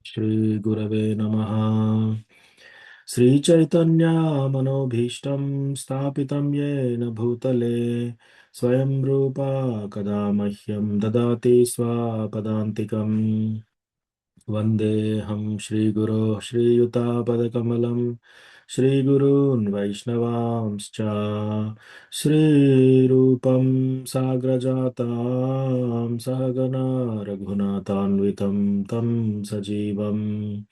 श्रीगुरवे नमः। श्रीचैतन्यमनोभीष्टं स्थापितं येन भूतले स्वयं रूपा कदा मह्यं ददाति स्वपदान्तिकम्। वन्देऽहं श्रीगुरो श्रीयुतापदकमलं श्रीगुरून् वैष्णवांश्च श्रीरूपं साग्रजातां सहगना रघुनाथान्वितं तं सजीवम्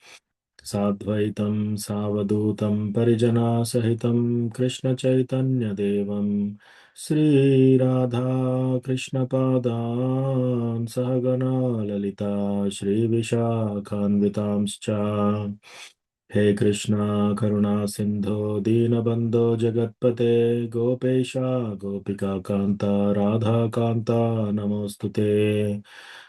साद्वैतं सावधूतं परिजनासहितं कृष्णचैतन्यदेवं श्रीराधा कृष्णपादान् सहगना ललिता श्रीविशाखान्वितांश्च। हे कृष्णा करुणा सिन्धो दीनबन्धो जगत्पते गोपेशा गोपिका कान्ता राधा कान्ता नमोऽस्तु ते।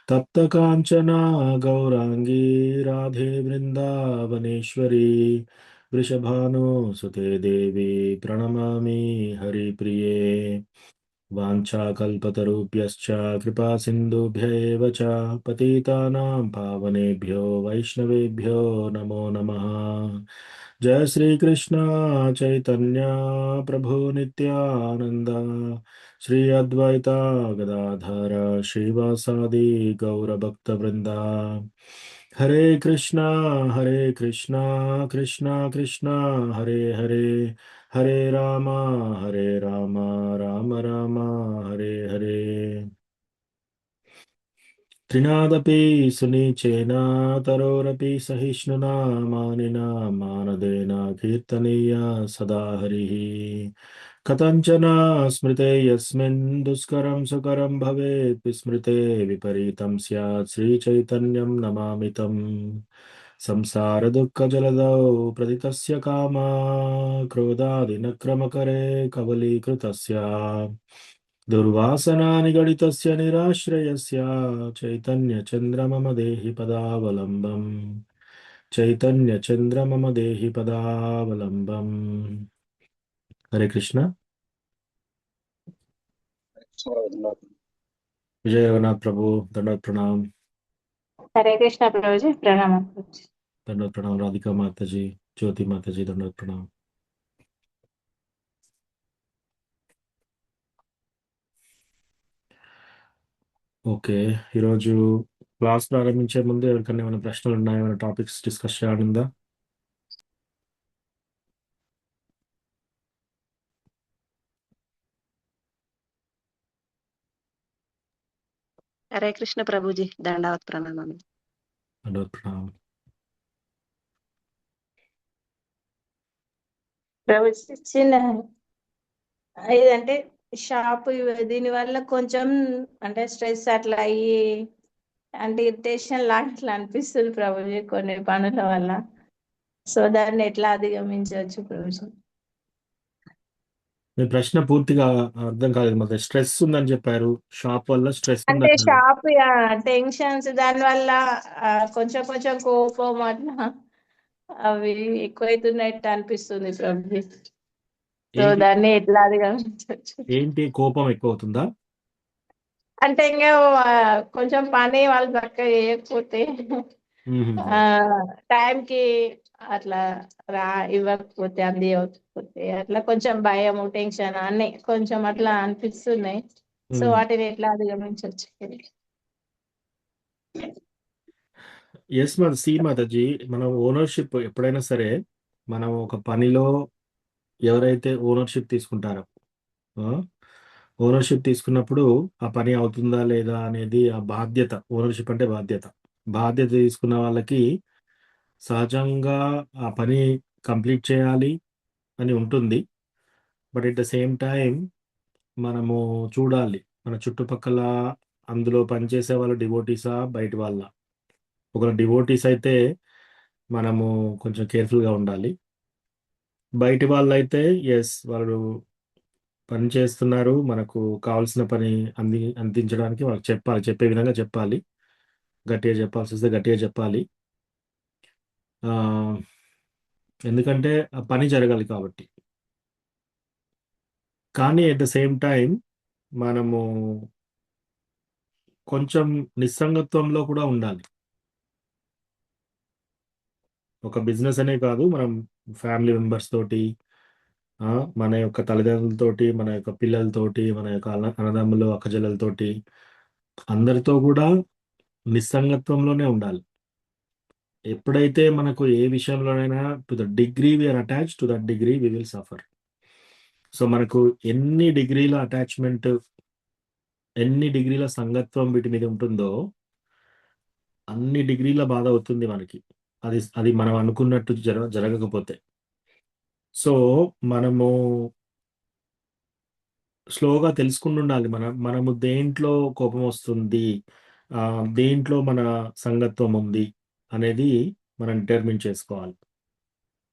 तप्तकाञ्चना गौराङ्गी राधे वृन्दावनेश्वरी वृषभानुसुते देवी प्रणमामि हरिप्रिये। वाञ्छाकल्पतरुभ्यश्च कृपासिन्धुभ्य एव च पतितानां पावनेभ्यो वैष्णवेभ्यो नमो नमः। जय श्रीकृष्ण चैतन्य प्रभु नित्यानन्द श्री अद्वैता गदाधर श्रीवासादि गौरभक्तवृन्दा। हरे कृष्णा कृष्णा कृष्णा हरे हरे हरे राम राम राम हरे हरे। त्रिनादपि सुनिचेन तरोरपि सहिष्णुना मानिना मानदेन कीर्तनीय सदा हरिः। कथञ्चन स्मृते यस्मिन् दुष्करं सुकरं भवेत् विस्मृते विपरीतं स्यात् श्रीचैतन्यं नमामि तम्। संसारदुःखजलधौ प्रथितस्य कामा क्रोधादिनक्रमकरे कबलीकृतस्य दुर्वासना निगडितस्य निराश्रयस्य चैतन्यचन्द्र मम देहि पदावलम्बम्। चैतन्यचन्द्र मम देहि पदावलम्बम्। हरे कृष्ण। विजय जगन्नाथ प्रभु। दंडवत प्रणाम। हरे कृष्ण प्रभु जी, प्रणाम प्रभु जी। दंडवत प्रणाम राधिका माता जी, ज्योति माता जी, दंडवत प्रणाम। ఓకే, ఈరోజు క్లాస్ ప్రారంభించే ముందు ఎవరికైనా ఏమైనా ప్రశ్నలు ఉన్నాయా, ఏమైనా టాపిక్స్ డిస్కస్ చేయాలందా? हरे कृष्ण प्रभु जी, दंडावत प्रणाम। दंडवत प्रणाम। ప్రభు జీ, చిన్న ఇదంటే షాప్ దీని వల్ల కొంచెం అంటే స్ట్రెస్ అట్లా అయ్యి అంటే ఇరిటేషన్ లాగా అట్లా అనిపిస్తుంది ప్రభుజీ కొన్ని పనుల వల్ల. సో దాన్ని ఎట్లా అధిగమించవచ్చు ప్రభుజీ? మీ ప్రశ్న పూర్తిగా అర్థం కాలేదు. మరి స్ట్రెస్ ఉందని చెప్పారు, షాప్ వల్ల స్ట్రెస్ అంటే ఉందన్నారు. షాప్ టెన్షన్స్ దాని వల్ల కొంచెం కొంచెం కోపం అట్లా అవి ఎక్కువైతున్నట్టు అనిపిస్తుంది ప్రభుజీ. సో ఏంటి దాన్ని ఎట్లా అధిగమించవచ్చు? ఏంటి కోపం ఎక్కువ అవుతుందా? అంటే ఇంకా కొంచెం పని వాళ్ళు చక్కగా చేయకపోతే మ్మ్. టైంకి అట్లా రా ఇవ్వకపోతే అందివ్వకపోతే అట్లా కొంచెం భయం టెన్షన్ అన్ని కొంచెం అట్లా అనిపిస్తున్నాయి. సో వాటిని ఎట్లా అధిగమించవచ్చు? ఎస్ మాత, సి మాతాజీ, మనం ఓనర్షిప్ ఎప్పుడైనా సరే, మనం ఒక పనిలో ఎవరైతే ఓనర్షిప్ తీసుకుంటారో, ఓనర్షిప్ తీసుకున్నప్పుడు ఆ పని అవుతుందా లేదా అనేది ఆ బాధ్యత. ఓనర్షిప్ అంటే బాధ్యత. బాధ్యత తీసుకున్న వాళ్ళకి సహజంగా ఆ పని కంప్లీట్ చేయాలి అని ఉంటుంది. But at the same time మనము చూడాలి మన చుట్టుపక్కల అందులో పనిచేసే వాళ్ళు డివోటీసా బయట వాళ్ళ. ఒకవేళ డివోటీస్ అయితే మనము కొంచెం కేర్ఫుల్గా ఉండాలి. బయటి వాళ్ళు అయితే ఎస్, వాళ్ళు పని చేస్తున్నారు, మనకు కావాల్సిన పని అందించడానికి వాళ్ళకి చెప్పాలి, చెప్పే విధంగా చెప్పాలి. గట్టిగా చెప్పాల్సి వస్తే గట్టిగా చెప్పాలి. ఆ, ఎందుకంటే ఆ పని జరగాలి కాబట్టి. కానీ ఎట్ ద సేమ్ టైం మనము కొంచెం నిస్సంగత్వంలో కూడా ఉండాలి. ఒక బిజినెస్ అనే కాదు, మనం ఫ్యామిలీ మెంబర్స్ తోటి, మన యొక్క తల్లిదండ్రులతోటి, మన యొక్క పిల్లలతోటి, మన యొక్క అన్నదమ్ములు అక్కచెల్లెలతోటి అందరితో కూడా నిస్సంగత్వంలోనే ఉండాలి. ఎప్పుడైతే మనకు ఏ విషయంలోనైనా to the degree we are attach to that degree we will suffer. So మనకు ఎన్ని డిగ్రీల అటాచ్మెంట్, ఎన్ని డిగ్రీల సంగత్వం వీటి మీద ఉంటుందో అన్ని డిగ్రీల బాధ అవుతుంది మనకి. అది అది మనం అనుకున్నట్టు జరగకపోతే. సో మనము స్లోగా తెలుసుకుంటుండాలి. మనము దేంట్లో కోపం వస్తుంది, దేంట్లో మన సంగత్వం ఉంది అనేది మనం డిటర్మిన్ చేసుకోవాలి.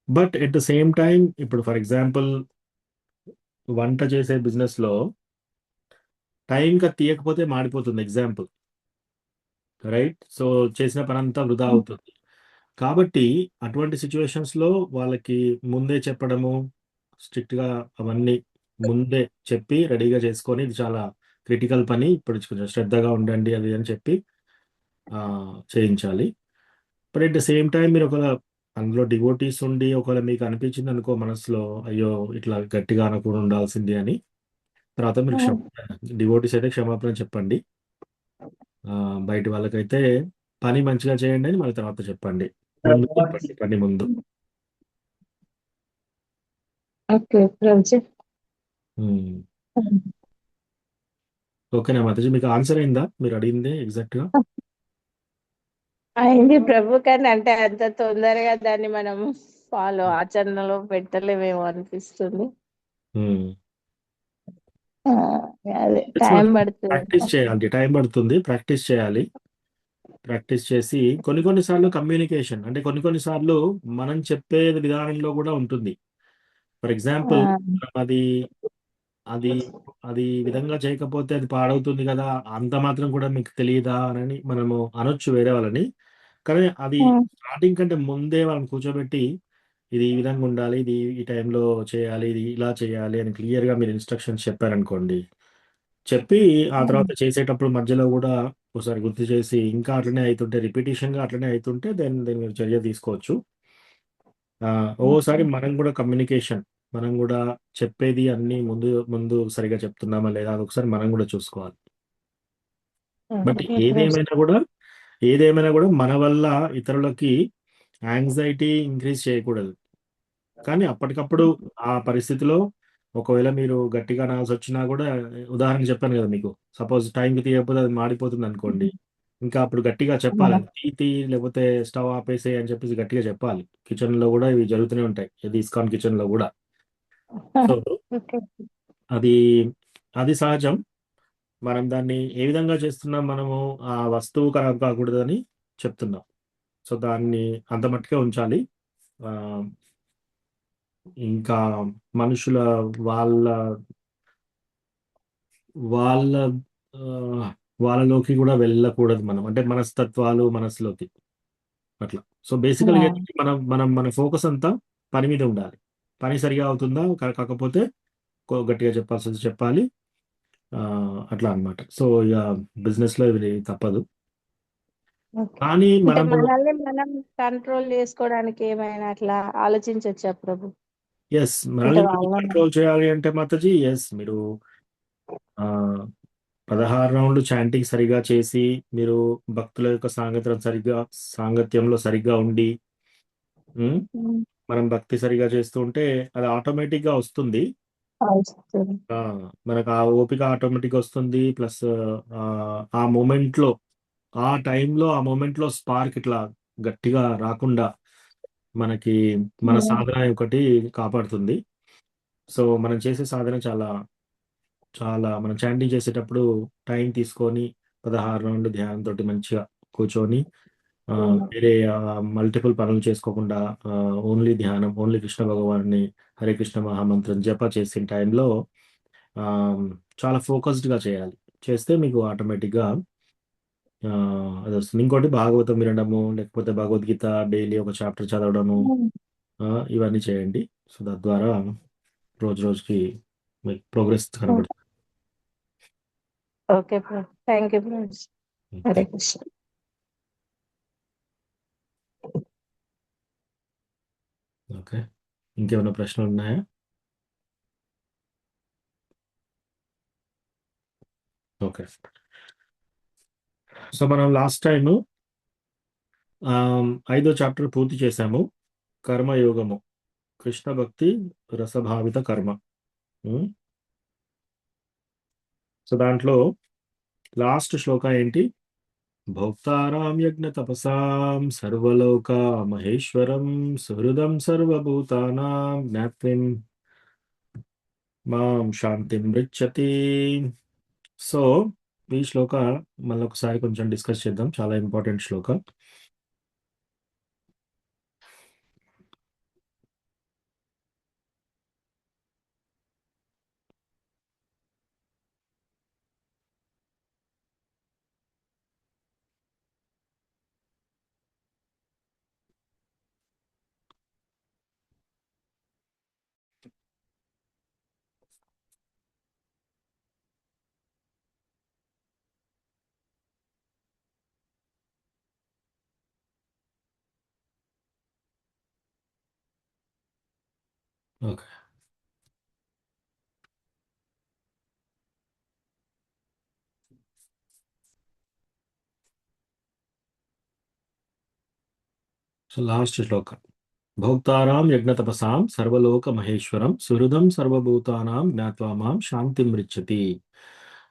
But at the same time ఇప్పుడు ఫర్ ఎగ్జాంపుల్ వంట చేసే బిజినెస్లో టైంకి తీయకపోతే మాడిపోతుంది ఎగ్జాంపుల్, రైట్? సో చేసిన పనంతా వృధా అవుతుంది. కాబట్టి అటువంటి సిచ్యువేషన్స్లో వాళ్ళకి ముందే చెప్పడము, స్ట్రిక్ట్గా అవన్నీ ముందే చెప్పి రెడీగా చేసుకొని, ఇది చాలా క్రిటికల్ పని, ఇప్పుడు కొంచెం శ్రద్ధగా ఉండండి అది అని చెప్పి చేయించాలి. But at the same time మీరు ఒకవేళ అందులో డివోటీస్ ఉండి ఒకవేళ మీకు అనిపించింది అనుకో మనసులో, అయ్యో ఇట్లా గట్టిగా అనకుండా ఉండాల్సింది అని, తర్వాత మీరు డివోటీస్ అయితే క్షమాపణ చెప్పండి. బయట వాళ్ళకైతే పని మంచిగా చేయండి అని మళ్ళీ తర్వాత చెప్పండి. ముందు చెప్పండి పని ముందు. ఓకే ప్రభుజీ. ఓకేనా మాతాజీ, మీకు ఆన్సర్ అయిందా మీరు అడిగింది ఎగ్జాక్ట్ గా? అయింది ప్రభు, కానీ అంటే అంత తొందరగా దాన్ని మనం ఫాలో ఆచరణలో పెట్టలేమేమో అనిపిస్తుంది. అదే టైం పడుతుంది. ప్రాక్టీస్ చేయాలి, టైం పడుతుంది, ప్రాక్టీస్ చేయాలి. ప్రాక్టీస్ చేసి కొన్ని సార్లు కమ్యూనికేషన్ అంటే కొన్ని సార్లు మనం చెప్పే విధానంలో కూడా ఉంటుంది. ఫర్ ఎగ్జాంపుల్ అది అది అది విధంగా చేయకపోతే అది పాడవుతుంది కదా, అంత మాత్రం కూడా మీకు తెలియదా అని మనము అనొచ్చు వేరే వాళ్ళని. కానీ అది స్టార్టింగ్ కంటే ముందే వాళ్ళని కూర్చోబెట్టి ఇది ఈ విధంగా ఉండాలి, ఇది ఈ టైంలో చేయాలి, ఇది ఇలా చేయాలి అని క్లియర్గా మీరు ఇన్స్ట్రక్షన్స్ చెప్పారనుకోండి, చెప్పి ఆ తర్వాత చేసేటప్పుడు మధ్యలో కూడా ఒకసారి గుర్తు చేసి ఇంకా అట్లనే అవుతుంటే, రిపిటేషన్గా అట్లనే అవుతుంటే దాన్ని మీరు చర్య తీసుకోవచ్చు. ఓసారి మనం కూడా కమ్యూనికేషన్, మనం కూడా చెప్పేది అన్ని ముందు ముందు సరిగా చెప్తున్నామా లేదా అది ఒకసారి మనం కూడా చూసుకోవాలి. బట్ ఏదేమైనా కూడా మన వల్ల ఇతరులకి యాంగ్జైటీ ఇంక్రీజ్ చేయకూడదు. కానీ అప్పటికప్పుడు ఆ పరిస్థితిలో ఒకవేళ మీరు గట్టిగా అనాల్సి వచ్చినా కూడా, ఉదాహరణ చెప్పాను కదా మీకు, సపోజ్ టైంకి తీయకపోతే అది మాడిపోతుంది అనుకోండి, ఇంకా అప్పుడు గట్టిగా చెప్పాలి, తీ లేకపోతే స్టవ్ ఆపేసే అని చెప్పేసి గట్టిగా చెప్పాలి. కిచెన్ లో కూడా ఇవి జరుగుతూనే ఉంటాయి, ఇది ఇస్కాన్ కిచెన్ లో కూడా. సో అది అది సహజం. మనం దాన్ని ఏ విధంగా చేస్తున్నాం, మనము ఆ వస్తువు ఖరాబ్ కాకూడదని చెప్తున్నాం. సో దాన్ని అంత మట్టుకే ఉంచాలి. ఆ, ఇంకా మనుషుల వాళ్ళ వాళ్ళ ఆ, వాళ్ళలోకి కూడా వెళ్ళకూడదు మనం, అంటే మనస్తత్వాలు మనసులోకి అట్లా. సో బేసికల్గా మనం మనం మన ఫోకస్ అంతా పని మీద ఉండాలి. పని సరిగా అవుతుందా కాకపోతే గట్టిగా చెప్పాల్సింది చెప్పాలి. అట్లా అన్నమాట. సో ఇక బిజినెస్ లో ఇవి తప్పదు. కానీ అంటే మనము మనల్ని మనం కంట్రోల్ చేసుకోవడానికి ఏమైనా అట్లా ఆలోచించవచ్చా ప్రభు? ఎస్, అంటే మనల్ని వాళ్ళ కంట్రోల్ చేయాలి అంటే మాతాజీ, ఎస్, మీరు 16 రౌండ్లు చాంటింగ్ సరిగా చేసి, మీరు భక్తుల యొక్క సాంగత్యంలో సరిగ్గా ఉండి, మనం భక్తి సరిగా చేస్తూ ఉంటే అది ఆటోమేటిక్ గా వస్తుంది. మనకు ఆ ఓపిక ఆటోమేటిక్ వస్తుంది. ప్లస్ ఆ మూమెంట్ లో, ఆ టైంలో, ఆ మూమెంట్ లో స్పార్క్ ఇట్లా గట్టిగా రాకుండా మనకి మన సాధన ఒకటి కాపాడుతుంది. సో మనం చేసే సాధన చాలా చాలా మనం చాంటింగ్ చేసేటప్పుడు టైం తీసుకొని 16 రౌండ్లు ధ్యానంతో మంచిగా కూర్చొని, వేరే మల్టిపుల్ పనులు చేసుకోకుండా ఓన్లీ ధ్యానం, ఓన్లీ కృష్ణ భగవాన్ని హరే కృష్ణ మహామంత్రం జప చేసిన టైంలో చాలా ఫోకస్డ్గా చేయాలి. చేస్తే మీకు ఆటోమేటిక్గా అది వస్తుంది. ఇంకోటి భాగవతం వినడము, లేకపోతే భగవద్గీత డైలీ ఒక చాప్టర్ చదవడము, ఇవన్నీ చేయండి. సో తద్వారా రోజు రోజుకి మీకు ప్రోగ్రెస్ కనబడుతుంది. Okay Prabhu, thank you Prabhu. Hare Krishna. Okay. ఇంకేమైనా ప్రశ్నలు ఉన్నాయా? ఓకే. సో మనం లాస్ట్ టైం 5వ చాప్టర్ పూర్తి చేశాము. కర్మయోగము, కృష్ణ భక్తి రసభావిత కర్మ. ఉమ్. సో దాంట్లో లాస్ట్ శ్లోక ఏంటి? భోక్తారాం యజ్ఞ తపసాం సర్వలోక మహేశ్వరం సుహృదం సర్వభూతానాం జ్ఞాత్వం మాం శాంతిం మృచ్చతి. సో ఈ శ్లోక మళ్ళీ ఒకసారి కొంచెం డిస్కస్ చేద్దాం. చాలా ఇంపార్టెంట్ శ్లోక. ఓకే. సో లాస్ట్ శ్లోక. భోక్తారాం యజ్ఞతపసాం సర్వలోక మహేశ్వరం సుహృదం సర్వభూతానాం జ్ఞాత్వా మాం శాంతిం మృచ్చతి.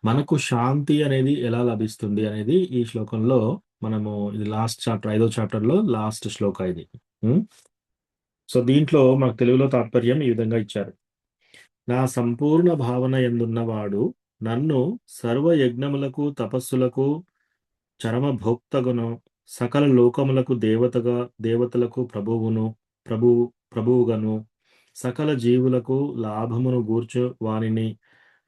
మనకు శాంతి అనేది ఎలా లభిస్తుంది అనేది ఈ శ్లోకంలో మనము, ఇది లాస్ట్ చాప్టర్ 5వ చాప్టర్లో లాస్ట్ శ్లోక ఇది. ఉమ్. సో దీంట్లో మనకు తెలుగులో తాత్పర్యం ఈ విధంగా ఇచ్చారు. నా సంపూర్ణ భావన ఎందున్నవాడు నన్ను సర్వ యజ్ఞములకు తపస్సులకు చరమ భోక్తగును సకల లోకములకు దేవతలకు ప్రభు ప్రభువుగను సకల జీవులకు లాభమును గూర్చు వానిని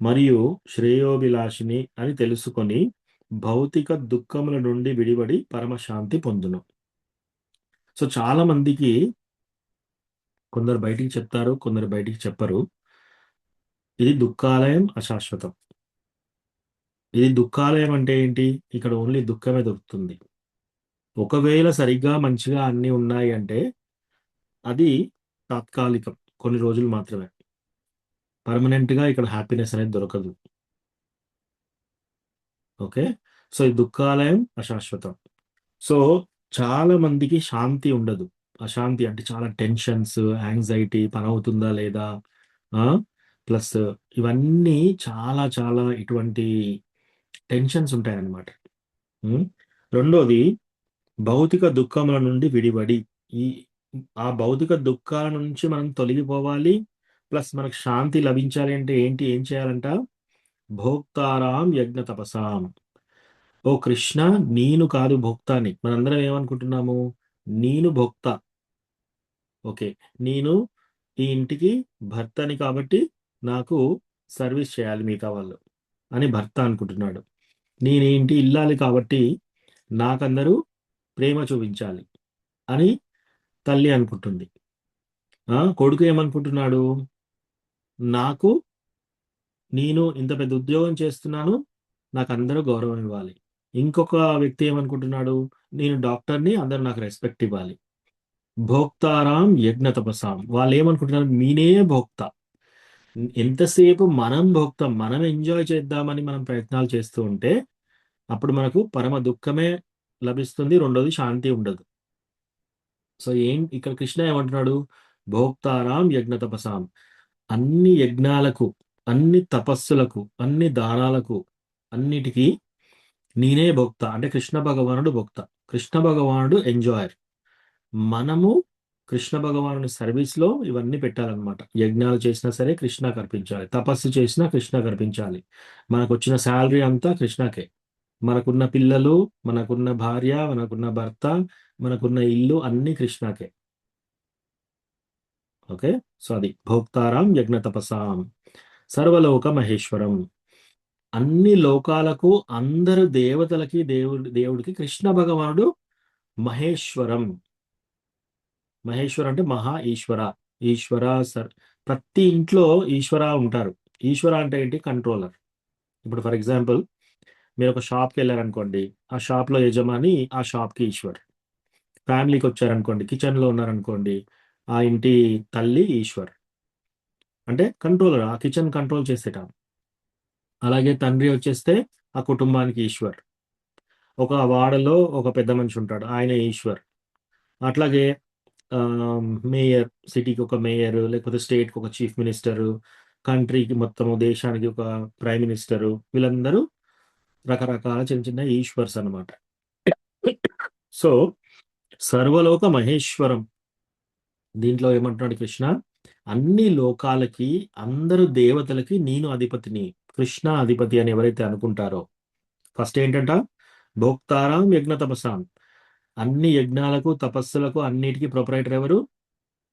మరియు శ్రేయోభిలాషిని అని తెలుసుకొని భౌతిక దుఃఖముల నుండి విడిపడి పరమశాంతి పొందును. సో చాలా మందికి, కొందరు బయటికి చెప్తారు, కొందరు బయటికి చెప్పరు, ఇది దుఃఖాలయం అశాశ్వతం. ఇది దుఃఖాలయం అంటే ఏంటి? ఇక్కడ ఓన్లీ దుఃఖమే దొరుకుతుంది. ఒకవేళ సరిగ్గా మంచిగా అన్ని ఉన్నాయి అంటే అది తాత్కాలికం, కొన్ని రోజులు మాత్రమే. పర్మనెంట్ గా ఇక్కడ హ్యాపీనెస్ అనేది దొరకదు. ఓకే. సో ఈ దుఃఖాలయం అశాశ్వతం. సో చాలా మందికి శాంతి ఉండదు. అశాంతి అంటే చాలా టెన్షన్స్, యాంగ్జైటీ, పని అవుతుందా లేదా, ప్లస్ ఇవన్నీ చాలా చాలా ఇటువంటి టెన్షన్స్ ఉంటాయన్నమాట. రెండోది భౌతిక దుఃఖముల నుండి విడిపడి, ఈ ఆ భౌతిక దుఃఖాల నుంచి మనం తొలగిపోవాలి, ప్లస్ మనకు శాంతి లభించాలి అంటే ఏంటి, ఏం చేయాలంట? భోక్తారాం యజ్ఞ తపసాం. ఓ కృష్ణ, నేను కాదు భోక్తాని. మనందరం ఏమనుకుంటున్నాము? నేను భోక్త. ఓకే, నేను ఈ ఇంటికి భర్తని కాబట్టి నాకు సర్వీస్ చేయాలి మిగతా వాళ్ళు అని భర్త అనుకుంటున్నాడు. నేను ఈ ఇంటి ఇల్లాలి కాబట్టి నాకందరూ ప్రేమ చూపించాలి అని తల్లి అనుకుంటుంది. కొడుకు ఏమనుకుంటున్నాడు? నేను ఇంత పెద్ద ఉద్యోగం చేస్తున్నాను, నాకు అందరూ గౌరవం ఇవ్వాలి. ఇంకొక వ్యక్తి ఏమనుకుంటున్నాడు? నేను డాక్టర్ని, అందరూ నాకు రెస్పెక్ట్ ఇవ్వాలి. భోక్తారాం యజ్ఞ తపసాం. వాళ్ళు ఏమనుకుంటున్నారు? మీనే భోక్త. ఎంతసేపు మనం భోక్తం, మనం ఎంజాయ్ చేద్దామని మనం ప్రయత్నాలు చేస్తూ ఉంటే అప్పుడు మనకు పరమ దుఃఖమే లభిస్తుంది. రెండోది శాంతి ఉండదు. సో ఇక్కడ కృష్ణ ఏమంటున్నాడు? భోక్తారాం యజ్ఞ తపసాం. అన్ని యజ్ఞాలకు, అన్ని తపస్సులకు, అన్ని దానాలకు, అన్నిటికీ నేనే భోక్త. అంటే కృష్ణ భగవానుడు భోక్త, కృష్ణ భగవానుడు ఎంజాయర్. మనము కృష్ణ భగవానుడి సర్వీస్ లో ఇవన్నీ పెట్టాలన్నమాట. యజ్ఞాలు చేసినా సరే కృష్ణకు అర్పించాలి, తపస్సు చేసినా కృష్ణకు అర్పించాలి. మనకు వచ్చిన శాలరీ అంతా కృష్ణకే. మనకున్న పిల్లలు, మనకున్న భార్య, మనకున్న భర్త, మనకున్న ఇల్లు అన్ని కృష్ణకే. ఓకే. సో అది భోక్తారాం యజ్ఞ తపసాం సర్వలోక మహేశ్వరం. అన్ని లోకాలకు, అందరు దేవతలకి దేవుడికి కృష్ణ భగవానుడు మహేశ్వరం. మహేశ్వర అంటే మహా ఈశ్వర. ఈశ్వర ప్రతి ఇంట్లో ఈశ్వర ఉంటారు. ఈశ్వర అంటే ఏంటి? కంట్రోలర్. ఇప్పుడు ఫర్ ఎగ్జాంపుల్ మీరు ఒక షాప్కి వెళ్ళారనుకోండి, ఆ షాప్ లో యజమాని, ఆ షాప్ కి ఈశ్వర్. ఫ్యామిలీకి వచ్చారనుకోండి, కిచెన్ లో ఉన్నారనుకోండి, ఆ ఇంటి తల్లి ఈశ్వర్, అంటే కంట్రోలర్, ఆ కిచెన్ కంట్రోల్ చేసేట. అలాగే తండ్రి వచ్చేస్తే ఆ కుటుంబానికి ఈశ్వర్. ఒక వాడలో ఒక పెద్ద మనిషి ఉంటాడు, ఆయన ఈశ్వర్. అట్లాగే మేయర్, సిటీకి ఒక మేయర్, లేకపోతే స్టేట్కి ఒక చీఫ్ మినిస్టరు, కంట్రీకి మొత్తము దేశానికి ఒక ప్రైమ్ మినిస్టరు, వీళ్ళందరూ రకరకాల చిన్న చిన్న ఈశ్వర్స్ అన్నమాట. సో సర్వలోక మహేశ్వరం, దీంట్లో ఏమంటున్నాడు కృష్ణ, అన్ని లోకాలకి, అందరు దేవతలకి నేను అధిపతిని, కృష్ణ అధిపతి అని ఎవరైతే అనుకుంటారో, ఫస్ట్ ఏంటంట, భోక్తారాం యజ్ఞ తపసాం, అన్ని యజ్ఞాలకు తపస్సులకు అన్నిటికీ ప్రొపరైటర్ ఎవరు,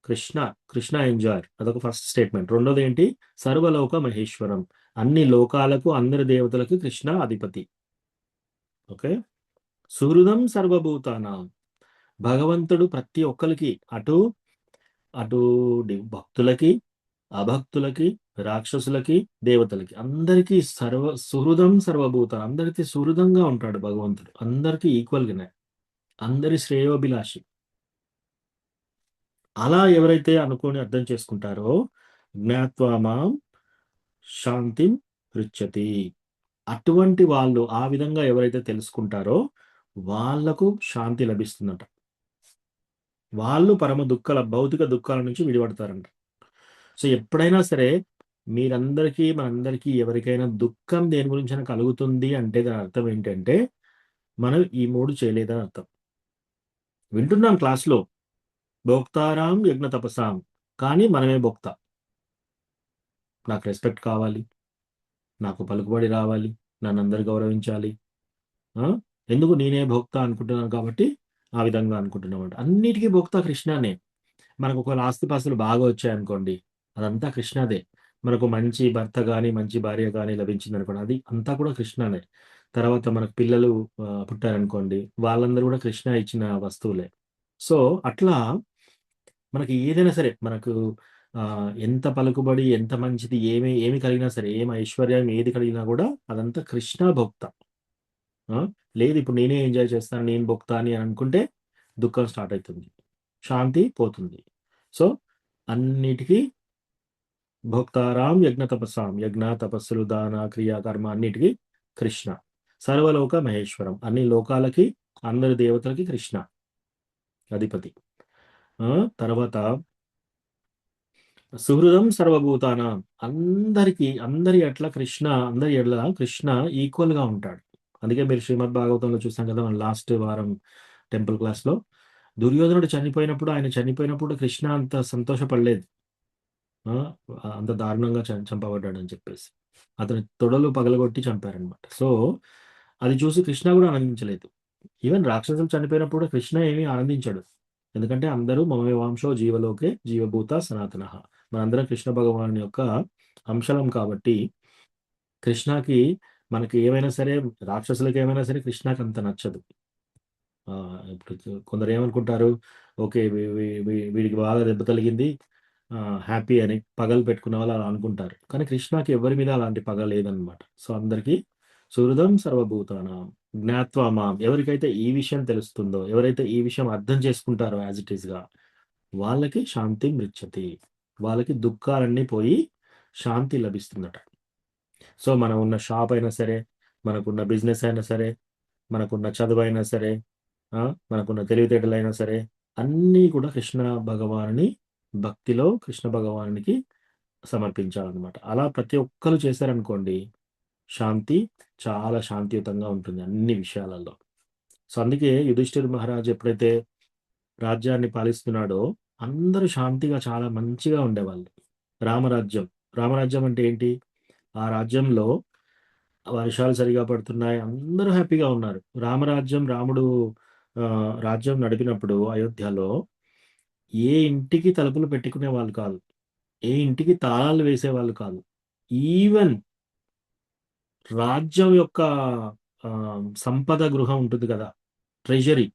కృష్ణ. కృష్ణ ఎంజాయర్, అదొక ఫస్ట్ స్టేట్మెంట్. రెండోది ఏంటి, సర్వలోక మహేశ్వరం, అన్ని లోకాలకు అందరి దేవతలకు కృష్ణ అధిపతి. ఓకే. సుహృదం సర్వభూతానాం, భగవంతుడు ప్రతి ఒక్కరికి, అటు అటు భక్తులకి, అభక్తులకి, రాక్షసులకి, దేవతలకి, అందరికీ సుహృదం సర్వభూతాలు, అందరికీ సుహృదంగా ఉంటాడు భగవంతుడు, అందరికీ ఈక్వల్గానే, అందరి శ్రేయోభిలాషి. అలా ఎవరైతే అనుకొని అర్థం చేసుకుంటారో, జ్ఞాత్వా మాం శాంతిం పృచ్చతి, అటువంటి వాళ్ళు, ఆ విధంగా ఎవరైతే తెలుసుకుంటారో వాళ్లకు శాంతి లభిస్తుందట. వాళ్ళు పరమ దుఃఖాల, భౌతిక దుఃఖాల నుంచి విడిపడతారంట. సో ఎప్పుడైనా సరే మీరందరికీ, మనందరికీ, ఎవరికైనా దుఃఖం దేని గురించి కలుగుతుంది అంటే దాని అర్థం ఏంటంటే, మనం ఈ మూడు చేయలేదని అర్థం. వింటున్నాం క్లాస్లో, భోక్తారాం యజ్ఞ తపసాం, కానీ మనమే భోక్త. నాకు రెస్పెక్ట్ కావాలి, నాకు పలుకుబడి రావాలి, నన్ను అందరు గౌరవించాలి, ఎందుకు నేనే భోక్త అనుకుంటున్నాను కాబట్టి ఆ విధంగా అనుకుంటున్నామంట. అన్నిటికీ భోక్త కృష్ణనే. మనకు ఒక ఆస్తిపాస్తులు బాగా వచ్చాయనుకోండి, అదంతా కృష్ణదే. మనకు మంచి భర్త కానీ, మంచి భార్య కానీ లభించింది అనుకోండి, అది అంతా కూడా కృష్ణనే. తర్వాత మనకు పిల్లలు పుట్టారనుకోండి, వాళ్ళందరూ కూడా కృష్ణ ఇచ్చిన వస్తువులే. సో అట్లా మనకి ఏదైనా సరే, మనకు ఎంత పలుకుబడి, ఎంత మంచిది, ఏమి కలిగినా సరే, ఏం ఐశ్వర్యం ఏది కలిగినా కూడా అదంతా కృష్ణ భోక్త. లేదు ఇప్పుడు నేనే ఎంజాయ్ చేస్తాను, నేను భోక్త అని అనుకుంటే దుఃఖం స్టార్ట్ అవుతుంది, శాంతి పోతుంది. సో అన్నిటికీ భోక్తారాం యజ్ఞ తపస్సాం, యజ్ఞ తపస్సులు, దాన క్రియ కర్మ అన్నిటికీ కృష్ణ. సర్వలోక మహేశ్వరం, అన్ని లోకాలకి, అందరి దేవతలకి కృష్ణ అధిపతి. తర్వాత సుహృదం సర్వభూతానం, అందరి ఎట్ల కృష్ణ ఈక్వల్ గా ఉంటాడు. అందుకే మీరు శ్రీమద్ భాగవతంలో చూసాం కదా, మన లాస్ట్ వారం టెంపుల్ క్లాస్ లో, దుర్యోధనుడు చనిపోయినప్పుడు కృష్ణ అంత సంతోషపడలేదు, అంత దారుణంగా చంపబడ్డాడు అని చెప్పేసి, అతని తొడలు పగలగొట్టి చంపారనమాట. సో అది చూసి కృష్ణ కూడా ఆనందించలేదు. ఈవెన్ రాక్షసులు చనిపోయినప్పుడు కృష్ణ ఏమీ ఆనందించాడు, ఎందుకంటే అందరూ మమేవాంశో జీవలోకే జీవభూత సనాతన, మనందరం కృష్ణ భగవాన్ యొక్క అంశలం కాబట్టి కృష్ణకి, మనకి ఏమైనా సరే, రాక్షసులకి ఏమైనా సరే కృష్ణకి అంత నచ్చదు. ఇప్పుడు కొందరు ఏమనుకుంటారు, ఓకే వీడికి బాగా దెబ్బ తగిలింది, హ్యాపీ అని పగలు పెట్టుకున్న వాళ్ళు అలా అనుకుంటారు. కానీ కృష్ణకి ఎవరి మీద అలాంటి పగ లేదనమాట. సో అందరికీ సుహృదం సర్వభూతానాం జ్ఞాత్వా మాం, ఎవరికైతే ఈ విషయం తెలుస్తుందో, ఎవరైతే ఈ విషయం అర్థం చేసుకుంటారో యాజ్ ఇట్ ఈస్ గా, వాళ్ళకి శాంతి మృచ్చతి, వాళ్ళకి దుఃఖాలన్నీ పోయి శాంతి లభిస్తుందట. సో మనం ఉన్న షాప్ అయినా సరే, మనకున్న బిజినెస్ అయినా సరే, మనకున్న చదువు అయినా సరే, మనకున్న తెలివితేటలైనా సరే, అన్నీ కూడా కృష్ణ భగవానుని భక్తిలో కృష్ణ భగవానునికి సమర్పించాలన్నమాట. అలా ప్రతి ఒక్కరు చేశారనుకోండి, శాంతి చాలా శాంతియుతంగా ఉంటుంది అన్ని విషయాలలో. సో అందుకే యుధిష్ఠిర్ మహారాజ్ ఎప్పుడైతే రాజ్యాన్ని పాలిస్తున్నాడో, అందరూ శాంతిగా చాలా మంచిగా ఉండేవాళ్ళు. రామరాజ్యం అంటే ఏంటి, ఆ రాజ్యంలో వర్షాలు సరిగా పడుతున్నాయి, అందరూ హ్యాపీగా ఉన్నారు. రాముడు రాజ్యం నడిపినప్పుడు అయోధ్యలో ఏ ఇంటికి తలుపులు పెట్టుకునే వాళ్ళు కాదు, ఏ ఇంటికి తాళాలు వేసేవాళ్ళు కాదు. ఈవెన్ రాజ్యం యొక్క సంపద గృహం ఉంటుంది కదా, ట్రెజరీ,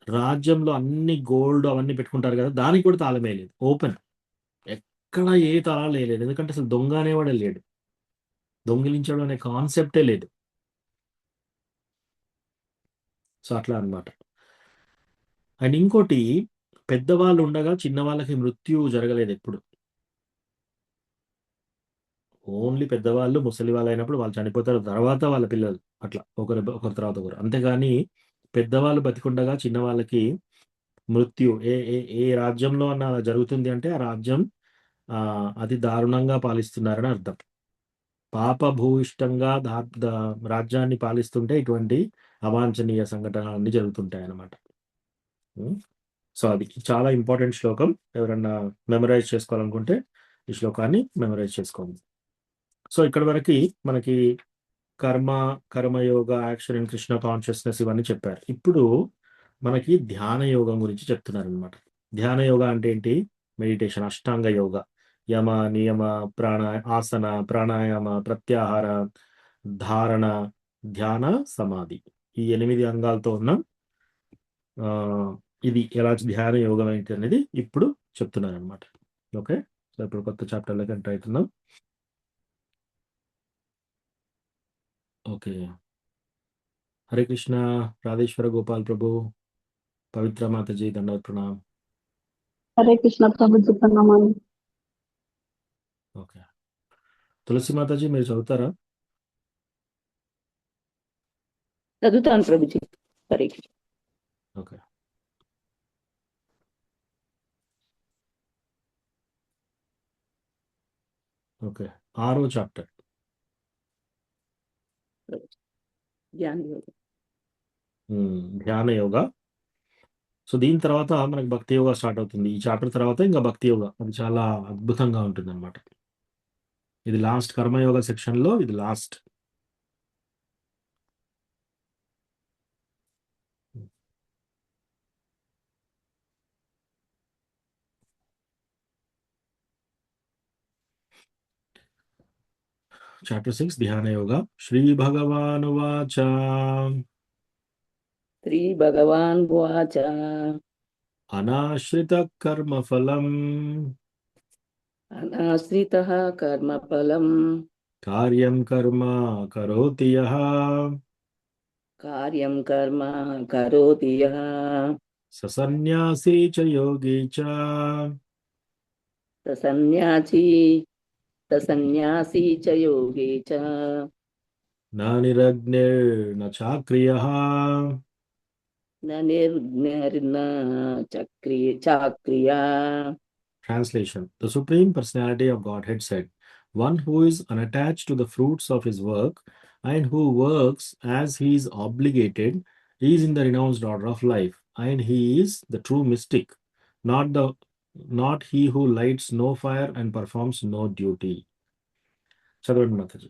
రాజ్యంలో అన్ని గోల్డ్ అవన్నీ పెట్టుకుంటారు కదా, దానికి కూడా తాళమే లేదు, ఓపెన్, ఎక్కడ ఏ తాళాలు వేయలేదు, ఎందుకంటే అసలు దొంగ అనేవాడే లేడు, దొంగిలించడం అనే కాన్సెప్టే లేదు. సో అట్లా అన్నమాట. అండ్ ఇంకోటి, పెద్దవాళ్ళు ఉండగా చిన్నవాళ్ళకి మృత్యు జరగలేదు ఎప్పుడు. ఓన్లీ పెద్దవాళ్ళు, ముసలి వాళ్ళు అయినప్పుడు వాళ్ళు చనిపోతారు. తర్వాత వాళ్ళ పిల్లలు. అట్లా ఒకరి తర్వాత ఒకరు. అంతేగాని పెద్దవాళ్ళు బతికుండగా చిన్నవాళ్ళకి మృత్యు ఏ రాజ్యంలో అన్నా అలా జరుగుతుంది అంటే ఆ రాజ్యం అతి దారుణంగా పాలిస్తున్నారని అర్థం. పాపభూయిష్టంగా రాజ్యాన్ని పాలిస్తుంటే ఇటువంటి అవాంఛనీయ సంఘటనలన్నీ జరుగుతుంటాయన్నమాట. సో అది చాలా ఇంపార్టెంట్ శ్లోకం. ఎవరన్నా మెమరైజ్ చేసుకోవాలనుకుంటే ఈ శ్లోకాన్ని మెమరైజ్ చేసుకోండి. సో ఇక్కడి వరకు మనకి karma yoga, action in Krishna consciousness ఇవన్నీ చెప్పారు. ఇప్పుడు మనకి ధ్యాన యోగం గురించి చెప్తున్నారనమాట. ధ్యాన యోగ అంటే ఏంటి? మెడిటేషన్, అష్టాంగ యోగ, యమ, నియమ, ఆసన, ప్రాణాయామ, ప్రత్యాహార, ధారణ, ధ్యాన, సమాధి, ఈ 8 అంగాలతో ఉన్న ఇది ఎలా ధ్యాన యోగం ఏంటి అనేది ఇప్పుడు చెప్తున్నారనమాట. ఓకే, సో ఇప్పుడు కొత్త చాప్టర్లోకి ఎంటర్ అవుతున్నాం. ఓకే, హరే కృష్ణ, రాధేశ్వర గోపాల్ ప్రభు, పవిత్ర మాతాజీ దండవత్ ప్రణామ్. హరే కృష్ణ ప్రభుజీ ప్రణామాలు. ఓకే, తులసి మాతాజీ మీరు చదువుతారా? చదువుతాను ప్రభుజీ. హరే కృష్ణ. ఓకే, ఓకే, 6వ చాప్టర్ ధ్యాన యోగం. ధ్యాన యోగ. సో దీని తర్వాత మనకి భక్తి యోగ స్టార్ట్ అవుతుంది. ఈ చాప్టర్ తర్వాత ఇంకా భక్తి యోగ, అది చాలా అద్భుతంగా ఉంటుంది అనమాట. ఇది లాస్ట్ కర్మయోగ సెక్షన్ లో, ఇది లాస్ట్. చాప్టర్ 6 ధ్యాన యోగ. శ్రీ భగవానువాచ శ్రీ భగవాన్ వాచ అనాశ్రిత కర్మఫలం అనాశ్రిత కర్మఫలం కార్యం కర్మ కరోతి యః కార్యం కర్మ కరోతి యః స సన్యాసీ చ యోగి చ సన్యాసీ చ యోగి చ న నిరగ్నిర్న చాక్రియః నిర్జ్ఞర్న చాక్రియా. Translation: The Supreme Personality of Godhead said, "One who is unattached to the fruits of his work and who works as he is obligated is in the renounced order of life, and he is the true mystic, not he who lights no fire and performs no duty." చదవండి మాతాజీ.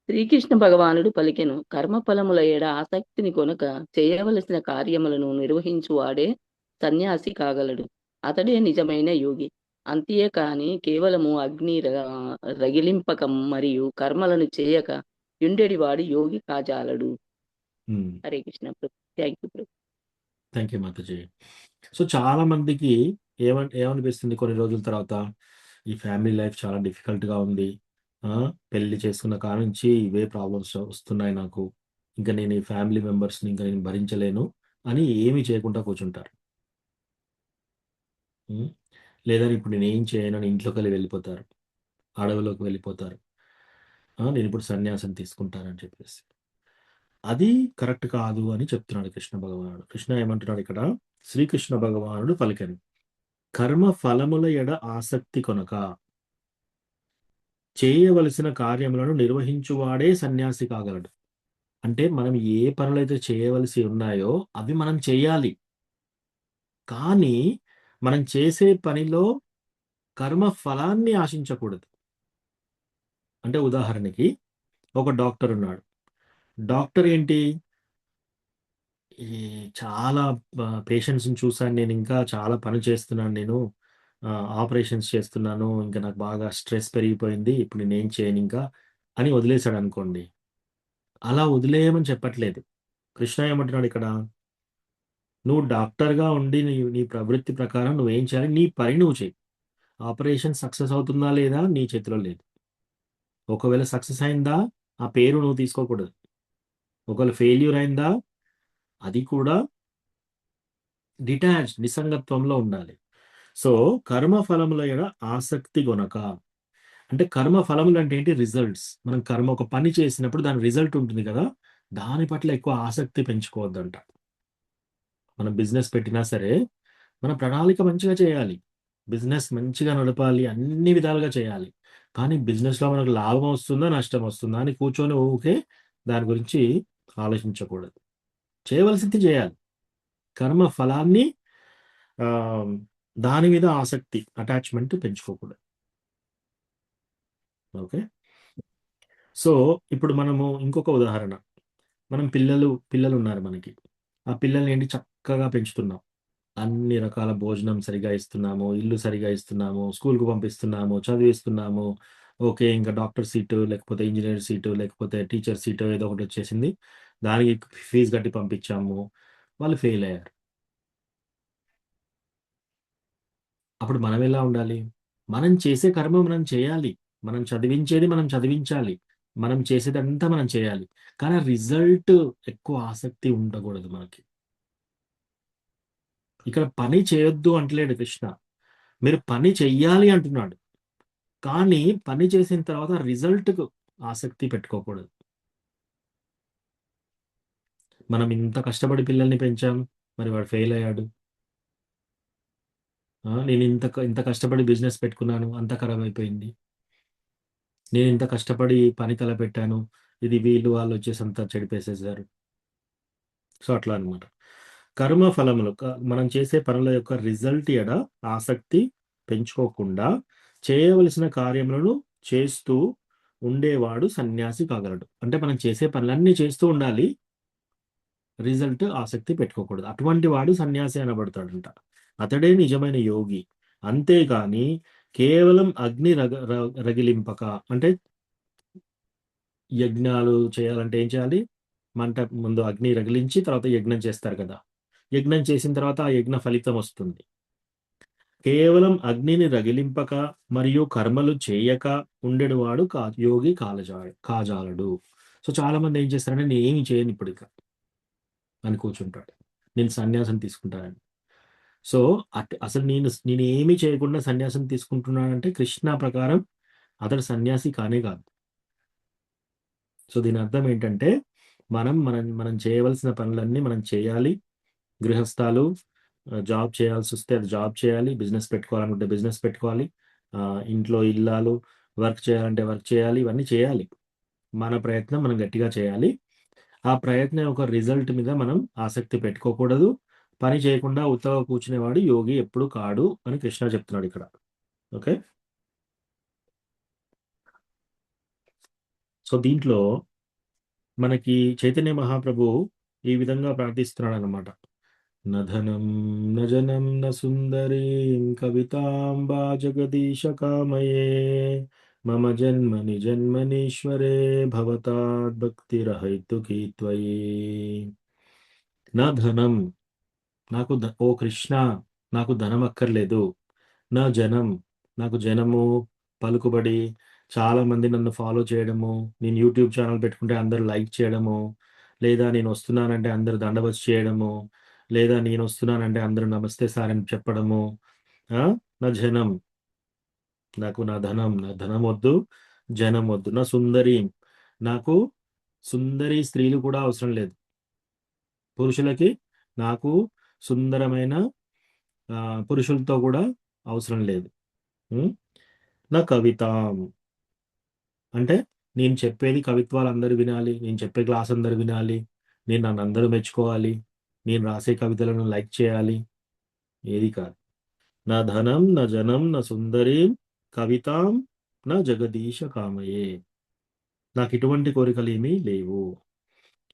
శ్రీకృష్ణ భగవానుడు పలికెను, కర్మఫలముల ఏడ ఆసక్తిని కొనక చేయవలసిన కార్యములను నిర్వహించువాడే సన్యాసి కాగలడు. అతడే నిజమైన యోగి. అంతే కాని కేవలము అగ్ని రగిలింపక మరియు కర్మలను చేయక యుండెడివాడు యోగి కాజాలడు. Hare Krishna. Thank you. Thank you మాతాజీ. సో చాలా మందికి ఏమనిపిస్తుంది కొన్ని రోజుల తర్వాత, ఈ ఫ్యామిలీ లైఫ్ చాలా డిఫికల్ట్గా ఉంది, పెళ్లి చేసుకున్న కాడ నుంచి ఇవే ప్రాబ్లమ్స్ వస్తున్నాయి నాకు, ఇంకా నేను ఈ ఫ్యామిలీ మెంబర్స్ని ఇంకా నేను భరించలేను అని ఏమీ చేయకుండా కూర్చుంటారు. లేదా ఇప్పుడు నేను ఏం చేయను అని ఇంట్లోకి వెళ్ళిపోతారు, అడవిలోకి వెళ్ళిపోతారు, నేను ఇప్పుడు సన్యాసం తీసుకుంటానని చెప్పేసి. అది కరెక్ట్ కాదు అని చెప్తున్నాడు కృష్ణ భగవానుడు. కృష్ణ ఏమంటున్నాడు ఇక్కడ? శ్రీకృష్ణ భగవానుడు పలికెను, కర్మ ఫలముల ఎడ ఆసక్తి కొనక చేయవలసిన కార్యములను నిర్వహించువాడే సన్యాసి కాగలడు. అంటే మనం ఏ పనులైతే చేయవలసి ఉన్నాయో అవి మనం చేయాలి, కానీ మనం చేసే పనిలో కర్మ ఫలాన్ని ఆశించకూడదు. అంటే ఉదాహరణకి ఒక డాక్టర్ ఉన్నాడు. డాక్టర్ ఏంటి, ఈ చాలా పేషెంట్స్ని చూసాను నేను, ఇంకా చాలా పని చేస్తున్నాను, నేను ఆపరేషన్స్ చేస్తున్నాను, ఇంకా నాకు బాగా స్ట్రెస్ పెరిగిపోయింది, ఇప్పుడు నేనేం చేయను ఇంకా అని వదిలేశాడు అనుకోండి. అలా వదిలేయమని చెప్పట్లేదు. కృష్ణ ఏమంటున్నాడు ఇక్కడ, నువ్వు డాక్టర్గా ఉండి నీ ప్రవృత్తి ప్రకారం నువ్వేం చేయాలి, నీ పని నువ్వు చేయి. ఆపరేషన్ సక్సెస్ అవుతుందా లేదా నీ చేతిలో లేదు. ఒకవేళ సక్సెస్ అయిందా ఆ పేరు నువ్వు తీసుకోకూడదు. ఒకవేళ ఫెయిల్యూర్ అయిందా అది కూడా నిసంగత్వంలో ఉండాలి. సో కర్మ ఫలముల ఎడ ఆసక్తి గొనక, అంటే కర్మ ఫలములు అంటే ఏంటి? రిజల్ట్స్. మనం కర్మ ఒక పని చేసినప్పుడు దాని రిజల్ట్ ఉంటుంది కదా, దాని పట్ల ఎక్కువ ఆసక్తి పెంచుకోవద్దంట. మనం బిజినెస్ పెట్టినా సరే మన ప్రణాళిక మంచిగా చేయాలి, బిజినెస్ మంచిగా నడపాలి, అన్ని విధాలుగా చేయాలి. కానీ బిజినెస్లో మనకు లాభం వస్తుందా నష్టం వస్తుందా అని కూర్చొని ఊరికే దాని గురించి ఆలోచించకూడదు. చేయవలసింది చేయాలి. కర్మ ఫలాన్ని ఆ, దాని మీద ఆసక్తి, అటాచ్మెంట్ పెంచుకోకూడదు. ఓకే. సో ఇప్పుడు మనము ఇంకొక ఉదాహరణ, మనం పిల్లలు ఉన్నారు మనకి. ఆ పిల్లల్ని ఏంటి చక్కగా పెంచుతున్నాం, అన్ని రకాల భోజనం సరిగా ఇస్తున్నాము, ఇల్లు సరిగా ఇస్తున్నాము, స్కూల్‌కి పంపిస్తున్నాము, చదివిస్తున్నాము. ఓకే. ఇంకా డాక్టర్ సీటు, లేకపోతే ఇంజినీర్ సీటు, లేకపోతే టీచర్ సీటో ఏదో ఒకటొచ్చేసింది. దానికి ఫీజు కట్టి పంపించాము. వాళ్ళు ఫెయిల్ అయ్యారు. అప్పుడు మనమెలా ఉండాలి? మనం చేసే కర్మ మనం చేయాలి. మనం చదివించేది మనం చదివించాలి. మనం చేసేదంతా మనం చేయాలి. కానీ రిజల్ట్ ఎక్కువ ఆసక్తి ఉండకూడదు మనకి. ఇక్కడ పని చేయొద్దు అంటలేడు కృష్ణ. మీరు పని చెయ్యాలి అంటున్నాడు. కానీ పని చేసిన తర్వాత రిజల్ట్‌కు ఆసక్తి పెట్టుకోకూడదు. మనం ఇంత కష్టపడి పిల్లల్ని పెంచాం. మరి వాడు ఫెయిల్ అయ్యాడు. నేను ఇంత కష్టపడి బిజినెస్ పెట్టుకున్నాను. అంతా ఖరాబ్ అయిపోయింది. నేను ఇంత కష్టపడి పని తలపెట్టాను. ఇది వీళ్ళు వాళ్ళు వచ్చేసి అంతా చెడిపేసేసారు. సో, అట్లా అన్నమాట. కర్మ ఫలములు మనం చేసే పనుల యొక్క రిజల్ట్ ఎడ ఆసక్తి పెంచుకోకుండా చేయవలసిన కార్యములను చేస్తూ ఉండేవాడు సన్యాసి కాగలడు. అంటే మనం చేసే పనులన్నీ చేస్తూ ఉండాలి. రిజల్ట్ ఆసక్తి పెట్టుకోకూడదు. అటువంటి వాడు సన్యాసి అనబడతాడంట. అతడే నిజమైన యోగి. అంతేగాని కేవలం అగ్ని రగిలింపక, అంటే యజ్ఞాలు చేయాలంటే ఏం చేయాలి? మంట ముందు అగ్ని రగిలించి తర్వాత యజ్ఞం చేస్తారు కదా! యజ్ఞం చేసిన తర్వాత ఆ యజ్ఞ ఫలితం వస్తుంది. కేవలం అగ్నిని రగిలింపక మరియు కర్మలు చేయక ఉండెడువాడు యోగి కాజాలడు. సో చాలా మంది ఏం చేస్తారంటే నేను ఏమి చేయను ఇప్పుడు ఇక అని కూర్చుంటాడు. నేను సన్యాసం తీసుకుంటానని. సో అసలు నేను ఏమి చేయకుండా సన్యాసం తీసుకుంటున్నానంటే కృష్ణ ప్రకారం అతడు సన్యాసి కానే కాదు. సో దీని అర్థం ఏంటంటే మనం మనం మనం చేయవలసిన పనులన్నీ మనం చేయాలి. గృహస్థాలు జాబ్ చేయాల్సి వస్తే అది జాబ్ చేయాలి. బిజినెస్ పెట్టుకోవాలనుకుంటే బిజినెస్ పెట్టుకోవాలి. ఇంట్లో ఇల్లాలు వర్క్ చేయాలంటే వర్క్ చేయాలి. ఇవన్నీ చేయాలి. మన ప్రయత్నం మనం గట్టిగా చేయాలి. ఆ ప్రయత్నం యొక్క రిజల్ట్ మీద మనం ఆసక్తి పెట్టుకోకూడదు. పని చేయకుండా ఉత్తగా కూర్చునేవాడు యోగి ఎప్పుడు కాడు అని కృష్ణ చెప్తున్నాడు ఇక్కడ. ఓకే. సో దీంట్లో మనకి చైతన్య మహాప్రభు ఈ విధంగా ప్రార్థిస్తున్నాడు అన్నమాట. నధనం నజనం న సుందరీం కవితాంబా జగదీశ కామయే మమ జన్మని జన్మనీశ్వరే భవతాద్ భక్తిరహైతుకీ త్వయి. నా ధనం, ఓ కృష్ణ నాకు ధనం అక్కర్లేదు. నా జనం, నాకు జనము, పలుకుబడి, చాలా మంది నన్ను ఫాలో చేయడము, నేను యూట్యూబ్ ఛానల్ పెట్టుకుంటే అందరూ లైక్ చేయడము, లేదా నేను వస్తున్నానంటే అందరూ దండవత్ చేయడము, లేదా నేను వస్తున్నానంటే అందరూ నమస్తే సార్ అని చెప్పడము. నా జనం, నా ధనం వద్దు, జనం వద్దు. నా సుందరి, నాకు సుందరి స్త్రీలు కూడా అవసరం లేదు. పురుషులకి నాకు సుందరమైన పురుషులతో కూడా అవసరం లేదు. నా కవిత అంటే నేను చెప్పేది కవిత్వాలు అందరూ వినాలి, నేను చెప్పే క్లాస్ అందరూ వినాలి, నన్ను అందరూ మెచ్చుకోవాలి, నేను రాసే కవితలను లైక్ చేయాలి. ఏది కాదు. నా ధనం నా జనం నా సుందరి కవితాం నా జగదీశ కామయే. నాకు ఇటువంటి కోరికలు ఏమీ లేవు.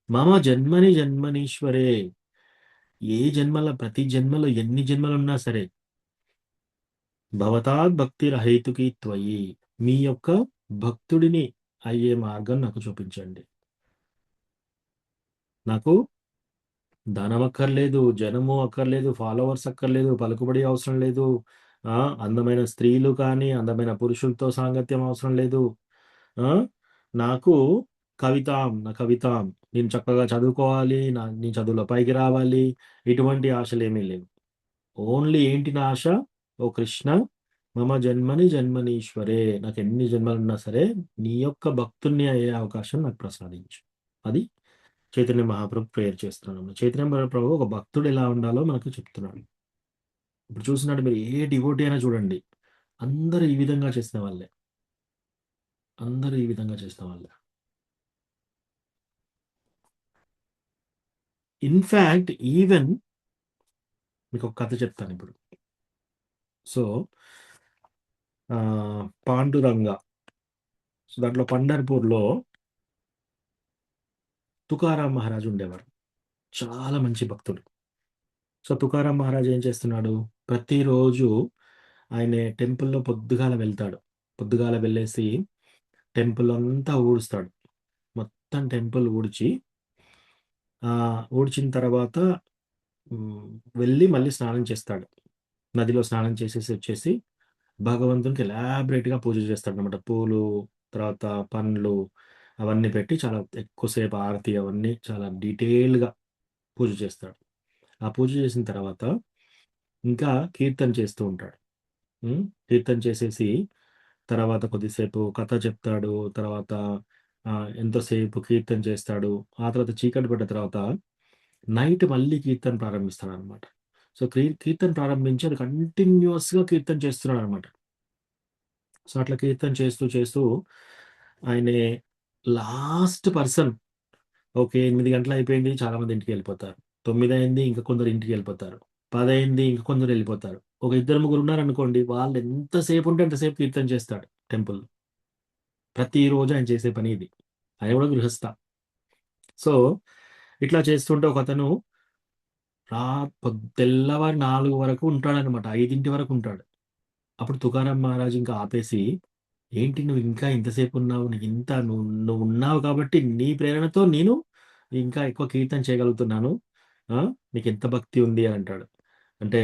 మమ జన్మని జన్మనీశ్వరే, ప్రతి జన్మలో ఎన్ని జన్మలున్నా సరే, భవతాద్ భక్తిరహైతుకీ త్వయి, మీ యొక్క భక్తుడిని అయ్యే మార్గం నాకు చూపించండి. నాకు ధనం అక్కర్లేదు, జనము అక్కర్లేదు, ఫాలోవర్స్ అక్కర్లేదు, పలుకుబడి అవసరం లేదు, అందమైన స్త్రీలు కానీ అందమైన పురుషులతో సాంగత్యం అవసరం లేదు. నాకు నా కవితాం, నేను చక్కగా చదువుకోవాలి, నేను చదువులో పైకి రావాలి, ఇటువంటి ఆశలు ఏమీ లేవు. ఓన్లీ ఏంటి నా ఆశ? ఓ కృష్ణ, మమ జన్మని జన్మనీశ్వరే, నాకు ఎన్ని జన్మలున్నా సరే నీ యొక్క భక్తుణ్ణి అయ్యే అవకాశం నాకు ప్రసాదించు. అది చైతన్య మహాప్రభు ప్రేయర్ చేస్తున్నాను. చైతన్య మహాప్రభు ఒక భక్తుడు ఎలా ఉండాలో మనకు చెప్తున్నాడు. ఇప్పుడు చూసినట్టు మీరు ఏ డివోటీ అయినా చూడండి, అందరూ ఈ విధంగా చేసిన వాళ్ళే. అందరూ ఈ విధంగా చేసిన వాళ్ళే. ఇన్ఫ్యాక్ట్ ఈవెన్ మీకు ఒక కథ చెప్తాను ఇప్పుడు. సో పాండురంగ, సో దాంట్లో పండర్పూర్లో తుకారాం మహారాజు ఉండేవారు. చాలా మంచి భక్తుడు. సో తుకారాం మహారాజు ఏం చేస్తున్నాడు, ప్రతిరోజు ఆయన టెంపుల్లో పొద్దుగాల వెళ్తాడు. పొద్దుగాల వెళ్ళేసి టెంపుల్ అంతా ఊడుస్తాడు. మొత్తం టెంపుల్ ఊడ్చి ఊడ్చిన తర్వాత వెళ్ళి మళ్ళీ స్నానం చేస్తాడు. నదిలో స్నానం చేసేసి వచ్చేసి భగవంతునికి ఎలాబరేట్గా పూజ చేస్తాడు అనమాట. పూలు, తర్వాత పండ్లు అవన్నీ పెట్టి చాలా ఎక్కువసేపు ఆరతి అవన్నీ చాలా డీటెయిల్గా పూజ చేస్తాడు. ఆ పూజ చేసిన తర్వాత ఇంకా కీర్తన చేస్తూ ఉంటాడు. కీర్తన చేసేసి తర్వాత కొద్దిసేపు కథ చెప్తాడు. తర్వాత ఎంతోసేపు కీర్తన చేస్తాడు. ఆ తర్వాత చీకటి పడ్డ తర్వాత నైట్ మళ్ళీ కీర్తన ప్రారంభిస్తాడు అనమాట. సో కీర్తన ప్రారంభించి అది కంటిన్యూస్గా కీర్తన చేస్తున్నాడు అనమాట. సో అట్లా కీర్తన చేస్తూ చేస్తూ ఆయనే లాస్ట్ పర్సన్. ఓకే, 8 గంటలు అయిపోయింది, చాలా మంది ఇంటికి వెళ్ళిపోతారు. 9 అయింది, ఇంకా కొందరు ఇంటికి వెళ్ళిపోతారు. 10 అయింది, ఇంకా కొందరు వెళ్ళిపోతారు. ఒక ఇద్దరు ముగ్గురు ఉన్నారనుకోండి, వాళ్ళు ఎంతసేపు ఉంటే అంతసేపు కీర్తన చేస్తాడు టెంపుల్. ప్రతిరోజు ఆయన చేసే పని ఇది. ఆయన కూడా గృహస్థ. సో ఇట్లా చేస్తుంటే ఒక అతను తెల్లవారు 4 వరకు ఉంటాడనమాట. 5 వరకు ఉంటాడు. అప్పుడు తుకారాం మహారాజ్ ఇంకా ఆపేసి, ఏంటి నువ్వు ఇంకా ఇంతసేపు ఉన్నావు, నీకు ఇంత నువ్వు నువ్వు ఉన్నావు కాబట్టి నీ ప్రేరణతో నేను ఇంకా ఎక్కువ కీర్తన చేయగలుగుతున్నాను. నీకు ఎంత భక్తి ఉంది అని అంటాడు. అంటే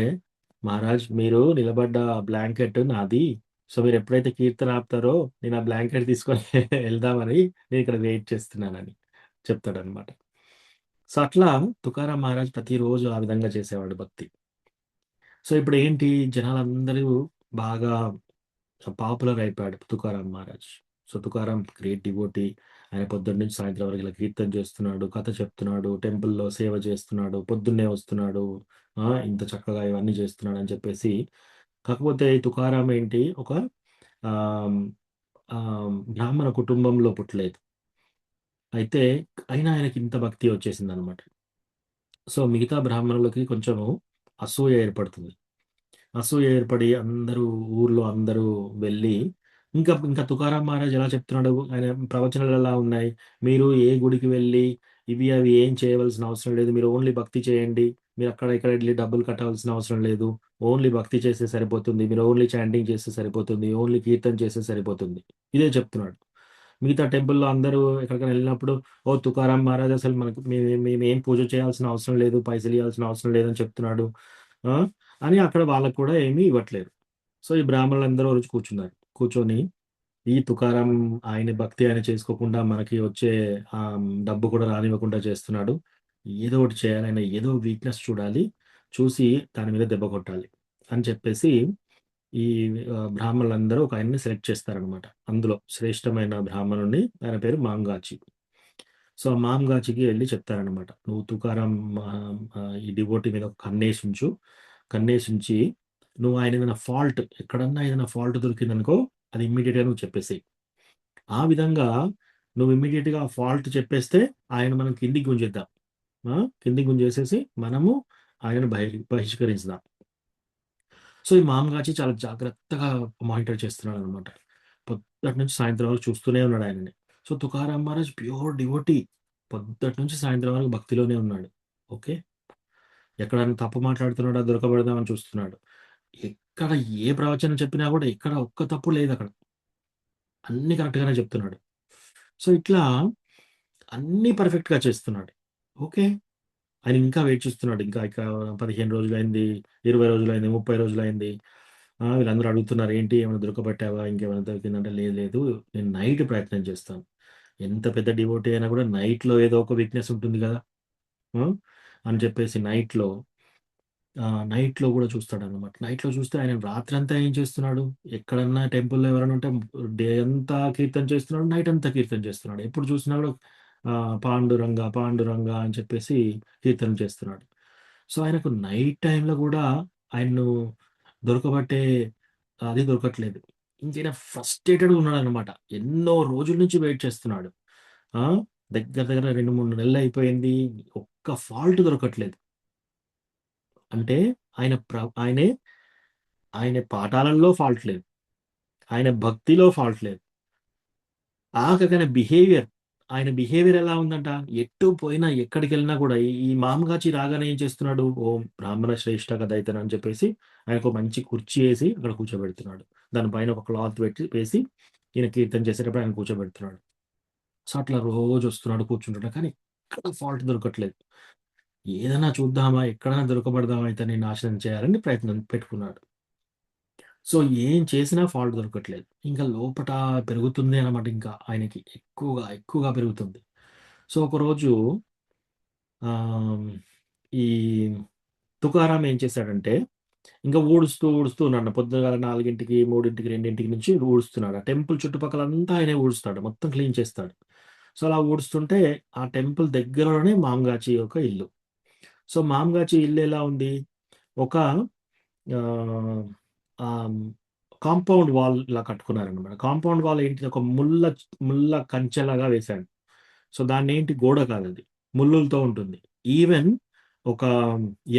మహారాజ్, మీరు నిలబడ్డ బ్లాంకెట్ నాది. సో మీరు ఎప్పుడైతే కీర్తన ఆపుతారో నేను ఆ బ్లాంకెట్ తీసుకొని వెళ్దామని నేను ఇక్కడ వెయిట్ చేస్తున్నానని చెప్తాడనమాట. సో అట్లా తుకారాం మహారాజ్ ప్రతిరోజు ఆ విధంగా చేసేవాడు భక్తి. సో ఇప్పుడు ఏంటి, జనాలందరూ బాగా పాపులర్ అయిపోయాడు Tukaram Maharaj. So Tukaram great devotee. ఆయన పొద్దున్న నుంచి సాయంత్రం వరకు ఇలా కీర్తన చేస్తున్నాడు, కథ చెప్తున్నాడు, టెంపుల్లో సేవ చేస్తున్నాడు, పొద్దున్నే వస్తున్నాడు, ఇంత చక్కగా ఇవన్నీ చేస్తున్నాడు అని చెప్పేసి. కాకపోతే ఈ తుకారాం ఏంటి, ఒక బ్రాహ్మణ కుటుంబంలో పుట్టలేదు. అయితే అయినా ఆయనకి ఇంత భక్తి వచ్చేసింది అనమాట. సో మిగతా బ్రాహ్మణులకి కొంచెము అసూయ ఏర్పడుతుంది. అసూయ ఏర్పడి ఊర్లో అందరూ వెళ్ళి ఇంకా ఇంకా తుకారాం మహారాజ్ ఎలా చెప్తున్నాడు, ఆయన ప్రవచనాలు ఎలా ఉన్నాయి, మీరు ఏ గుడికి వెళ్ళి ఇవి అవి ఏం చేయవలసిన అవసరం లేదు, మీరు ఓన్లీ భక్తి చేయండి, మీరు అక్కడ ఇక్కడ వెళ్ళి డబ్బులు కట్టవలసిన అవసరం లేదు, ఓన్లీ భక్తి చేస్తే సరిపోతుంది, మీరు ఓన్లీ చాంటింగ్ చేస్తే సరిపోతుంది, ఓన్లీ కీర్తన చేస్తే సరిపోతుంది, ఇదే చెప్తున్నాడు. మిగతా టెంపుల్లో అందరూ ఎక్కడికైనా వెళ్ళినప్పుడు, ఓ తుకారాం మహారాజ్ అసలు మనకు మేము ఏం పూజ చేయాల్సిన అవసరం లేదు, పైసలు ఇవ్వాల్సిన అవసరం లేదని చెప్తున్నాడు అని అక్కడ వాళ్ళకు కూడా ఏమీ ఇవ్వట్లేదు. సో ఈ బ్రాహ్మణులందరూ రోజు కూర్చొని ఈ తుకారాం ఆయన భక్తి ఆయన చేసుకోకుండా మనకి వచ్చే డబ్బు కూడా రానివ్వకుండా చేస్తున్నాడు, ఏదో ఒకటి చేయాలి, ఆయన ఏదో వీక్నెస్ చూడాలి, చూసి దాని మీద దెబ్బ కొట్టాలి అని చెప్పేసి ఈ బ్రాహ్మణులందరూ ఒక ఆయన్ని సెలెక్ట్ చేస్తారనమాట. అందులో శ్రేష్టమైన బ్రాహ్మణుడిని, ఆయన పేరు మాంగాచి. సో మాంగాచికి వెళ్ళి చెప్తారనమాట, నువ్వు తుకారాం ఈ డివోటీ మీద ఒక కన్నేసించి నువ్వు ఆయన ఏదైనా ఫాల్ట్, ఎక్కడన్నా ఏదైనా ఫాల్ట్ దొరికిందనుకో అది ఇమ్మీడియట్గా నువ్వు చెప్పేసేయి. ఆ విధంగా నువ్వు ఇమ్మీడియట్గా ఆ ఫాల్ట్ చెప్పేస్తే ఆయన మనం కిందికి గుంజేద్దాం. కిందికి గుంజేసేసి మనము ఆయనను బహిష్కరించుదాం. సో ఈ మామగాచి చాలా జాగ్రత్తగా మానిటర్ చేస్తున్నాడు అనమాట. పొద్దుటి నుంచి సాయంత్రం వరకు చూస్తూనే ఉన్నాడు ఆయనని. So Tukaram Maharaj pure devotee, పొద్దుటి నుంచి సాయంత్రం వరకు భక్తిలోనే ఉన్నాడు. ఓకే, ఎక్కడైనా తప్పు మాట్లాడుతున్నాడా దొరకబడదామని చూస్తున్నాడు. ఎక్కడ ఏ ప్రవచనం చెప్పినా కూడా ఎక్కడ ఒక్క తప్పు లేదు అక్కడ, అన్ని కరెక్ట్గానే చెప్తున్నాడు. సో ఇట్లా అన్నీ పర్ఫెక్ట్గా చేస్తున్నాడు. ఓకే, ఆయన ఇంకా వెయిట్ చేస్తున్నాడు. ఇంకా 15 రోజులైంది, 20 రోజులైంది, 30 రోజులైంది. వీళ్ళందరూ అడుగుతున్నారు, ఏంటి ఏమైనా దొరకబట్టావా, ఇంకేమైనా దొరికిందంటే, లేదు నేను నైట్ ప్రయత్నం చేస్తాను. ఎంత పెద్ద డివోటీ అయినా కూడా నైట్లో ఏదో ఒక వీక్నెస్ ఉంటుంది కదా అని చెప్పేసి నైట్లో నైట్‌లో గూడా చూస్తాడనమాట. నైట్‌లో చూస్తే ఆయన రాత్రంతా ఏం చేస్తున్నాడు? ఎక్కడన్నా టెంపుల్‌లో ఎవరైనా ఉంటే డే అంతా కీర్తన చేస్తున్నాడు. నైట్ అంతా కీర్తన చేస్తున్నాడు. ఎప్పుడు చూసినా గూడా పాండురంగ, పాండురంగ అని చెప్పేసి కీర్తన చేస్తున్నాడు. సో, ఆయనకు నైట్ టైమ్‌లో గూడా ఆయన్ను దొరకబట్టే అది దొరకట్లేదు. ఇంకీయన ఫ్రస్ట్రేటెడ్‌గా ఉన్నాడనమాట. ఎన్నో రోజుల నుంచి వెయిట్ చేస్తున్నాడు. ఆ! దగ్గర దగ్గర 2, 3 నెలలయిపోయింది. ఒక్క ఫాల్ట్ దొరకట్లేదు. అంటే ఆయన ఆయన పాఠాలలో ఫాల్ట్ లేదు. ఆయన భక్తిలో ఫాల్ట్ లేదు. ఆఖరికి ఆయన బిహేవియర్ ఎలా ఉందంట, ఎటు పోయినా ఎక్కడికెళ్ళినా కూడా ఈ మామగాచి రాగానే ఏం చేస్తున్నాడు, ఓం బ్రాహ్మణ శ్రేష్ఠ కథయితన అని చెప్పేసి ఆయనకు మంచి కుర్చీ ఏసి అక్కడ కూర్చోబెడుతున్నాడు. దాని పైన ఒక క్లాత్ వేసి ఈయన కీర్తన చేసేటప్పుడు ఆయన కూర్చోబెడుతున్నాడు. సో, అట్లా రోజొస్తున్నాడు, కూర్చుంటున్నాడు. కానీ ఎక్కడ ఫాల్ట్ దొరకట్లేదు. ఏదైనా చూద్దామా, ఎక్కడైనా దొరకబడదామా ఇతన్ని నాశనం చేయాలని ప్రయత్నం పెట్టుకున్నాడు. సో, ఏం చేసినా ఫాల్ట్ దొరకట్లేదు. ఇంకా లోపట పెరుగుతుంది అన్నమాట ఇంకా ఆయనకి. ఎక్కువగా పెరుగుతుంది. సో, ఒకరోజు ఆహ్, ఈ తుకారాం ఏం చేశాడంటే, ఇంకా ఊడుస్తూ ఉన్నాడు. పొద్దుగాల 4కి, 3కి, 2కి నుంచి ఊడుస్తున్నాడు. ఆ టెంపుల్ చుట్టుపక్కలంతా ఆయనే ఊడుస్తాడు. మొత్తం క్లీన్ చేస్తాడు. సో, అలా ఊడుస్తుంటే ఆ టెంపుల్ దగ్గరలోనే మాంగాచి యొక్క ఇల్లు. సో, మాంగాచి ఇల్లు ఎలా ఉంది? ఒక ఆహ్, ఆహ్, కాంపౌండ్ వాల్‌లా కట్టుకున్నారనమాట. కాంపౌండ్ వాల్ ఏంటిది? ఒక ముళ్ళ కంచెలాగా వేశాడు. సో, దాన్నేంటి గోడ కాదది. ముల్లులతో ఉంటుంది. ఈవెన్ ఒక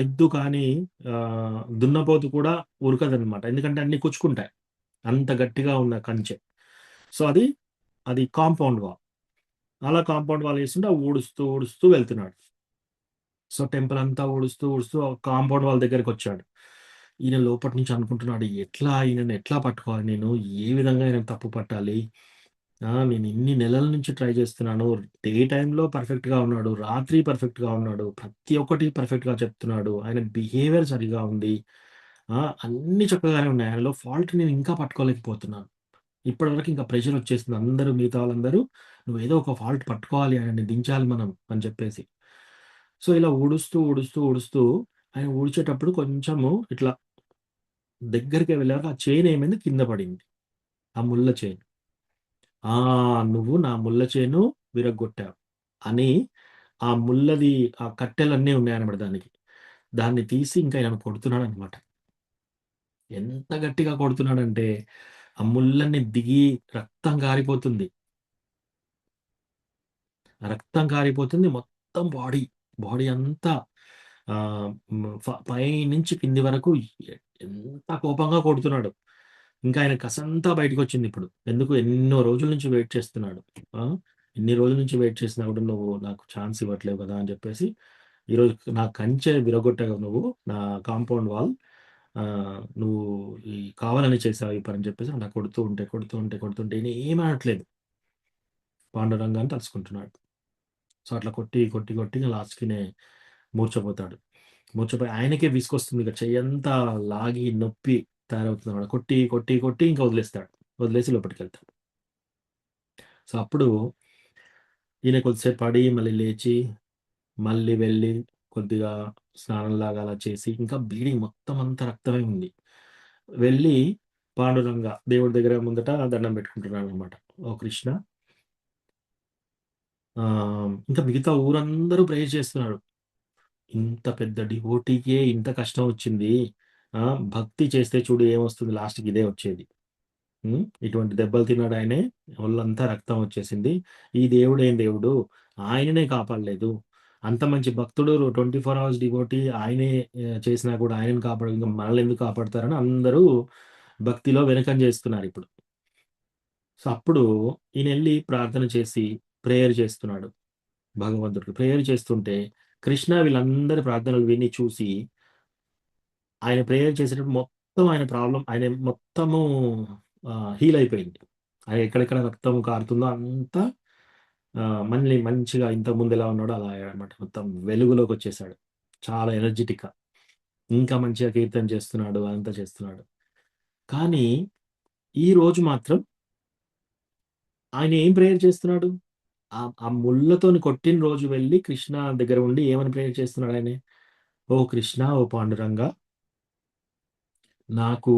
ఎద్దు కానీ దున్నపోతు కూడా ఉరకదనమాట. ఎందుకంటే అన్నీ కుచ్చుకుంటాయి. అంత గట్టిగా ఉన్న కంచె. సో, అది కాంపౌండ్ వాల్. అలా కాంపౌండ్ వాల్ ఏస్తుంటే ఊడుస్తూ వెళ్తున్నాడు. సో, టెంపుల్ అంతా ఊడుస్తూ కాంపౌండ్ వాల్ దగ్గరికొచ్చాడు. ఈయన లోపటి నుంచి అనుకుంటున్నాడు, ఈయనని ఎట్లా పట్టుకోవాలి నేను? ఏ విధంగా ఈయనను తప్పు పట్టాలి? నేను ఇన్ని నెలల నుంచి ట్రై చేస్తున్నాను. డే టైమ్‌లో పర్ఫెక్ట్‌గా ఉన్నాడు. రాత్రి పర్ఫెక్ట్‌గా ఉన్నాడు. ప్రతి ఒక్కటి పర్ఫెక్ట్‌గా చెప్తున్నాడు. ఆయన బిహేవియర్ సరిగ్గా ఉంది. అన్నీ చక్కగానే ఉన్నాయి. ఆయనలో ఫాల్ట్ నేను ఇంకా పట్టుకోలేకపోతున్నాను. ఇప్పటివరకు ఇంకా ప్రెషర్ వచ్చేసింది. మిగతా వాళ్ళందరూ నువ్వేదో ఒక ఫాల్ట్ పట్టుకోవాలి, ఆయనని దించాలి మనం అని చెప్పేసి. సో, ఇలా ఊడుస్తూ ఆయన ఊడ్చేటప్పుడు కొంచెము ఇట్లా దగ్గరికి వెళ్ళాక ఆ చైన్ ఏమైంది కింద పడింది. ఆ ముళ్ళ చైన్. "ఆ! నువ్వు నా ముళ్ళ చైను విరగ్గొట్టావు" అని ఆ ముళ్ళది ఆ కట్టెలన్నీ ఉన్నాయన్నమాట దానికి. దాన్ని తీసి ఇంకా ఆయన కొడుతున్నాడన్నమాట. ఎంత గట్టిగా కొడుతున్నాడంటే ఆ ముళ్ళన్నీ దిగి రక్తం కారిపోతుంది. రక్తం కారిపోతుంది. మొత్తం బాడీ అంతా ఆహ్, హ్మ్. పైనుంచి కింది వరకు ఎంత కోపంగా కొడుతున్నాడు. ఇంకా ఆయన కసంతా బయటికొచ్చిందిప్పుడు. ఎందుకు ఎన్నో రోజుల నుంచి వెయిట్ చేస్తున్నాడు. ఆ! ఇన్ని రోజుల నుంచి వెయిట్ చేసినా కూడా నువ్వు నాకు ఛాన్స్ ఇవ్వట్లేవు కదా! అని చెప్పేసి ఈరోజు నా కంచె విరగొట్టావు నువ్వు. నా కాంపౌండ్ వాల్. నువ్వు కావాలని చేశావు ఈ పని అని చెప్పేసి అలా కొడుతూ ఉంటే ఈయన ఏమి అనట్లేదు. పాండురంగా అని తలుసుకుంటున్నాడు. సో, అట్లా కొట్టి ఇంక లాస్ట్‌కినే మూర్ఛపోతాడు. మూర్ఛపోయి ఆయనకే విసుగొస్తుంది. ఇక చెయ్యంతా లాగి నొప్పి తయారవుతుందన్నమాట. కొట్టి ఇంకా వదిలేస్తాడు. వదిలేసి లోపటికెళ్తాడు. సో, అప్పుడు ఈయన కొద్దిసేపు పడి, మళ్ళీ లేచి, మళ్ళీ వెళ్ళి కొద్దిగా స్నానంలాగా అలా చేసి, ఇంకా బ్లీడింగ్ మొత్తం అంతా రక్తమే ఉంది. వెళ్ళి పాండురంగ దేవుడి దగ్గర ముందట దండం పెట్టుకుంటున్నాడన్నమాట. ఓ కృష్ణ ఇంకా మిగతా ఊరందరూ ప్రేయర్ చేస్తున్నారు. ఇంత పెద్ద డివోటీకే ఇంత కష్టం వచ్చింది. ఆ! భక్తి చేస్తే చూడు ఏమొస్తుంది లాస్ట్‌కి ఇదే వచ్చేది. ఇటువంటి దెబ్బలు తిన్నాడాయనే. ఒళ్ళంతా రక్తం వచ్చేసింది. ఈ దేవుడేం దేవుడు? ఆయననే కాపాడలేదు. అంత మంచి భక్తుడు 24 అవర్స్ డివోటీ ఆయనే చేసినా కూడా ఆయనను ఇంక మనల్నెందుకు కాపాడతారని అందరూ భక్తిలో వెనకంజేస్తున్నారిప్పుడు. సో, అప్పుడు ఈయనెళ్లి ప్రార్థన చేసి ప్రేయర్ చేస్తున్నాడు భగవంతుడికి. ప్రేయర్ చేస్తుంటే కృష్ణ వీళ్ళందరి ప్రార్థనలు విని చూసి ఆయన ప్రేయర్ చేసేటప్పుడు మొత్తం ఆయన మొత్తము హీల్ అయిపోయింది. ఆయన ఎక్కడెక్కడ రక్తం కారుతుందో అంతా మళ్ళీ మంచిగా ఇంతకుముందు ఎలా ఉన్నాడో అలా అయ్యాడన్నమాట. మొత్తం వెలుగులోకొచ్చేసాడు. చాలా ఎనర్జిటిక్‌గా. ఇంకా మంచిగా కీర్తన చేస్తున్నాడు. అదంతా చేస్తున్నాడు. కానీ ఈరోజు మాత్రం ఆయన ఏం ప్రేయర్ చేస్తున్నాడు? ఆ ముళ్ళతోని కొట్టిన రోజు వెళ్లి కృష్ణ దగ్గర ఉండి ఏమని ప్రేయర్ చేస్తున్నాడాయన? ఓ కృష్ణ, ఓ పాండురంగ, నాకు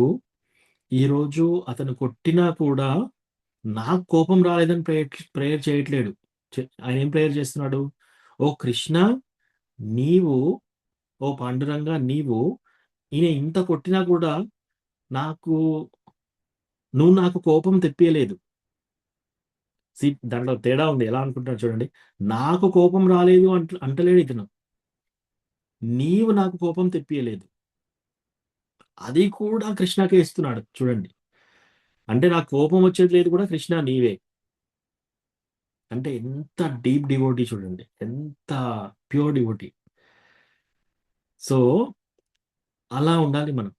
ఈరోజు అతను కొట్టినా కూడా నాకు కోపం రాలేదని ప్రేయర్ చేయట్లేడు. ఆయన ఏం ప్రేయర్ చేస్తున్నాడు? ఓ కృష్ణ, నీవు, ఓ పాండురంగ, నీవు ఈయన ఇంత కొట్టినా కూడా నాకు నువ్వు నాకు కోపం తెప్పియలేదు. దాంట్లో తేడా ఉంది. ఎలా అనుకుంటున్నాడు చూడండి. నాకు కోపం రాలేదు అంటలేడు ఇతను. నీవు నాకు కోపం తెప్పియలేదు. అది కూడా కృష్ణకే ఇస్తున్నాడు చూడండి. అంటే నాకు కోపం వచ్చేది లేదు కూడా కృష్ణ నీవే. అంటే ఎంత డీప్ డివోటీ చూడండి, ఎంత ప్యూర్ డివోటీ. సో అలా ఉండాలి మనం.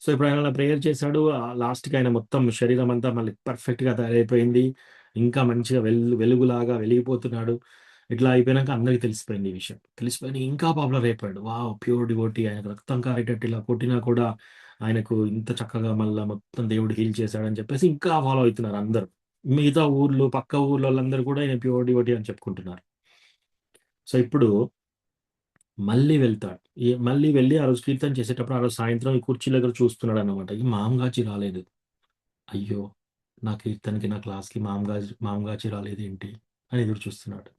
సో ఇప్పుడు ఆయన ప్రేయర్ చేశాడు. లాస్ట్కి ఆయన మొత్తం శరీరం అంతా మళ్ళీ పర్ఫెక్ట్గా తయారైపోయింది. ఇంకా మంచిగా వెలుగులాగా వెలిగిపోతున్నాడు. ఇట్లా అయిపోయినాక అందరికి తెలిసిపోయింది ఈ విషయం. తెలిసిపోయి ఇంకా పాపులర్ అయిపోయాడు. Wow, pure devotee. ఆయనకు రక్తం కారేటట్టు ఇలా కొట్టినా కూడా ఆయనకు ఇంత చక్కగా మళ్ళీ మొత్తం దేవుడు హీల్ చేశాడని చెప్పేసి ఇంకా ఫాలో అవుతున్నారు అందరూ. మిగతా ఊర్లు, పక్క ఊర్లో వాళ్ళందరూ కూడా ఆయన ప్యూర్ డివోటీ అని చెప్పుకుంటున్నారు. సో ఇప్పుడు మళ్ళీ వెళ్తాడు. మళ్ళీ వెళ్ళి ఆ రోజు కీర్తన చేసేటప్పుడు ఆ రోజు సాయంత్రం ఈ కుర్చీ దగ్గర చూస్తున్నాడు అనమాట. ఈ మామగాచి రాలేదు. అయ్యో, నా కీర్తనకి, నా క్లాస్కి మామగాచి రాలేదేంటి అని ఎదురు చూస్తున్నాడు.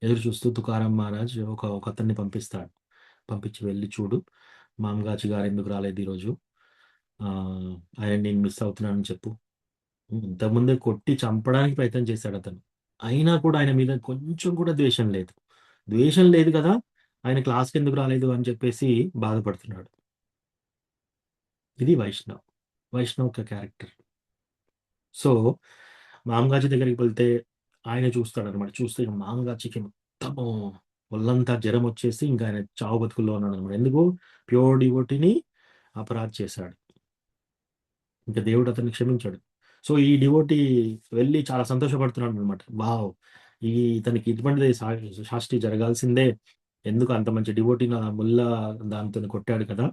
ఎదురు చూస్తూ తుకారాం మహారాజ్ ఒక అతన్ని పంపిస్తాడు. పంపించి వెళ్ళి చూడు, మామగాచి గారు ఎందుకు రాలేదు ఈరోజు, ఆయన నేను మిస్ అవుతున్నానని చెప్పు. ఇంతకుముందే కొట్టి చంపడానికి ప్రయత్నం చేశాడు అతను. అయినా కూడా ఆయన మీద కొంచెం కూడా ద్వేషం లేదు. ద్వేషం లేదు కదా, ఆయన క్లాస్కి ఎందుకు రాలేదు అని చెప్పేసి బాధపడుతున్నాడు. ఇది వైష్ణవ్ ఒక క్యారెక్టర్. సో మామగాచి దగ్గరికి వెళ్తే ఆయన చూస్తాడు అనమాట. చూస్తే మామగాచికి మొత్తము ఒళ్ళంతా జ్వరం వచ్చేసి ఇంకా ఆయన చావు బతుకుల్లో ఉన్నాడు అనమాట. ఎందుకు? ప్యూర్ డివోటీని అపరాధ చేశాడు. ఇంకా దేవుడు అతన్ని క్షమించాడు. సో ఈ డివోటీ వెళ్ళి చాలా సంతోషపడుతున్నాడు అనమాట. వావ్, ఇతనికి ఇటువంటిది శాస్త్రి జరగాల్సిందే. ఎందుకు అంత మంచి డివోటీ నా ముల్ల దాంతో కొట్టాడు కదా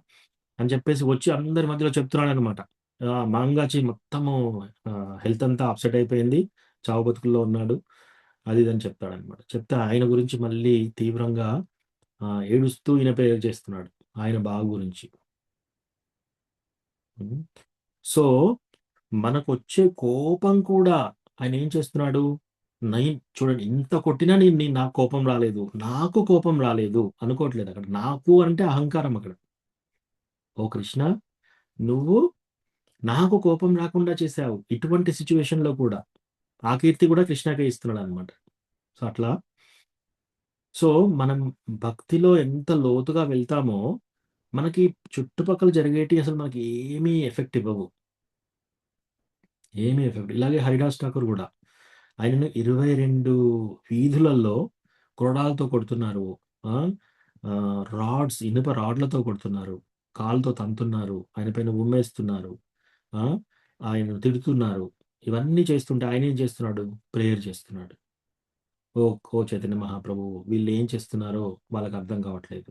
అని చెప్పేసి వచ్చి అందరి మధ్యలో చెప్తున్నాడు అనమాట. మాంగాచి మొత్తము హెల్త్ అంతా అప్సెట్ అయిపోయింది, చావు బతుకుల్లో ఉన్నాడు, అది ఇది అని చెప్తాడనమాట. చెప్తే ఆయన గురించి మళ్ళీ తీవ్రంగా ఏడుస్తూ ఈయన ప్రేయర్ చేస్తున్నాడు ఆయన బాగు గురించి. సో మనకొచ్చే కోపం కూడా ఆయన ఏం చేస్తున్నాడు? చూడండి, ఇంత కొట్టినా నాకు కోపం రాలేదు, నాకు కోపం రాలేదు అనుకోవట్లేదు అక్కడ. నాకు అంటే అహంకారం అక్కడ. ఓ కృష్ణ, నువ్వు నాకు కోపం రాకుండా చేశావు ఇటువంటి సిచ్యువేషన్ లో కూడా. ఆ కీర్తి కూడా కృష్ణకే ఇస్తున్నాడు అనమాట. సో అట్లా. సో మనం భక్తిలో ఎంత లోతుగా వెళ్తామో మనకి చుట్టుపక్కల జరిగేటి అసలు మనకి ఏమీ ఎఫెక్ట్ ఇవ్వవు. ఏమీ ఎఫెక్ట్. ఇలాగే హరిదాస్ ఠాకూర్ కూడా ఆయనను 22 వీధులలో కొరడాలతో కొడుతున్నారు, రాడ్స్, ఇనుప రాడ్లతో కొడుతున్నారు, కాలుతో తంతున్నారు, ఆయన పైన ఉమ్మేస్తున్నారు, ఆయన తిడుతున్నారు. ఇవన్నీ చేస్తుంటే ఆయన ఏం చేస్తున్నాడు? ప్రేయర్ చేస్తున్నాడు. ఓ చైతన్య మహాప్రభు, వీళ్ళు ఏం చేస్తున్నారో వాళ్ళకి అర్థం కావట్లేదు,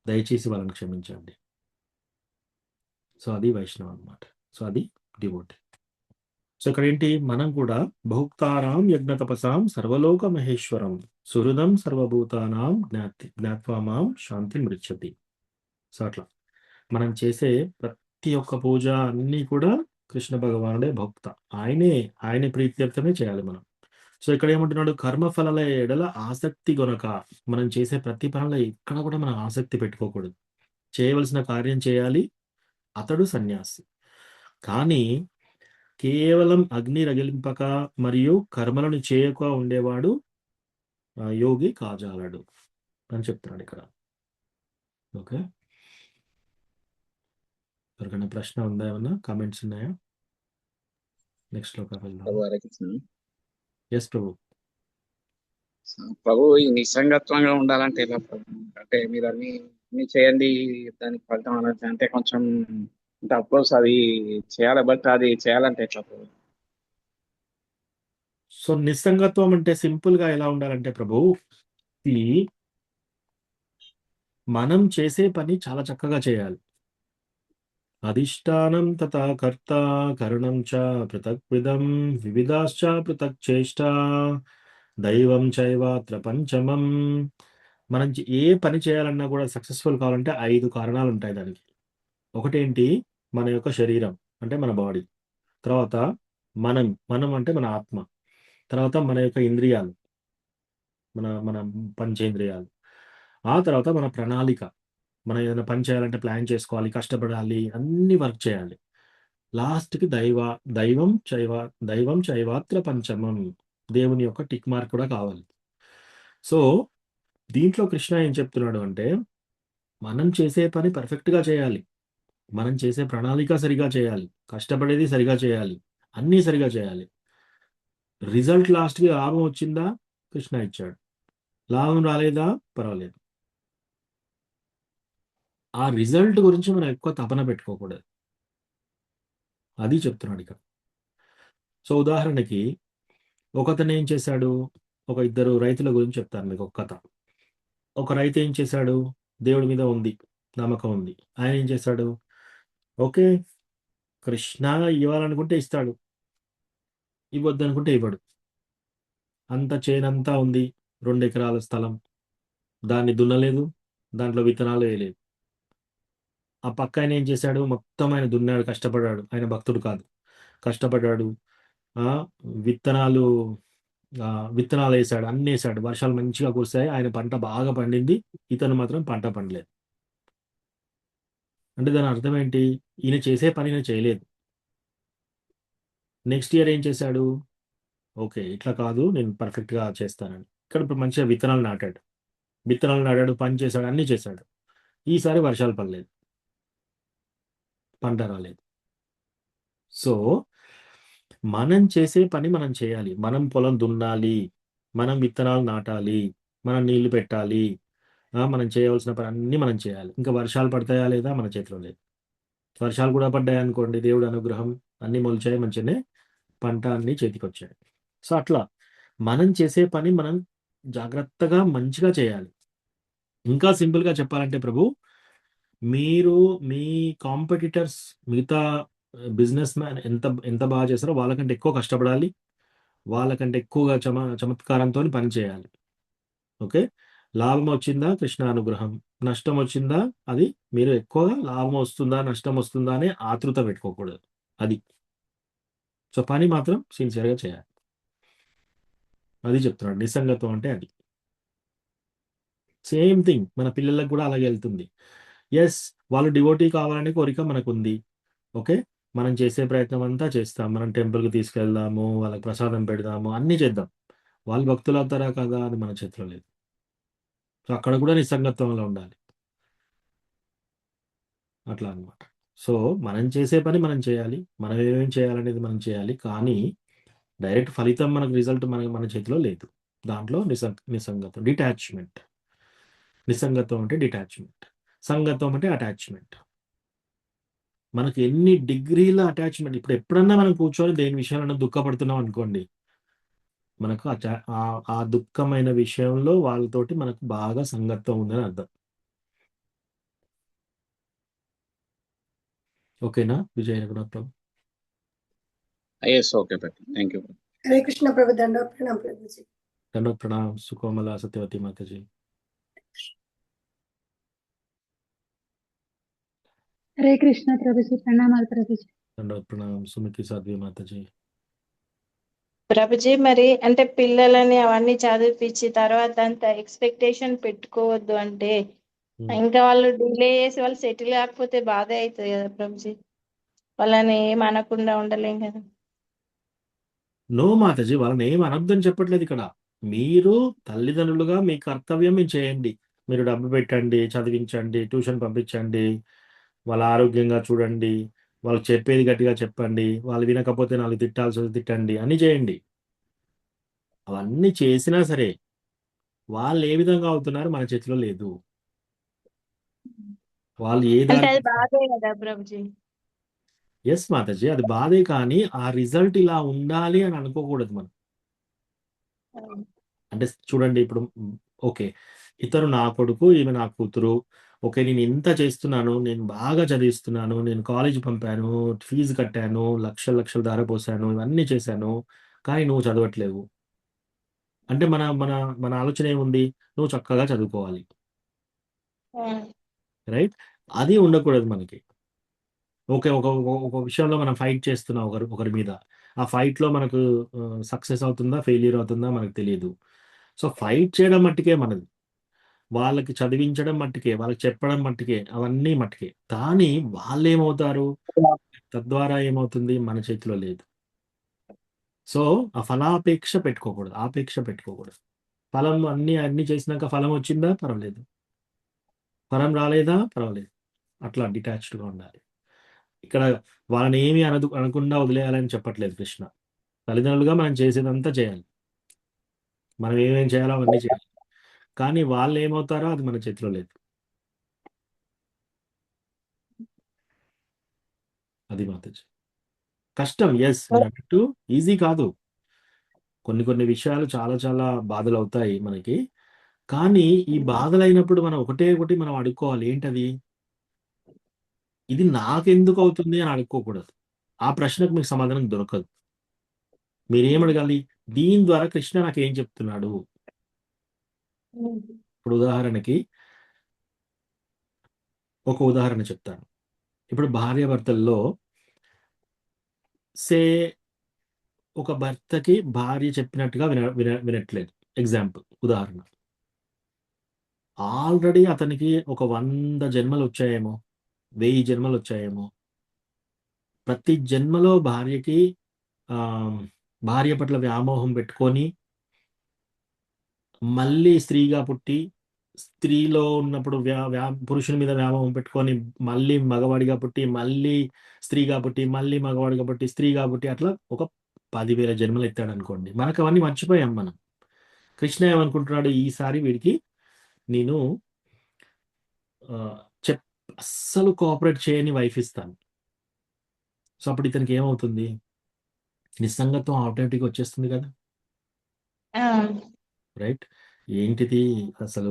దయచేసి వాళ్ళని క్షమించండి. సో అది వైష్ణవ్ అనమాట. సో అది డివోటీ. సో ఇక్కడ ఏంటి? మనం కూడా భోక్తారాం యజ్ఞ తపసాం సర్వలోక మహేశ్వరం సుహృదం సర్వభూతానాం జ్ఞాత్వా మాం శాంతి మృచ్చతి. సో అట్లా మనం చేసే ప్రతి ఒక్క పూజ అన్నీ కూడా కృష్ణ భగవానుడే భక్త. ఆయనే ప్రీత్యర్థమే చేయాలి మనం. సో ఇక్కడ ఏమంటున్నాడు? కర్మఫలాల ఎడల ఆసక్తి గొనక. మనం చేసే ప్రతి పనిలో ఎక్కడ కూడా మనం ఆసక్తి పెట్టుకోకూడదు. చేయవలసిన కార్యం చేయాలి. అతడు సన్యాసి. కానీ కేవలం అగ్ని రగిలింపక మరియు కర్మలను చేయక ఉండేవాడు యోగి కాజాలడు అని చెప్తున్నాడు ఇక్కడ. ఓకే, ఎవరికైనా ప్రశ్న ఉందా? ఏమన్నా కామెంట్స్ ఉన్నాయా? నెక్స్ట్ లోకి వెళ్దాం. ఎస్ ప్రభు. ప్రభు, ఈ నిస్సంగత్వంగా ఉండాలంటే ఎలా ప్రభు? అంటే మీరు అన్ని చేయండి దానికి ఫలితం అన్నట్టు అంటే కొంచెం అంటే అఫ్కోర్స్ అది చేయాలి, బట్ అది చేయాలంటే ఎట్లా ప్రభు? సో నిస్సంగత్వం అంటే సింపుల్ గా ఎలా ఉండాలంటే ప్రభు, ఈ మనం చేసే పని చాలా చక్కగా చేయాలి. అధిష్టానం తథా కర్త కరణం చ పృథగ్విధం వివిధాశ్చ పృథక్ చేష్టా దైవం చైవాత్ర పంచమం మనం ఏ పని చేయాలన్నా కూడా సక్సెస్ఫుల్ కావాలంటే 5 కారణాలు ఉంటాయి దానికి. ఒకటేంటి? మన యొక్క శరీరం అంటే మన బాడీ. తర్వాత మనం అంటే మన ఆత్మ. తర్వాత మన యొక్క ఇంద్రియాలు, మన పంచేంద్రియాలు. ఆ తర్వాత మన ప్రణాళిక. మనం ఏదైనా పని చేయాలంటే ప్లాన్ చేసుకోవాలి, కష్టపడాలి, అన్ని వర్క్ చేయాలి. లాస్ట్‌కి దైవం చైవాత్ర పంచమం. దేవుని యొక్క టిక్ మార్క్ కూడా కావాలి. సో, దీంట్లో కృష్ణ ఏం చెప్తున్నాడు అంటే, మనం చేసే పని పర్ఫెక్ట్‌గా చేయాలి. మనం చేసే ప్రణాళిక సరిగ్గా చేయాలి. కష్టపడేది సరిగ్గా చేయాలి. అన్నీ సరిగ్గా చేయాలి. రిజల్ట్ లాస్ట్‌కి లాభం వచ్చిందా? కృష్ణ ఇచ్చాడు. లాభం రాలేదా? పర్వాలేదు. ఆ రిజల్ట్ గురించి మనం ఎక్కువ తపన పెట్టుకోకూడదు. అది చెప్తున్నాడిక్కడ. సో, ఉదాహరణకి ఒకతను ఏం చేశాడు? ఒక ఇద్దరు రైతుల గురించి చెప్తాను మీకు ఒక కథ. ఒక రైతు ఏం చేశాడు? దేవుడి మీద ఉంది. నమ్మకం ఉంది. ఆయన ఏం చేశాడు? ఓకే. కృష్ణ ఇవ్వాలనుకుంటే ఇస్తాడు. ఇవ్వద్దనుకుంటే ఇవ్వడు. అంత చేనంతా ఉంది. 2 ఎకరాల స్థలం. దాన్ని దున్నలేదు. దాంట్లో విత్తనాలు వేయలేదు. ఆ పక్కాయన ఏం చేశాడు? మొత్తం ఆయన దున్నాడు, కష్టపడ్డాడు. ఆయన భక్తుడు కాదు. కష్టపడ్డాడు. ఆహ్, విత్తనాలు విత్తనాలేశాడు. అన్నేశాడు. వర్షాలు మంచిగా కురిసాయి. ఆయన పంట బాగా పండింది. ఇతను మాత్రం పంట పండలేదు. అంటే దాని అర్థం ఏంటి? ఈయన చేసే పని ఈయన చేయలేదు. నెక్స్ట్ ఇయర్ ఏం చేశాడు? ఓకే. ఇట్లా కాదు, నేను పర్ఫెక్ట్‌గా చేస్తానని. ఇక్కడ ఇప్పుడు మంచిగా విత్తనాలు నాటాడు. విత్తనాలు నాటాడు, పని చేశాడు, అన్నీ చేశాడు. ఈసారి వర్షాలు పడలేదు. పంట రాలేదు. సో, మనం చేసే పని మనం చేయాలి. మనం పొలం దున్నాలి. మనం విత్తనాలు నాటాలి. మనం నీళ్లు పెట్టాలి. మనం చేయవలసిన పనన్నీ మనం చేయాలి. ఇంకా వర్షాలు పడతాయా లేదా మన చేతిలో లేదు. వర్షాలు కూడా పడ్డాయనుకోండి, దేవుడి అనుగ్రహం, అన్నీ మొలిచాయి, మంచిగానే పంట అన్నీ చేతికొచ్చాయి. సో, అట్లా మనం చేసే పని మనం జాగ్రత్తగా, మంచిగా చేయాలి. ఇంకా సింపుల్‌గా చెప్పాలంటే ప్రభు, మీరు మీ కాంపిటీటర్స్, మిగతా బిజినెస్ మ్యాన్ ఎంత ఎంత బాగా చేస్తారో వాళ్ళకంటే ఎక్కువ కష్టపడాలి. వాళ్ళకంటే ఎక్కువగా చమత్కారంతోని పని చేయాలి. ఓకే. లాభం వచ్చిందా? కృష్ణ అనుగ్రహం. నష్టం వచ్చిందా? అది మీరు ఎక్కువగా లాభం వస్తుందా? నష్టం వస్తుందా? అనే ఆతృత పెట్టుకోకూడదు. అది. సో, పని మాత్రం సిన్సియర్‌గా చేయాలి. అది చెప్తున్నాడు. నిస్సంగత్వం అంటే అది. సేమ్ థింగ్ మన పిల్లలకి కూడా అలాగే ఎళ్తుంది. యెస్, వాళ్ళు డివోటీ కావాలనే కోరిక మనకుంది. ఓకే. మనం చేసే ప్రయత్నం అంతా చేస్తాం. మనం టెంపుల్‌కి తీసుకెళ్దాము, వాళ్ళకి ప్రసాదం పెడదాము, అన్నీ చేద్దాం. వాళ్ళు భక్తులవుతారా కాదా? అది మన చేతిలో లేదు. సో, అక్కడ కూడా నిస్సంగత్వంలో ఉండాలి. అట్లా అన్నమాట. సో, మనం చేసే పని మనం చేయాలి. మనం ఏమేం చేయాలనేది మనం చేయాలి. కానీ డైరెక్ట్ ఫలితం మనకు రిజల్ట్ మన మన చేతిలో లేదు. దాంట్లో నిస్సంగత్వం, డిటాచ్‌మెంట్. నిస్సంగత్వం అంటే డిటాచ్‌మెంట్. సంగత్వం అంటే అటాచ్‌మెంట్. మనకు ఎన్ని డిగ్రీల అటాచ్‌మెంట్, ఇప్పుడు ఎప్పుడన్నా మనం కూర్చొని దేని విషయాలన్నా దుఃఖపడుతున్నాం అనుకోండి, మనకు ఆ దుఃఖమైన విషయంలో వాళ్ళతోటి మనకు బాగా సంగత్వం ఉందని అర్థం. ఓకేనా? విజయ రఘునాథ్ ప్రభు. ఎస్, ఓకే పెద్ద. Thank you. हरे कृष्ण प्रभु दंडवत प्रणाम प्रभु जी। దండోత్ ప్రణామ్ సుకోమల సత్యవతి మాతాజీ. హరే కృష్ణ ప్రభుజీ, ప్రణామాలు ప్రభుజీ. దండోత్ ప్రణామ్ సుమితి సాధ్వి మాతాజీ. ప్రభుజీ, మరి అంటే పిల్లలని అవన్నీ చదివిపించి తర్వాత అంత ఎక్స్పెక్టేషన్ పెట్టుకోవద్దు అంటే ఇంకా వాళ్ళు డిలే చేసి వాళ్ళు సెటిల్ కాకపోతే బాధ అవుతుంది కదా ప్రభుజీ. వాళ్ళని ఏం అనకుండా ఉండలేం కదా. నో మాతాజీ, వాళ్ళని ఏం అనొద్దని చెప్పట్లేదు ఇక్కడ. మీరు తల్లిదండ్రులుగా మీ కర్తవ్యం మీరు చేయండి. మీరు డబ్బు పెట్టండి, చదివించండి, ట్యూషన్ పంపించండి, వాళ్ళ ఆరోగ్యంగా చూడండి, వాళ్ళకి చెప్పేది గట్టిగా చెప్పండి, వాళ్ళు వినకపోతే 4 తిట్టాల్సి వస్తే తిట్టండి, అన్నీ చేయండి. అవన్నీ చేసినా సరే వాళ్ళు ఏ విధంగా అవుతున్నారు మన చేతిలో లేదు. వాళ్ళు ఏ అంటే దారి అది బాధే కదా ప్రభుజీ. ఎస్ మాతాజీ, అది బాధే, కానీ ఆ రిజల్ట్ ఇలా ఉండాలి అని అనుకోకూడదు మనం. అంటే చూడండి ఇప్పుడు ఓకే, ఇతరు నా కొడుకు, ఈమె నా కూతురు. ఓకే, నేను ఇంత చేస్తున్నాను, నేను బాగా చదివిస్తున్నాను, నేను కాలేజ్ పంపాను, ఫీజు కట్టాను, లక్షలు లక్షలు ధార పోసాను, ఇవన్నీ చేశాను, కానీ నువ్వు చదవట్లేవు. అంటే మన మన మన ఆలోచన ఏముంది? నువ్వు చక్కగా చదువుకోవాలి. రైట్? అది ఉండకూడదు మనకి. ఓకే. ఒక ఒక ఒక విషయంలో మనం ఫైట్ చేస్తున్నాం ఒకరి మీద. ఆ ఫైట్‌లో మనకు సక్సెస్ అవుతుందా? ఫెయిల్యూర్ అవుతుందా? మనకు తెలీదు. సో, ఫైట్ చేయడం మట్టుకే మనది. వాళ్ళకి చదివించడం మట్టుకే, వాళ్ళకి చెప్పడం మట్టుకే, అవన్నీ మట్టుకే. కానీ వాళ్ళేమవుతారు? తద్వారా ఏమవుతుంది? మన చేతిలో లేదు. సో, ఆ ఫలాపేక్ష పెట్టుకోకూడదు. ఆపేక్ష పెట్టుకోకూడదు. ఫలం అన్నీ చేసినాక ఫలం వచ్చిందా? పర్వాలేదు. ఫలం రాలేదా? పర్వాలేదు. అట్లా డిటాచ్డ్‌గా ఉండాలి. ఇక్కడ వాళ్ళని ఏమి అనకుండా వదిలేయాలని చెప్పట్లేదు కృష్ణ. తల్లిదండ్రులుగా మనం చేసేదంతా చేయాలి. మనం ఏమేం చేయాలో అవన్నీ చేయాలి. కానీ వాళ్ళేమవుతారో అది మన చేతిలో లేదు. అది మాతాజీ. కష్టం. యెస్. మీరన్నట్టు ఈజీ కాదు. కొన్ని విషయాలు చాలా బాధలవుతాయి మనకి. కానీ ఈ బాధలైనప్పుడు మనం ఒకటి మనం అడుక్కోవాలి. ఏంటది? ఇది నాకెందుకవుతుంది అని అడుక్కోకూడదు. ఆ ప్రశ్నకు మీకు సమాధానం దొరకదు. మీరేమడగాలి? దీని ద్వారా కృష్ణ నాకేం చెప్తున్నాడు? ఇప్పుడు ఉదాహరణకి ఒక ఉదాహరణ చెప్తాను. ఇప్పుడు భార్యాభర్తల్లో సే ఒక భర్తకి భార్య చెప్పినట్టుగా వినట్లేదు. ఎగ్జాంపుల్ ఉదాహరణ. ఆల్రెడీ అతనికి ఒక 100 జన్మలొచ్చాయేమో, 1000 జన్మలొచ్చాయేమో. ప్రతి జన్మలో ఆహ్, భార్య పట్ల వ్యామోహం పెట్టుకొని, మళ్ళీ స్త్రీగా పుట్టి, స్త్రీలో ఉన్నప్పుడు వ్యా వ్యా పురుషుని మీద వ్యామోహం పెట్టుకొని, మళ్ళీ మగవాడిగా పుట్టి, మళ్ళీ స్త్రీగా పుట్టి, మళ్ళీ మగవాడిగా పుట్టి, స్త్రీగా పుట్టి అట్లా ఒక 10,000 జన్మలెత్తాడనుకోండి. మనకవన్నీ మర్చిపోయాం మనం. కృష్ణ ఏమనుకుంటున్నాడు? ఈసారి వీడికి నేను ఆహ్, చెప్ అస్సలు కోఆపరేట్ చేయని వైఫ్ ఇస్తాను. సో, అప్పుడు ఇతనికేమవుతుంది? నిస్సంగత్వం ఆటోమేటిక్‌గా వచ్చేస్తుంది కదా! రైట్? ఏంటిది అసలు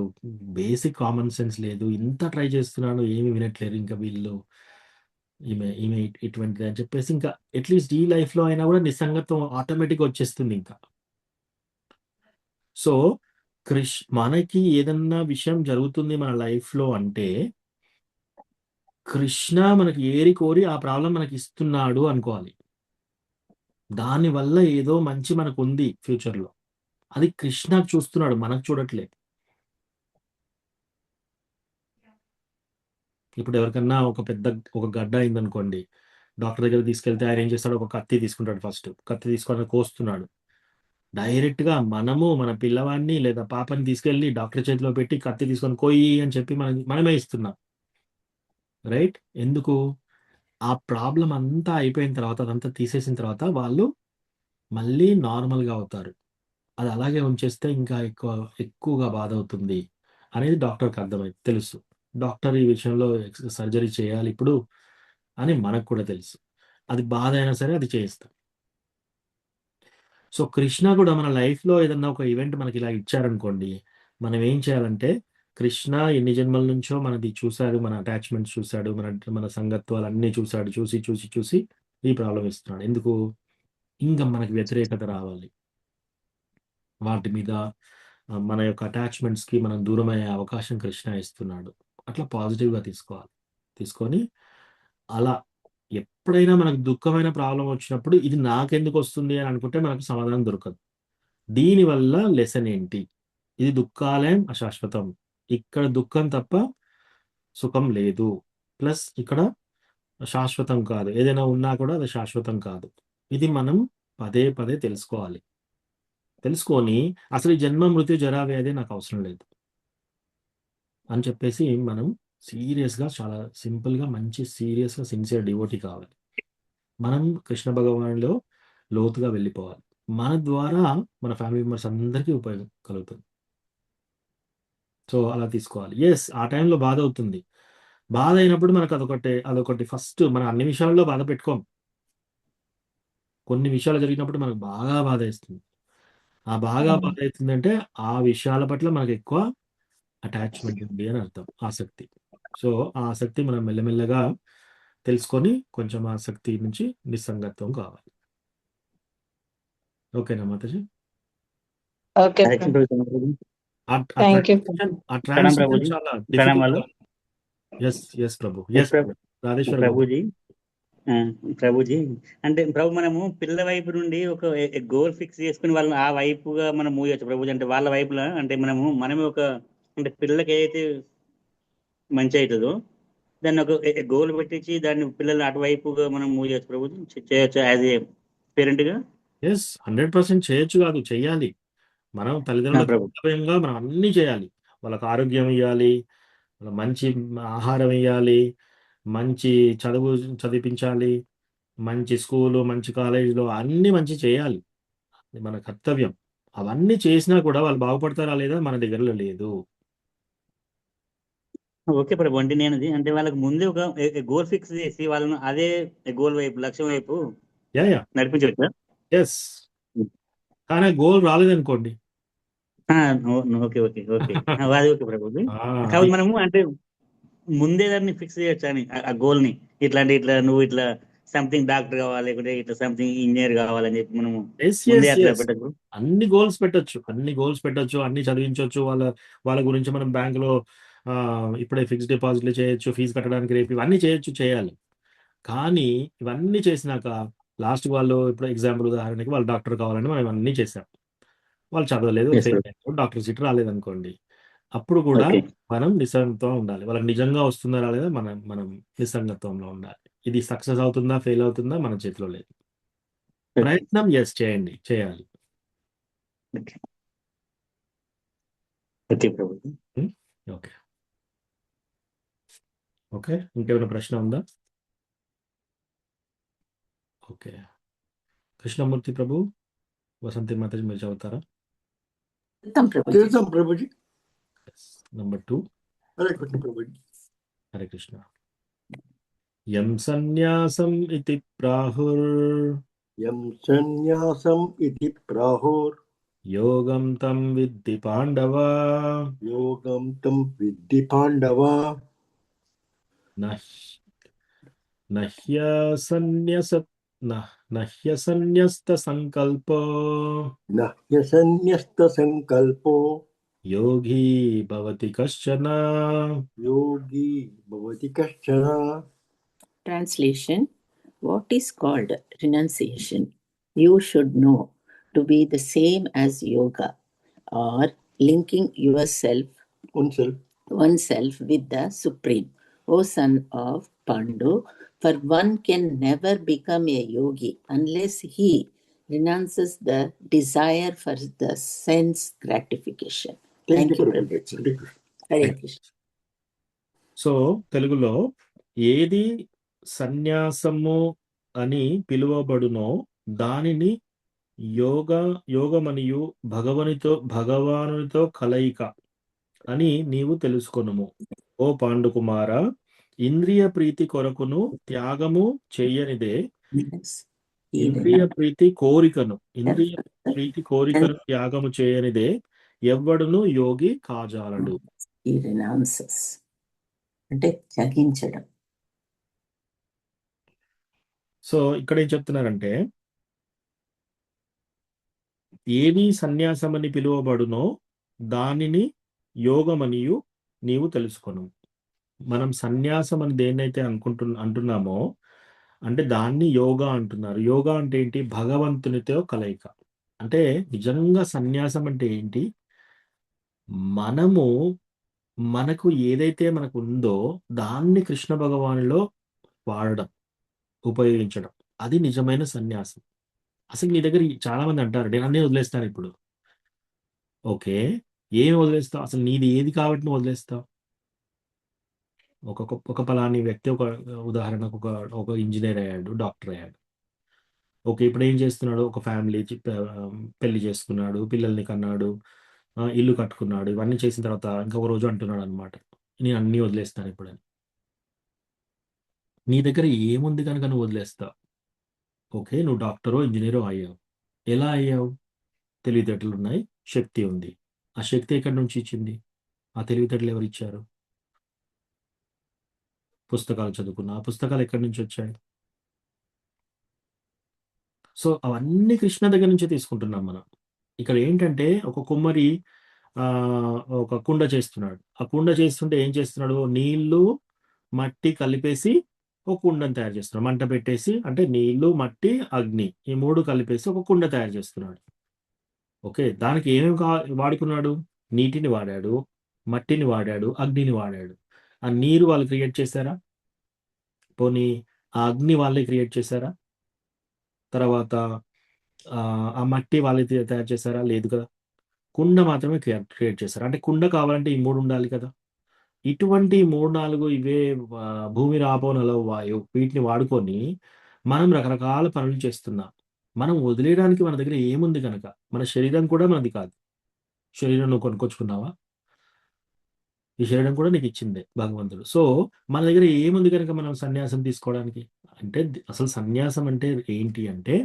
బేసిక్ కామన్ సెన్స్ లేదు. ఇంత ట్రై చేస్తున్నాను ఏమి వినట్లేరు ఇంకా వీళ్ళు. ఈమె ఇటువంటిది అని చెప్పేసి ఇంకా అట్‌లీస్ట్ ఈ లైఫ్‌లో అయినా కూడా నిస్సంగత్వం ఆటోమేటిక్‌గా వచ్చేస్తుందింకా. సో, మనకి ఏదన్నా విషయం జరుగుతుంది మన లైఫ్‌లో అంటే, కృష్ణ మనకి ఏరి కోరి ఆ ప్రాబ్లమ్ మనకిస్తున్నాడు అనుకోవాలి. దానివల్ల ఏదో మంచి మనకుంది ఫ్యూచర్‌లో. అది కృష్ణ చూస్తున్నాడు. మనకు చూడట్లే. ఇప్పుడు ఎవరికన్నా ఒక గడ్డ అయిందనుకోండి. డాక్టర్ దగ్గరికి తీసుకెళ్తే ఆయన ఏం చేస్తాడు? ఒక కత్తి తీసుకుంటాడు ఫస్ట్. కత్తి తీసుకొని కోస్తున్నాడు. డైరెక్ట్‌గా మనము మన పిల్లవాడిని లేదా పాపని తీసుకెళ్ళి డాక్టర్ చేతిలో పెట్టి కత్తి తీసుకొని కొయ్యి అని చెప్పి మనమే ఇస్తున్నాం. రైట్? ఎందుకు? ఆ ప్రాబ్లమ్ అంతా అయిపోయిన తర్వాత, అదంతా తీసేసిన తర్వాత వాళ్ళు మళ్ళీ నార్మల్‌గా అవుతారు. అది అలాగే ఉంచేస్తే ఇంకా ఎక్కువగా బాధవుతుంది అనేది డాక్టర్‌కి తెలుసు. డాక్టర్ ఈ విషయంలో సర్జరీ చేయాలిప్పుడు అని మనకు కూడా తెలుసు. అది బాధ అయినా సరే అది చేయిస్తాం. సో, కృష్ణ కూడా మన లైఫ్‌లో ఏదన్నా ఒక ఈవెంట్ మనకిలా ఇచ్చారనుకోండి, మనం ఏం చేయాలంటే, కృష్ణ ఎన్ని జన్మల నుంచో మనది చూసాడు, మన అటాచ్‌మెంట్స్ చూసాడు, మన సంగత్వాలన్నీ చూసాడు. చూసి ఈ ప్రాబ్లమ్ ఇస్తున్నాడు. ఎందుకు? ఇంక మనకి వ్యతిరేకత రావాలి. వాటి మీద మన యొక్క అటాచ్‌మెంట్స్‌కి మనం దూరమయ్యే అవకాశం కృష్ణ ఇస్తున్నాడు. అట్లా పాజిటివ్‌గా తీసుకోవాలి. తీసుకొని అలా ఎప్పుడైనా మనకు దుఃఖమైన ప్రాబ్లమ్ వచ్చినప్పుడు ఇది నాకెందుకొస్తుంది అని అనుకుంటే మనకు సమాధానం దొరకదు. దీనివల్ల లెసన్ ఏంటి? ఇది దుఃఖాలయం అశాశ్వతం. ఇక్కడ దుఃఖం తప్ప సుఖం లేదు. ప్లస్ ఇక్కడ శాశ్వతం కాదు. ఏదైనా ఉన్నా కూడా అది శాశ్వతం కాదు. ఇది మనం పదే తెలుసుకోవాలి. తెలుసుకొని అసలు ఈ జన్మ, మృత్యు, జరా, వ్యాధి నాకవసరం లేదు అని చెప్పేసి మనం సీరియస్‌గా చాలా సింపుల్‌గా మంచి సీరియస్‌గా సిన్సియర్ డివోటీ కావాలి. మనం కృష్ణ భగవానుడిలో లోతుగా వెళ్ళిపోవాలి. మన ద్వారా మన ఫ్యామిలీ మెంబర్స్ అందరికీ ఉపయోగం కలుగుతుంది. సో, అలా తీసుకోవాలి. యెస్. ఆ టైంలో బాధవుతుంది. బాధయినప్పుడు మనకు అదొకటి ఫస్ట్ మనం అన్ని విషయాల్లో బాధ పెట్టుకోం. కొన్ని విషయాలు జరిగినప్పుడు మనకు బాగా బాధేస్తుంది. ఆ బాగా బాధేస్తుందంటే, ఆ విషయాల పట్ల మనకెక్కువ అటాచ్‌మెంట్ ఉంది అని అర్థం. ఆసక్తి. సో, ఆ ఆసక్తి మనం మెల్లమెల్లగా తెలుసుకొని, కొంచెం ఆసక్తి నుంచి నిస్సంగత్వం కావాలి. ఓకేనా Mataji? Okay correction Prabhuji. Thank you ఆ ప్రణాం ట్రాన్సిషన్ ప్రభుజీ. చాలా ప్రణామాలు. డిఫికల్ట్. ఎస్ ప్రభు. ఎస్ ప్రభు. రాధేశ్వర ప్రభుజీ ప్రభుజీ అంటే ప్రభు మనము పిల్లల వైపు నుండి ఒక గోల్ ఫిక్స్ చేసుకుని వాళ్ళని ఆ వైపుగా మనం మూవ్ చేయొచ్చు ప్రభుజీ. అంటే వాళ్ళ వైపులా అంటే మనమే ఒక అంటే పిల్లలకి ఏదైతే మంచి అవుతుందో దాన్ని ఒక గోల్ పెట్టించి దాన్ని పిల్లలు అటువైపుగా మనం మూవ్ చేయొచ్చు ప్రభుజీ. చేయొచ్చు యాజ్ ఏ పేరెంట్ గా. ఎస్ 100% చేయొచ్చు కాదు, చెయ్యాలి. మనం తల్లిదండ్రుల ప్రభు. కర్తవ్యంగా మనం అన్ని చేయాలి. వాళ్ళకి ఆరోగ్యం ఇవ్వాలి, వాళ్ళకి మంచి ఆహారం ఇవ్వాలి, మంచి చదువు చదివించాలి, మంచి స్కూలు మంచి కాలేజీలో అన్ని మంచి చేయాలి. అది మన కర్తవ్యం. అవన్నీ చేసినా కూడా వాళ్ళు బాగుపడతారా లేదా మన దగ్గరలో లేదు. ఓకే ప్రభు. అంటే నేను అంటే వాళ్ళకి ముందే ఒక గోల్ ఫిక్స్ చేసి వాళ్ళను అదే గోల్ వైపు లక్ష్యం వైపు యా నడిపించవచ్చు. ఎస్. కానీ గోల్ రాలేదనుకోండి, ఓకే ఓకే ఓకే అది ఓకే ప్రభు. ఆ, కాబట్టి మనము అంటే ముందే దాన్ని ఫిక్స్ చేయొచ్చు అని ఆ గోల్ ని ఇట్లా నువ్వు ఇట్లా సంథింగ్ డాక్టర్ కావాలి, లేకుంటే ఇట్లా సంథింగ్ ఇంజనీర్ కావాలని చెప్పి మనము ముందే అట్లా పెట్టచ్చు. అన్ని గోల్స్ పెట్టొచ్చు, అన్ని చదివించవచ్చు. వాళ్ళ గురించి మనం బ్యాంకులో ఇప్పుడే ఫిక్స్డ్ డిపాజిట్లు చేయొచ్చు, ఫీజు కట్టడానికి రేపు ఇవన్నీ చేయాలి. కానీ ఇవన్నీ చేసినాక లాస్ట్ వాళ్ళు ఇప్పుడు ఎగ్జాంపుల్ ఉదాహరణకి వాళ్ళు డాక్టర్ కావాలని మనం ఇవన్నీ చేసాం, వాళ్ళు చదవలేదు, Yes, ఫెయిల్ sir. అయ్యారు, డాక్టర్ సీట్ రాలేదనుకోండి, అప్పుడు కూడా ఓకే మనం నిస్సంగతో ఉండాలి. వాళ్ళకి నిజంగా వస్తుందా రాలేదా మనం నిస్సంగత్వంలో ఉండాలి. ఇది సక్సెస్ అవుతుందా ఫెయిల్ అవుతుందా మన చేతిలో లేదు. ప్రయత్నం చేయాలి. ఓకే ఓకే ప్రభు. ఓకే ఓకే ఇంకేమైనా ప్రశ్న ఉందా? ఓకే, కృష్ణమూర్తి ప్రభు, వసంతి మాతాజీ మీరు చదువుతారా? చేద్దాం ప్రభుజీ. నంబర్ 2. హరే కృష్ణ ప్రభుజీ. హరే కృష్ణ. యం సన్యాసం ఇతి ప్రాహుర్ యం సన్యాసం ఇది ప్రాహుర్ యోగం తం విద్ధి పాండవ యోగం తం విద్ధి పాండవ నహ్యసన్యస్త సంకల్పో నహ్యసన్యస్త సంకల్పో యోగి భవతి కశ్చన. యోగి భవతి కశ్చన. Translation: What is called renunciation, you should know to be the same as yoga, or linking oneself with the Supreme. O son of Pandu, for one can never become a yogi unless he renounces the desire for the sense gratification. Thank you, Prabhu. Hare Krishna. So తెలుగులో ఏది సన్యాసము అని పిలువబడునో దానిని యోగమనియు భగవానునితో కలయిక అని నీవు తెలుసుకొనుము. ఓ పాండుకుమార, ఇంద్రియ ప్రీతి కొరకును త్యాగము చెయ్యనిదే ఇంద్రియ ప్రీతి కోరికను త్యాగము చేయనిదే ఎవ్వడును యోగి కాజాలడు. He renounces. అంటే త్యజించడం. సో ఇక్కడ ఏం చెప్తున్నారంటే, ఏది సన్యాసమని పిలువబడునో దానిని యోగమనియు నీవు తెలుసుకొను. మనం సన్యాసం అని దేన్నైతే అంటున్నామో అంటే దాన్ని యోగా అంటున్నారు. యోగా అంటే ఏంటి? భగవంతునితో కలయిక. అంటే నిజంగా సన్యాసం అంటే ఏంటి? మనకు ఏదైతే మనకు ఉందో దాన్ని కృష్ణ భగవానులో వాడడం, ఉపయోగించడం, అది నిజమైన సన్యాసం. అసలు నీ దగ్గర చాలా మంది అంటారు నేను అన్నీ వదిలేస్తాను ఇప్పుడు. ఓకే, ఏం వదిలేస్తావు? అసలు నీది ఏది కాబట్టి నువ్వు వదిలేస్తావు? ఒక పలాని వ్యక్తి ఉదాహరణకు ఒక ఇంజనీర్ అయ్యాడు, డాక్టర్ అయ్యాడు. ఓకే, ఇప్పుడు ఏం చేస్తున్నాడు? ఒక ఫ్యామిలీ పెళ్లి చేసుకున్నాడు, పిల్లల్ని కన్నాడు, ఇల్లు కట్టుకున్నాడు. ఇవన్నీ చేసిన తర్వాత ఇంకొక రోజు అంటున్నాడు అనమాట, నేను అన్నీ వదిలేస్తాను ఇప్పుడు అని. నీ దగ్గర ఏముంది కనుక నువ్వు వదిలేస్తావు? ఓకే, నువ్వు డాక్టరో ఇంజనీరో అయ్యావు. ఎలా అయ్యావు? తెలివితేటలు ఉన్నాయి, శక్తి ఉంది. ఆ శక్తి ఎక్కడి నుంచి ఇచ్చింది? ఆ తెలివితేటలు ఎవరు ఇచ్చారు? పుస్తకాలు చదువుకున్నా. ఆ పుస్తకాలు ఎక్కడి నుంచి వచ్చాయి? సో అవన్నీ కృష్ణ దగ్గర నుంచి తీసుకుంటున్నాం మనం. ఇక్కడ ఏంటంటే ఒక కుమ్మరి ఒక కుండ చేస్తున్నాడు. ఆ కుండ చేస్తుంటే ఏం చేస్తున్నాడు? నీళ్లు, మట్టి కలిపేసి ఒక కుండను తయారు చేస్తున్నాడు. మంట పెట్టేసి, అంటే నీళ్లు, మట్టి, అగ్ని ఈ 3 కలిపేసి ఒక కుండ తయారు చేస్తున్నాడు. ఓకే. దానికి ఏమేమి వాడుకున్నాడు? నీటిని వాడాడు, మట్టిని వాడాడు, అగ్నిని వాడాడు. ఆ నీరు వాళ్ళు క్రియేట్ చేశారా? పోనీ ఆ అగ్ని వాళ్ళే క్రియేట్ చేశారా? తర్వాత ఆ మట్టి వాళ్ళే తయారు చేశారా? లేదు కదా. కుండ మాత్రమే క్రియేట్ చేశారు. అంటే కుండ కావాలంటే ఈ 3 ఉండాలి కదా. ఇటువంటి 3, 4 ఇవే భూమి, రాపో, నలో, వాయువు వీటిని వాడుకొని మనం రకరకాల పనులు చేస్తున్నాం. మనం వదిలేయడానికి మన దగ్గర ఏముంది కనుక? మన శరీరం కూడా మనది కాదు. శరీరం నువ్వు కొనుక్కొచ్చుకున్నావా? ఈ శరీరం కూడా నీకు ఇచ్చిందే భగవంతుడు. సో మన దగ్గర ఏముంది కనుక మనం సన్యాసం తీసుకోవడానికి? అంటే అసలు సన్యాసం అంటే ఏంటి అంటే,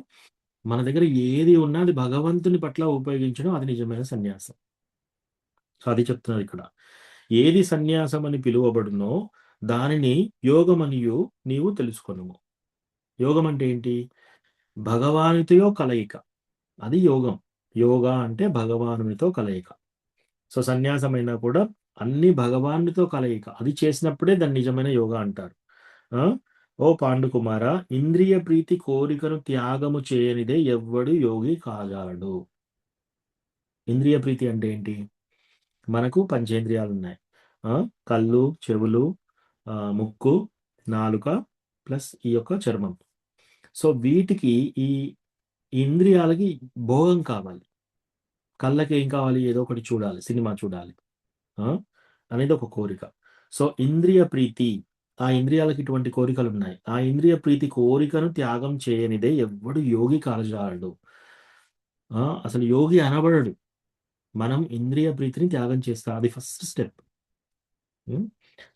మన దగ్గర ఏది ఉన్నా అది భగవంతుని పట్ల ఉపయోగించడం, అది నిజమైన సన్యాసం. సో అది చెప్తున్నారు ఇక్కడ. ఏది సన్యాసం అని పిలువబడునో దానిని యోగమనియు నీవు తెలుసుకొనుము. యోగం అంటే ఏంటి? భగవానునితో కలయిక. అది యోగం. యోగా అంటే భగవానునితో కలయిక. సో సన్యాసమైనా కూడా అన్ని భగవానునితో కలయిక. అది చేసినప్పుడే దాన్ని నిజమైన యోగా అంటారు. ఓ పాండుకుమార, ఇంద్రియ ప్రీతి కోరికను త్యాగము చేయనిదే ఎవ్వడు యోగి కాజాలడు. ఇంద్రియ ప్రీతి అంటే ఏంటి? మనకు పంచేంద్రియాలు ఉన్నాయి. కళ్ళు, చెవులు, ముక్కు, నాలుక ప్లస్ ఈ యొక్క చర్మం. సో వీటికి ఈ ఇంద్రియాలకి భోగం కావాలి. కళ్ళకి ఏం కావాలి? ఏదో ఒకటి చూడాలి, సినిమా చూడాలి అనేది ఒక కోరిక. సో ఇంద్రియ ప్రీతి, ఆ ఇంద్రియాలకు ఇటువంటి కోరికలు ఉన్నాయి. ఆ ఇంద్రియ ప్రీతి కోరికను త్యాగం చేయనిదే ఎవ్వడు యోగి కాజాలడు. అసలు యోగి అనబడడు. మనం ఇంద్రియ ప్రీతిని త్యాగం చేస్తాం. అది ఫస్ట్ స్టెప్.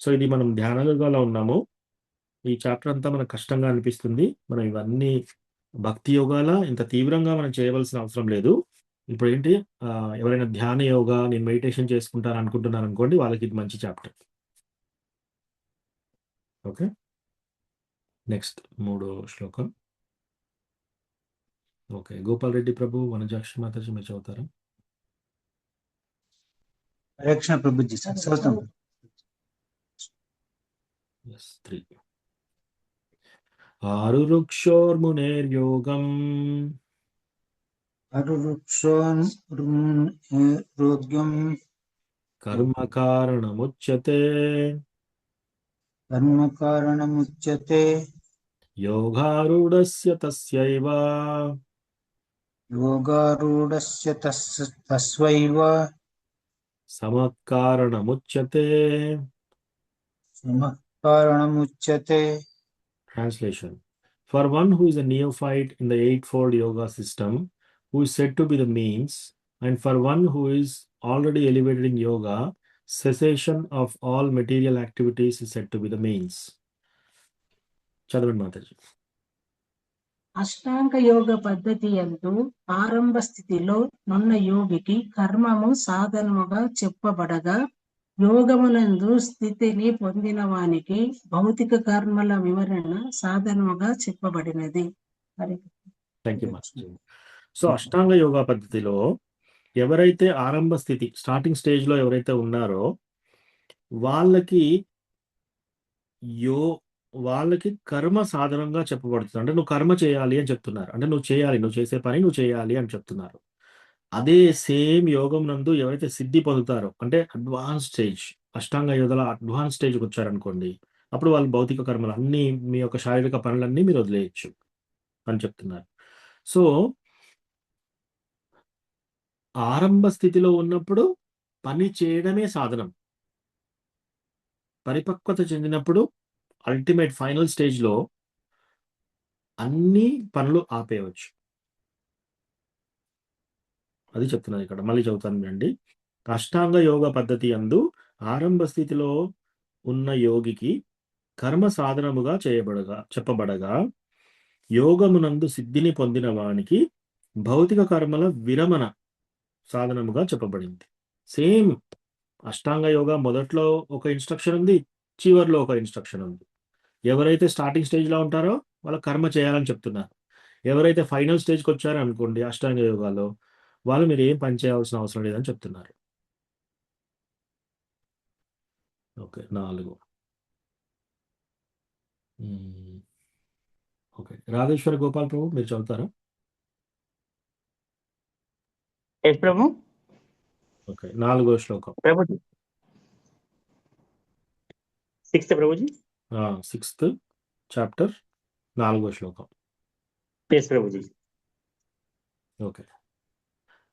సో ఇది మనం ధ్యాన యోగాలో ఉన్నాము. ఈ చాప్టర్ అంతా మనకు కష్టంగా అనిపిస్తుంది. మనం ఇవన్నీ భక్తి యోగాల ఇంత తీవ్రంగా మనం చేయవలసిన అవసరం లేదు. ఇప్పుడు ఏంటి, ఎవరైనా ధ్యాన యోగా, నేను మెడిటేషన్ చేసుకుంటాను అనుకుంటున్నాను అనుకోండి, వాళ్ళకి ఇది మంచి చాప్టర్. ఓకే, నెక్స్ట్ 3వ శ్లోకం. ఓకే, గోపాల్ రెడ్డి ప్రభు, వనజాక్షి మాతాజీ మీరు చదువుతారా? హరేకృష్ణ ప్రభుజీ చదువుతాం. 3. ఆరురుక్షోర్మునేర్యోగం ఆరురుక్షోర్మునేర్యోగం కర్మకారణముచ్యతే యోగారూఢస్య తస్యైవ సమకారణముచ్యతే. Translation. For one who is a neophyte in the eightfold yoga system, who is said to be the means, and for one who is already elevated in yoga, cessation of all material activities is said to be the means. చదవండి మాతాజీ. అష్టాంగ యోగ పద్ధతి యందు ఆరంభ స్థితిలో నున్న యోగికి కర్మము సాధనముగా చెప్పబడగా, యోగమునందు స్థితిని పొందిన వానికి భౌతిక కర్మల వివరణ సాధనముగా చెప్పబడినది. థ్యాంక్ యూ మాతాజీ. సో అష్టాంగ యోగా పద్ధతిలో ఎవరైతే ఆరంభ స్థితి, స్టార్టింగ్ స్టేజ్లో ఎవరైతే ఉన్నారో వాళ్ళకి కర్మ సాధనంగా చెప్పబడుతుంది. అంటే నువ్వు కర్మ చేయాలి అని చెప్తున్నారు. అంటే నువ్వు చేయాలి, నువ్వు చేసే పని నువ్వు చేయాలి అని చెప్తున్నారు. అదే సేమ్ యోగం నందు ఎవరైతే సిద్ధి పొందుతారో, అంటే అడ్వాన్స్ స్టేజ్, అష్టాంగ యోగల అడ్వాన్స్ స్టేజ్కి వచ్చారనుకోండి, అప్పుడు వాళ్ళు భౌతిక కర్మలు అన్నీ, మీ యొక్క శారీరక పనులన్నీ మీరు వదిలేయచ్చు అని చెప్తున్నారు. సో ఆరంభ స్థితిలో ఉన్నప్పుడు పని చేయడమే సాధనం. పరిపక్వత చెందినప్పుడు అల్టిమేట్ ఫైనల్ స్టేజ్లో అన్ని పనులు ఆపేయవచ్చు. అది చెప్తున్నారు ఇక్కడ. మళ్ళీ చదువుతాను అండి. అష్టాంగ యోగ పద్ధతి యందు ఆరంభ స్థితిలో ఉన్న యోగికి కర్మ సాధనముగా చెప్పబడగా, యోగమునందు సిద్ధిని పొందిన వానికి భౌతిక కర్మల విరమణ సాధనముగా చెప్పబడింది. సేమ్ అష్టాంగ యోగా మొదట్లో ఒక ఇన్స్ట్రక్షన్ ఉంది, చివరిలో ఒక ఇన్స్ట్రక్షన్ ఉంది. ఎవరైతే స్టార్టింగ్ స్టేజ్లో ఉంటారో వాళ్ళ కర్మ చేయాలని చెప్తున్నారు. ఎవరైతే ఫైనల్ స్టేజ్కి వచ్చారో అనుకోండి అష్టాంగ యోగాలో, వాళ్ళు మీరు ఏం పని చేయాల్సిన అవసరం లేదని చెప్తున్నారు. ఓకే 4. ఓకే రాధేశ్వర గోపాల్ ప్రభు మీరు చదువుతారా? ఎస్ ప్రభు. ఓకే 4వ శ్లోకం. Prabhuji 6th Prabhuji. 6th chapter 4వ శ్లోకం. ఎస్ ప్రభుజీ. ఓకే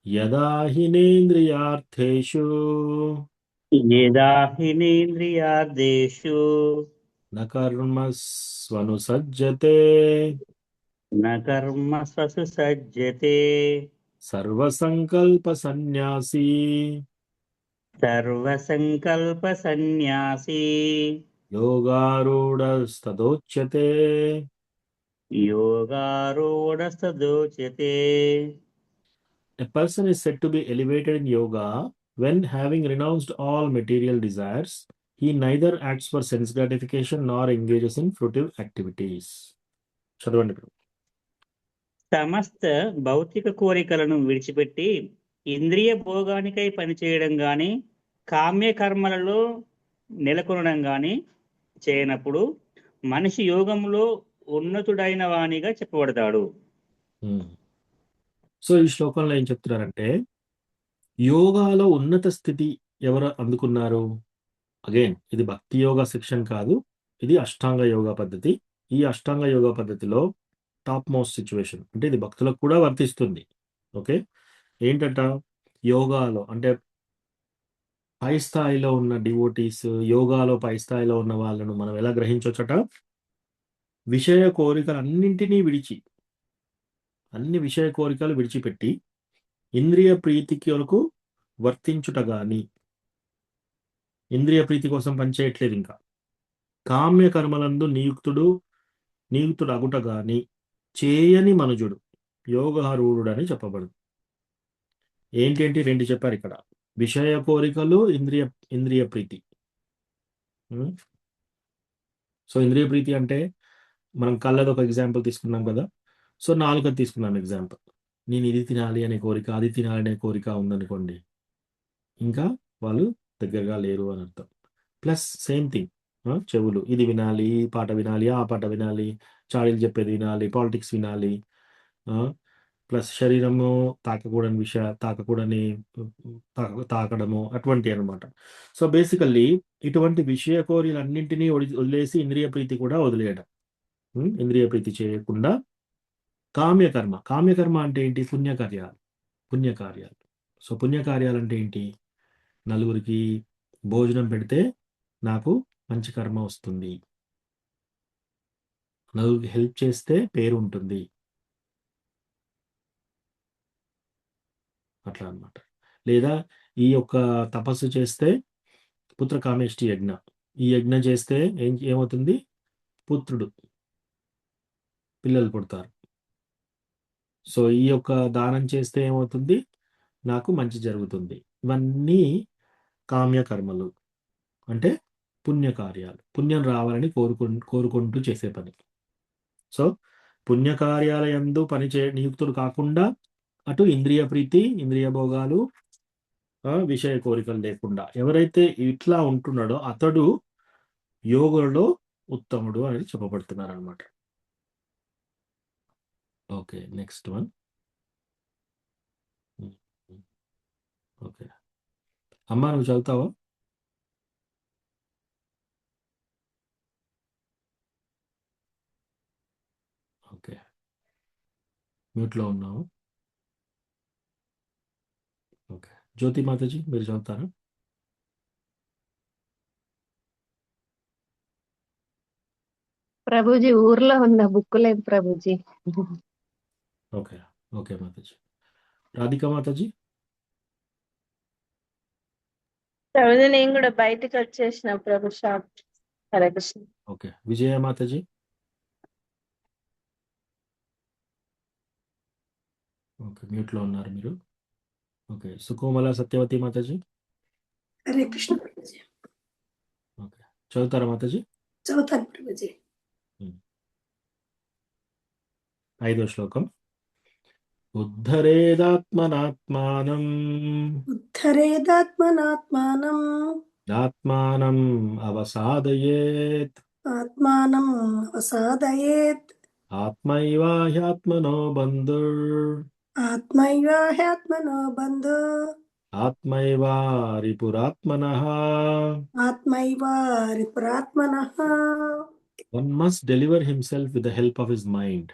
యదా హినేంద్రియార్థేషు యదా హినేంద్రియార్థేషు న కర్మస్వనుసజ్జతే న కర్మస్సు సజ్జతే సర్వసంకల్ప సన్యాసీ సర్వసంకల్ప సన్యాసీ యోగారూఢస్తదోచ్యతే. యోగారూఢస్తదోచ్యతే. A person is said to be elevated in yoga when, having renounced all material desires, he neither acts for sense gratification nor engages in fruitive activities. చదవండి ఇప్పుడు. సమస్త భౌతిక కోరికలను విడిచిపెట్టి ఇంద్రియ భోగానికై పనిచేయడం గాని కామ్య కర్మలలో నెలకొనడం గాని చేయనప్పుడు మనిషి యోగంలో ఉన్నతుడైన వానిగా చెప్పబడతాడు. సో ఈ శ్లోకంలో ఏం చెప్తున్నారంటే యోగాలో ఉన్నత స్థితి ఎవరు అందుకున్నారు? అగైన్ ఇది భక్తి యోగా సెక్షన్ కాదు, ఇది అష్టాంగ యోగా పద్ధతి. ఈ అష్టాంగ యోగా పద్ధతిలో టాప్ మోస్ట్ సిచ్యువేషన్ అంటే ఇది భక్తులకు కూడా వర్తిస్తుంది. ఓకే ఏంటంట యోగాలో అంటే పై స్థాయిలో ఉన్న డివోటీస్, యోగాలో పై స్థాయిలో ఉన్న వాళ్ళను మనం ఎలా గ్రహించవచ్చట? విషయ కోరికలు అన్నింటినీ విడిచి, అన్ని విషయ కోరికలు విడిచిపెట్టి ఇంద్రియ ప్రీతికి వరకు వర్తించుట గాని, ఇంద్రియ ప్రీతి కోసం పనిచేయట్లేదు, ఇంకా కామ్య కర్మలందు నియుక్తుడు అగుట గాని చేయని మనుజుడు యోగారూఢుడు అని చెప్పబడదు. ఏంటేంటి 2 చెప్పారు ఇక్కడ, విషయ కోరికలు, ఇంద్రియ ప్రీతి. సో ఇంద్రియ ప్రీతి అంటే మనం కళ్ళది ఒక ఎగ్జాంపుల్ తీసుకున్నాం కదా, సో నాలుగది తీసుకున్నాం ఎగ్జాంపుల్. నేను ఇది తినాలి అనే కోరిక, అది తినాలి అనే కోరిక ఉందనుకోండి, ఇంకా వాళ్ళు దగ్గరగా లేరు అని అర్థం. ప్లస్ సేమ్ థింగ్ చెవులు, ఇది వినాలి, ఈ పాట వినాలి, ఆ పాట వినాలి, చాడీలు చెప్పేది వినాలి, పాలిటిక్స్ వినాలి. ప్లస్ శరీరము తాకడము అటువంటి అనమాట. సో బేసికల్లీ ఇటువంటి విషయ కోరికలన్నింటినీ వదిలేసి ఇంద్రియ ప్రీతి కూడా వదిలేయడం. ఇంద్రియ ప్రీతి చేయకుండా కామ్యకర్మ అంటే ఏంటి? పుణ్యకార్యాలు. సో పుణ్యకార్యాలు అంటే ఏంటి? నలుగురికి భోజనం పెడితే నాకు మంచి కర్మ వస్తుంది, నలుగురికి హెల్ప్ చేస్తే పేరు ఉంటుంది, అట్లా అన్నమాట. లేదా ఈ యొక్క తపస్సు చేస్తే పుత్రకామేష్టి యజ్ఞ, ఈ యజ్ఞం చేస్తే ఏమవుతుంది? పిల్లలు పుడతారు. సో ఈ యొక్క దానం చేస్తే ఏమవుతుంది? నాకు మంచి జరుగుతుంది. ఇవన్నీ కామ్యకర్మలు అంటే పుణ్యకార్యాలు, పుణ్యం రావాలని కోరుకుంటూ చేసే పని. సో పుణ్యకార్యాల యందు నియుక్తుడు కాకుండా అటు ఇంద్రియ ప్రీతి, ఇంద్రియ భోగాలు, విషయ కోరికలు లేకుండా ఎవరైతే ఇట్లా ఉంటున్నాడో అతడు యోగులలో ఉత్తముడు అని చెప్పబడుతున్నారు అనమాట. Okay next one. ఓకే అమ్మా నువ్వు చదువుతావా? ఓకే మ్యూట్లో ఉన్నావు. ఓకే జ్యోతి మాతాజీ మీరు చదువుతారా? ప్రభుజీ ఊర్లో ఉన్న బుక్ లేదు ప్రభుజీ. ఓకే ఓకే మాతాజీ. రాధికా మాతాజీ? ప్రభుజీ నేను కూడా బయటకు వచ్చేసిన ప్రభు షాప్. హరే కృష్ణ. ఓకే విజయ మాతాజీ? ఓకే మ్యూట్లో ఉన్నారు మీరు. ఓకే సుకోమల సత్యవతి మాతాజీ? హరే కృష్ణ ప్రభుజీ. ఓకే చదువుతారా మాతాజీ? చదువుతాను ప్రభుజీ. 5వ శ్లోకం. ఉద్ధరేదాత్మనాత్మానం ఉద్ధరేదాత్మనాత్మానం ఆత్మానం అవసాదయేత్ ఆత్మానం అవసాదయేత్ ఆత్మైవా హ్యాత్మనో బంధుర్ ఆత్మైవ హ్యాత్మనో బంధు ఆత్మైవా రిపురాత్మనః. ఆత్మైవ రిపురాత్మనః. One must deliver himself with the help of his mind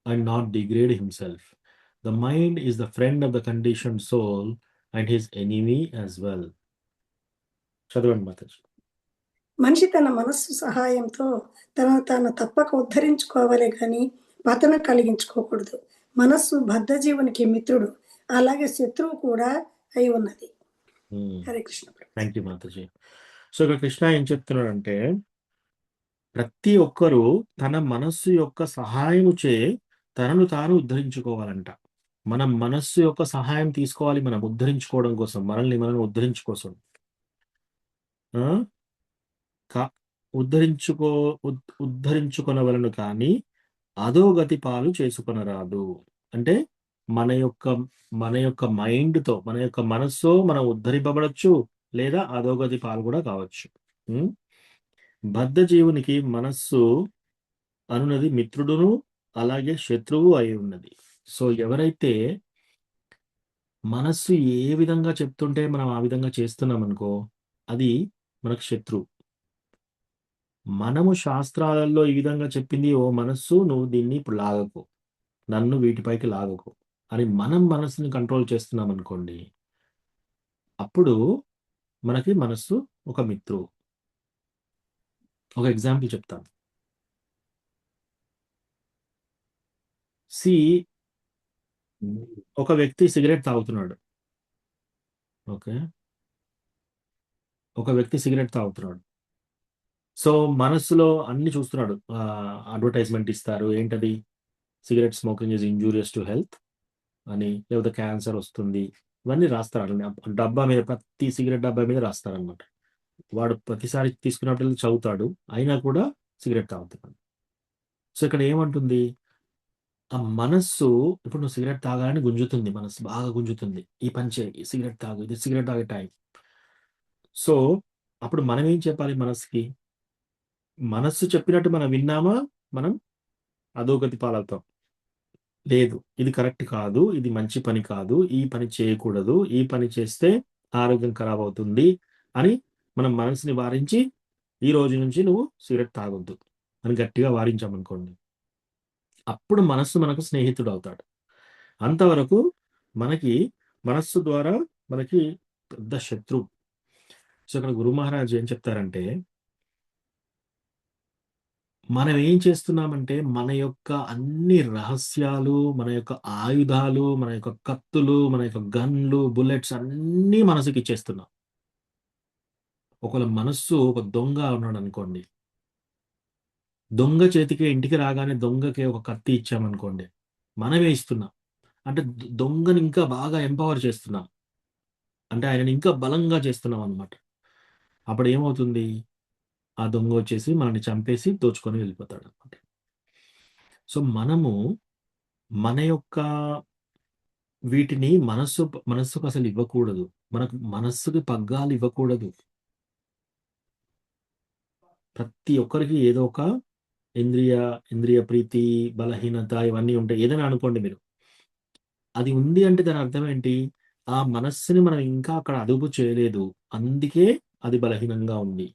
and not degrade himself. The mind is the friend of the conditioned soul and his enemy as well. చదవండి మాతాజీ. మనిషి తన మనస్సు సహాయంతో తనను తాను తప్పక ఉద్ధరించుకోవాలి కానీ పతన కలిగించుకోకూడదు. మనస్సు బద్ధజీవునికి మిత్రుడు, అలాగే శత్రువు కూడా అయి ఉన్నది. హరే కృష్ణ. థ్యాంక్ యూ మాతాజీ. సో ఇక్కడ కృష్ణ ఏం చెప్తున్నాడంటే, ప్రతి ఒక్కరూ తన మనస్సు యొక్క సహాయము చే తనను తాను ఉద్ధరించుకోవాలంట. మనం మనస్సు యొక్క సహాయం తీసుకోవాలి, మనం ఉద్ధరించుకోవడం కోసం, మనల్ని మనం ఉద్ధరించుకోసం. ఆ? ఉద్ధరించుకొనవలను కానీ అధోగతి పాలు చేసుకొనరాదు. అంటే మన యొక్క మైండ్తో, మన యొక్క మనస్సు మనం ఉద్ధరింపబడచ్చు, లేదా అధోగతి పాలు కూడా కావచ్చు. బద్ధజీవునికి మనస్సు అనున్నది మిత్రుడును అలాగే శత్రువు అయి ఉన్నది. సో ఎవరైతే మనస్సు ఏ విధంగా చెప్తుంటే మనం ఆ విధంగా చేస్తున్నాం అనుకో, అది మనకు శత్రువు. మనము శాస్త్రాలలో ఈ విధంగా చెప్పింది, ఓ మనస్సు నువ్వు దీన్ని ఇప్పుడు లాగకు, నన్ను వీటిపైకి లాగకు అని మనం మనస్సుని కంట్రోల్ చేస్తున్నాం అనుకోండి, అప్పుడు మనకి మనస్సు ఒక మిత్రువు. ఒక ఎగ్జాంపుల్ చెప్తాను. ఒక వ్యక్తి సిగరెట్ తాగుతున్నాడు. ఓకే, ఒక వ్యక్తి సిగరెట్ తాగుతున్నాడు. సో మనస్సులో అన్ని చూస్తున్నాడు, అడ్వర్టైజ్మెంట్ ఇస్తారు, ఏంటది, cigarette smoking is injurious to health అని, లేకపోతే క్యాన్సర్ వస్తుంది, ఇవన్నీ రాస్తారు. డబ్బా మీద, ప్రతి సిగరెట్ డబ్బా మీద రాస్తారనమాట. వాడు ప్రతిసారి తీసుకున్నప్పుడు చదువుతాడు, అయినా కూడా సిగరెట్ తాగుతున్నాడు. సో ఇక్కడ ఏమంటుంది, ఆ మనస్సు ఇప్పుడు నువ్వు సిగరెట్ తాగాలని గుంజుతుంది, మనస్సు బాగా గుంజుతుంది, ఈ పని చేయి, సిగరెట్ తాగు, ఇది సిగరెట్ తాగే టైం. సో అప్పుడు మనం ఏం చెప్పాలి మనస్సుకి? మనస్సు చెప్పినట్టు మనం విన్నామా, మనం అధోగతి పాలవుతాం. లేదు, ఇది కరెక్ట్ కాదు, ఇది మంచి పని కాదు, ఈ పని చేయకూడదు, ఈ పని చేస్తే ఆరోగ్యం ఖరాబ్ అవుతుంది అని మనం మనసుని వారించి, ఈ రోజు నుంచి నువ్వు సిగరెట్ తాగొద్దు అని గట్టిగా వారించామనుకోండి, అప్పుడు మనస్సు మనకు స్నేహితుడు అవుతాడు. అంతవరకు మనకి మనస్సు ద్వారా మనకి పెద్ద శత్రువు. సో ఇక్కడ గురు మహారాజ్ ఏం చెప్తారంటే, మనం ఏం చేస్తున్నామంటే మన యొక్క అన్ని రహస్యాలు, మన యొక్క ఆయుధాలు, మన యొక్క కత్తులు, మన యొక్క గన్లు, బుల్లెట్స్ అన్నీ మనసుకి ఇచ్చేస్తున్నాం. ఒకవేళ మనస్సు ఒక దొంగ ఉన్నాడు అనుకోండి, దొంగ చేతికి ఇంటికి రాగానే దొంగకి ఒక కత్తి ఇచ్చామనుకోండి, మనమే ఇస్తున్నాం. అంటే దొంగని ఇంకా బాగా ఎంపవర్ చేస్తున్నాం, అంటే ఆయనని ఇంకా బలంగా చేస్తున్నాం అనమాట. అప్పుడు ఏమవుతుంది, ఆ దొంగ వచ్చేసి మనల్ని చంపేసి దోచుకొని వెళ్ళిపోతాడు అనమాట. సో మనము మన యొక్క వీటిని మనస్సుకు అసలు ఇవ్వకూడదు, మనకు మనస్సుకి పగ్గాలు ఇవ్వకూడదు. ప్రతి ఒక్కరికి ఏదో ఒక ఇంద్రియ ప్రీతి, బలహీనత ఇవన్నీ ఉంటాయి. ఏదైనా అనుకోండి మీరు, అది ఉంది అంటే దాని అర్థం ఏంటి, ఆ మనస్సుని మనం ఇంకా అక్కడ అదుపు చేయలేదు, అందుకే అది బలహీనంగా ఉంది.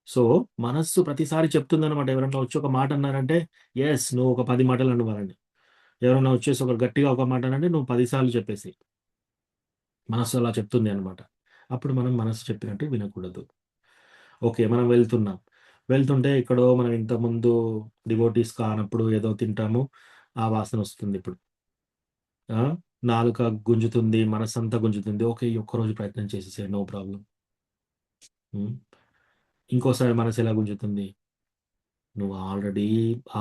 సో మనస్సు ప్రతిసారి చెప్తుందన్నమాట. ఎవరన్నా వచ్చి ఒక మాట అన్నారంటే, ఎస్ నువ్వు ఒక 10 మాటలు అన్నవారండి. ఎవరన్నా వచ్చేసి ఒక గట్టిగా ఒక మాట అంటే నువ్వు 10 సార్లు చెప్పేసి, మనస్సు అలా చెప్తుంది అనమాట. అప్పుడు మనం మనస్సు చెప్పినట్టు వినకూడదు. ఓకే, మనం వెళ్తుంటే ఇక్కడో మనం ఇంతకుముందు డివోటీస్ కానప్పుడు ఏదో తింటాము, ఆ వాసన వస్తుంది. ఇప్పుడు నాలుక గుంజుతుంది, మనస్సంతా గుంజుతుంది. ఓకే, ఈ ఒక్కరోజు ప్రయత్నం చేసేసే, నో ప్రాబ్లం. ఇంకోసారి మనసు ఎలా గుంజుతుంది, నువ్వు ఆల్రెడీ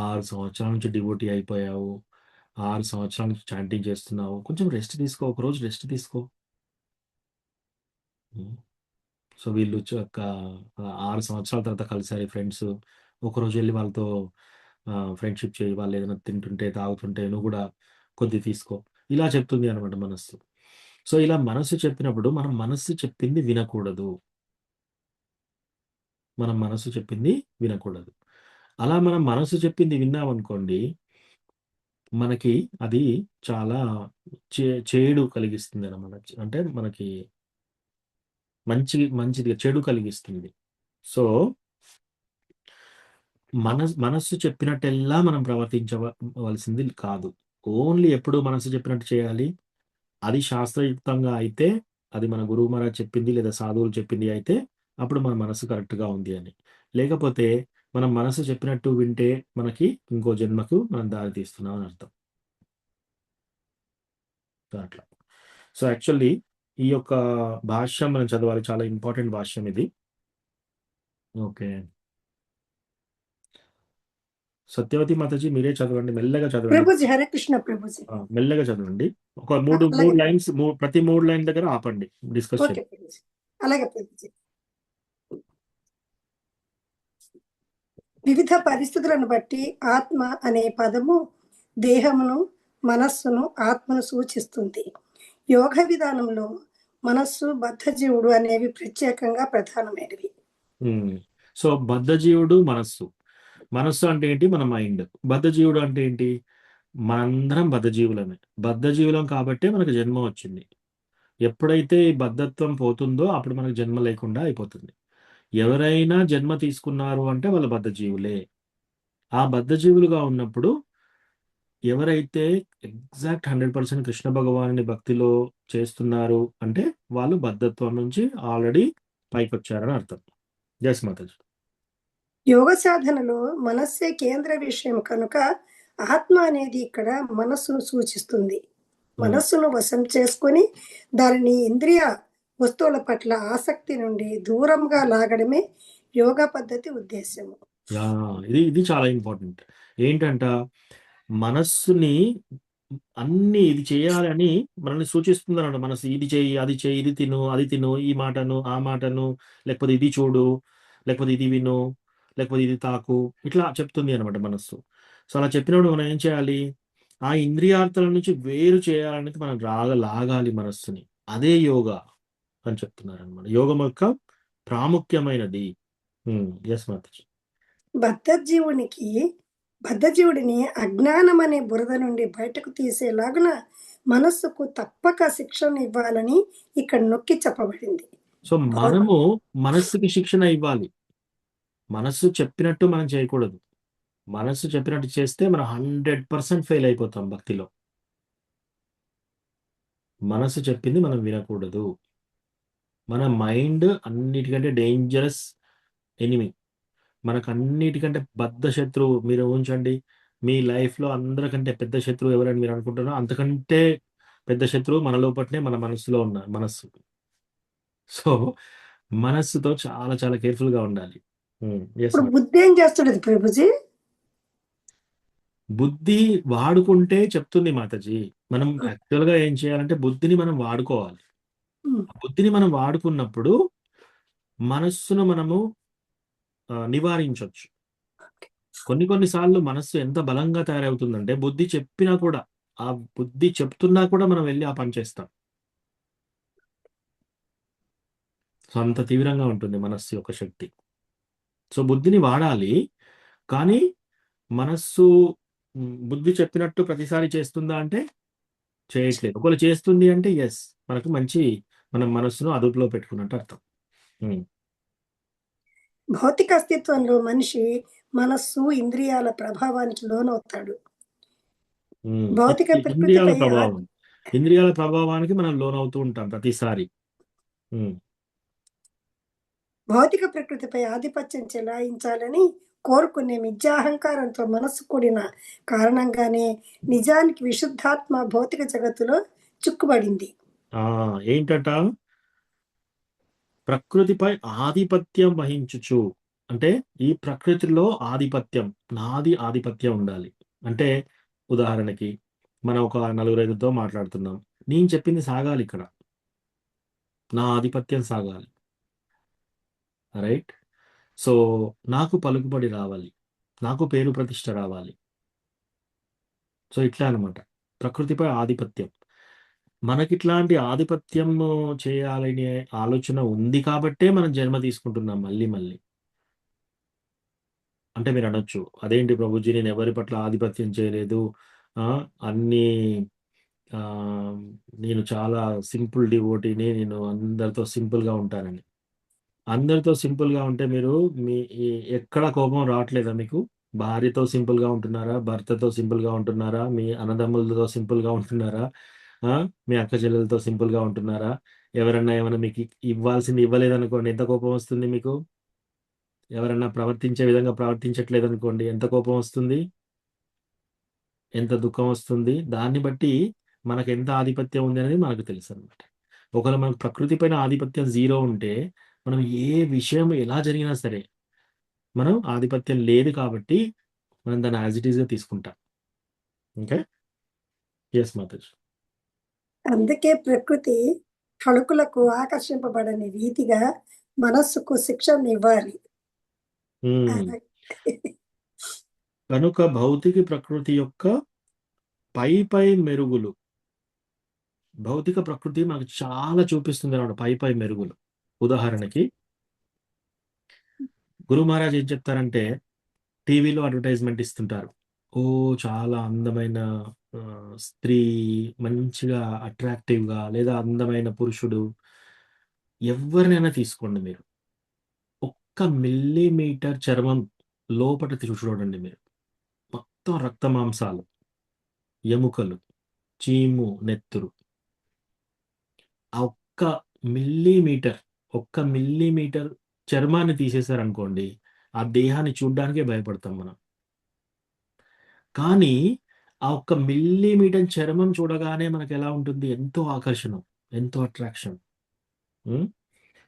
6 సంవత్సరాల నుంచి డివోటీ అయిపోయావు, 6 సంవత్సరాల నుంచి చాంటింగ్ చేస్తున్నావు, కొంచెం రెస్ట్ తీసుకో, ఒకరోజు రెస్ట్ తీసుకో. సో వీళ్ళు 6 సంవత్సరాల తర్వాత కలిసారు ఫ్రెండ్స్, ఒకరోజు వెళ్ళి వాళ్ళతో ఫ్రెండ్షిప్ చేయి, వాళ్ళు ఏదైనా తింటుంటే తాగుతుంటే నువ్వు కూడా కొద్ది తీసుకో. ఇలా చెప్తుంది అనమాట మనస్సు. సో ఇలా మనస్సు చెప్పినప్పుడు మనం మనస్సు చెప్పింది వినకూడదు. మనం మనస్సు చెప్పింది వినకూడదు. అలా మనం మనస్సు చెప్పింది విన్నామనుకోండి, మనకి అది చాలా చేడు కలిగిస్తుందనమాట. అంటే మనకి మంచిది చెడు కలిగిస్తుంది. సో మనస్సు చెప్పినట్టెల్లా మనం ప్రవర్తించవలసింది కాదు. ఓన్లీ ఎప్పుడు మనస్సు చెప్పినట్టు చేయాలి. అది శాస్త్రయుక్తంగా అయితే, అది మన గురువు మహారాజ్ చెప్పింది లేదా సాధువులు చెప్పింది అయితే, అప్పుడు మన మనస్సు కరెక్ట్‌గా ఉంది అని. లేకపోతే మనం మనస్సు చెప్పినట్టు వింటే మనకి ఇంకో జన్మకు మనం దారి తీస్తున్నాం అని అర్థం. సో అట్లా. సో యాక్చువల్లీ ఈ యొక్క భాష్యం మనం చదవాలి. చాలా ఇంపార్టెంట్ భాష్యం ఇది. ఓకే. సత్యవతి మాతాజీ మీరే చదవండి. మెల్లగా చదవండి. ప్రభుజీ హరే కృష్ణ ప్రభుజీ. మెల్లగా చదవండి. ఒక 3 లైన్స్ ప్రతి 3 లైన్ దగ్గర ఆపండి. Discuss okay Prabhuji. అలాగే ప్రభుజీ. వివిధ పరిస్థితులను బట్టి ఆత్మ అనే పదము దేహమును, మనస్సును, ఆత్మను సూచిస్తుంది. యోగ విధానంలో మనస్సు, బద్ధజీవుడు అనేవి ప్రత్యేకంగా ప్రధానమైనవి. సో బద్ధజీవుడు మనస్సు. మనస్సు అంటే ఏంటి? మన మైండ్. బద్ధజీవుడు అంటే ఏంటి? మనందరం బద్ధజీవులమే. బద్ధజీవులం కాబట్టే మనకు జన్మ వచ్చింది. ఎప్పుడైతే ఈ బద్ధత్వం పోతుందో అప్పుడు మనకు జన్మ లేకుండా అయిపోతుంది. ఎవరైనా జన్మ తీసుకున్నారు అంటే వాళ్ళు బద్ధజీవులే. ఆ బద్ధజీవులుగా ఉన్నప్పుడు ఎవరైతే ఎగ్జాక్ట్ 100% కృష్ణ భగవానుని భక్తిలో చేస్తున్నారు అంటే వాళ్ళు బద్ధత్వం నుంచి ఆల్రెడీ పైకొచ్చారని అర్థం. జస్ మాతాజీ. యోగ సాధనలో మనస్సే కేంద్ర విషయం కనుక ఆత్మ అనేది ఇక్కడ మనస్సును సూచిస్తుంది. మనస్సును వశం చేసుకొని దానిని ఇంద్రియ వస్తువుల పట్ల ఆసక్తి నుండి దూరంగా లాగడమే యోగా పద్ధతి ఉద్దేశము. ఇది చాలా ఇంపార్టెంట్. ఏంటంట, మనస్సుని అన్ని ఇది చేయాలని మనల్ని సూచిస్తుంది అన్నమాట. మనసు ఇది చెయ్యి, అది చెయ్యి, ఇది తిను, అది తిను, ఈ మాటను, ఆ మాటను, లేకపోతే ఇది చూడు, లేకపోతే ఇది విను, లేకపోతే ఇది తాకు, ఇట్లా చెప్తుంది అనమాట మనస్సు. సో అలా చెప్పినప్పుడు మనం ఏం చేయాలి? ఆ ఇంద్రియార్థాల నుంచి వేరు చేయాలనేది మనం లాగాలి మనస్సుని. అదే యోగా అని చెప్తున్నారు అనమాట. యోగం యొక్క ప్రాముఖ్యమైనది. ఎస్ మాతాజీ. బద్ధజీవుడిని అజ్ఞానం అనే బురద నుండి బయటకు తీసేలాగున మనస్సుకు తప్పక శిక్షణ ఇవ్వాలని ఇక్కడ నొక్కి చెప్పబడింది. సో మనము మనస్సుకి శిక్షణ ఇవ్వాలి. మనస్సు చెప్పినట్టు మనం చేయకూడదు. మనస్సు చెప్పినట్టు చేస్తే మనం 100% ఫెయిల్ అయిపోతాం భక్తిలో. మనస్సు చెప్పింది మనం వినకూడదు. మన మైండ్ అన్నిటికంటే డేంజరస్ ఎనిమి. మనకు అన్నిటికంటే బద్ధ శత్రువు. మీరు ఊహించండి, మీ లైఫ్లో అందరికంటే పెద్ద శత్రువు ఎవరని మీరు అనుకుంటున్నారో అంతకంటే పెద్ద శత్రువు మన లోపలనే మన మనస్సులో ఉన్న మనస్సు. సో మనస్సుతో చాలా చాలా కేర్ఫుల్గా ఉండాలి. బుద్ధి ఏం చేస్తుంది ప్రభుజీ? బుద్ధి వాడుకుంటే చెప్తుంది మాతాజీ. మనం యాక్చువల్గా ఏం చేయాలంటే బుద్ధిని మనం వాడుకోవాలి. బుద్ధిని మనం వాడుకున్నప్పుడు మనస్సును మనము నివారించవచ్చు. కొన్నిసార్లు మనస్సు ఎంత బలంగా తయారవుతుందంటే బుద్ధి చెప్పినా కూడా, ఆ బుద్ధి చెప్తున్నా కూడా మనం వెళ్ళి ఆ పని చేస్తాం. సో అంత తీవ్రంగా ఉంటుంది మనస్సు యొక్క శక్తి. సో బుద్ధిని వాడాలి, కానీ మనస్సు బుద్ధి చెప్పినట్టు ప్రతిసారి చేస్తుందా అంటే చేయట్లేదు. ఒకవేళ చేస్తుంది అంటే ఎస్, మనకు మనం మనస్సును అదుపులో పెట్టుకున్నట్టు అర్థం. భౌతిక అస్తిత్వంలో మనిషి మనస్సు ఇంద్రియాల ప్రభావానికి లోనవుతాడు. భౌతిక ఇంద్రియాల ప్రభావానికి మనం లోనవుతూ ఉంటాం ప్రతిసారి. భౌతిక ప్రకృతిపై ఆధిపత్యం చెలాయించాలని కోరుకునే మిథ్యాహంకారంతో మనస్సు కూడిన కారణంగానే నిజానికి విశుద్ధాత్మ భౌతిక జగత్తులో చిక్కుబడింది. ఏంటట? ప్రకృతిపై ఆధిపత్యం వహించుచు. అంటే ఈ ప్రకృతిలో ఆధిపత్యం, నాది ఆధిపత్యం ఉండాలి. అంటే ఉదాహరణకి మనం ఒక 4-5తో మాట్లాడుతున్నాం. నేను చెప్పింది సాగాలి, ఇక్కడ నా ఆధిపత్యం సాగాలి. రైట్? సో నాకు పలుకుబడి రావాలి, నాకు పేరు ప్రతిష్ట రావాలి. సో ఇట్లా అనమాట, ప్రకృతిపై ఆధిపత్యం. మనకిట్లాంటి ఆధిపత్యం చేయాలనే ఆలోచన ఉంది కాబట్టే మనం జన్మ తీసుకుంటున్నాం మళ్ళీ మళ్ళీ. అంటే మీరనొచ్చు, అదేంటి ప్రభుజీ నేను ఎవరి పట్ల ఆధిపత్యం చేయలేదు. అన్నీ నేను చాలా సింపుల్ డివోటీని. నేను అందరితో సింపుల్‌గా ఉంటానని. అందరితో సింపుల్‌గా ఉంటే మీరు మీ ఎక్కడ కోపం రావట్లేదా మీకు? భార్యతో సింపుల్‌గా ఉంటున్నారా? భర్తతో సింపుల్‌గా ఉంటున్నారా? మీ అన్నదమ్ములతో సింపుల్‌గా ఉంటున్నారా? మీ అక్క చెల్లెలతో సింపుల్‌గా ఉంటున్నారా? ఎవరన్నా ఏమన్నా మీకు ఇవ్వాల్సింది ఇవ్వలేదనుకోండి ఎంత కోపం వస్తుంది మీకు? ఎవరన్నా ప్రవర్తించే విధంగా ప్రవర్తించట్లేదనుకోండి ఎంత కోపం వస్తుంది? ఎంత దుఃఖం వస్తుంది? దాన్ని బట్టి మనకెంత ఆధిపత్యం ఉంది అనేది మనకు తెలుసనమాట. ఒకవేళ మనకు ప్రకృతి పైన ఆధిపత్యం 0 ఉంటే, మనం ఏ విషయం ఎలా జరిగినా సరే, మనం ఆధిపత్యం లేదు కాబట్టి, మనం దాన్ని యాజ్ ఇట్ ఈస్‌గా తీసుకుంటాం. ఓకే. యెస్ మాతాజీ. అందుకే ప్రకృతి హళుకులకు ఆకర్షింపబడని రీతిగా మనస్సుకు శిక్షణనివ్వాలి. హ్మ్. కనుక భౌతిక ప్రకృతి యొక్క పై మెరుగులు. భౌతిక ప్రకృతి మనకు చాలా చూపిస్తుందనమాట పై మెరుగులు. ఉదాహరణకి గురు మహారాజ్ ఏం చెప్తారంటే, టీవీలో అడ్వర్టైజ్‌మెంట్ ఇస్తుంటారు. చాలా అందమైన స్త్రీ, మంచిగా అట్రాక్టివ్‌గా లేదా అందమైన పురుషుడు, ఎవ్వరినైనా తీసుకోండి మీరు. ఒక్క మిల్లీమీటర్ చర్మం లోపట చూడండి మీరు. మొత్తం రక్త మాంసాలు, ఎముకలు, చీము, నెత్తురు. ఆ ఒక్క మిల్లీమీటర్ చర్మాన్ని తీసేశారనుకోండి, ఆ దేహాన్ని చూడ్డానికే భయపడతాం మనం. కానీ ఆ ఒక్క మిల్లీమీటర్ చర్మం చూడగానే మనకెలా ఉంటుంది? ఎంతో ఆకర్షణ, ఎంతో అట్రాక్షన్.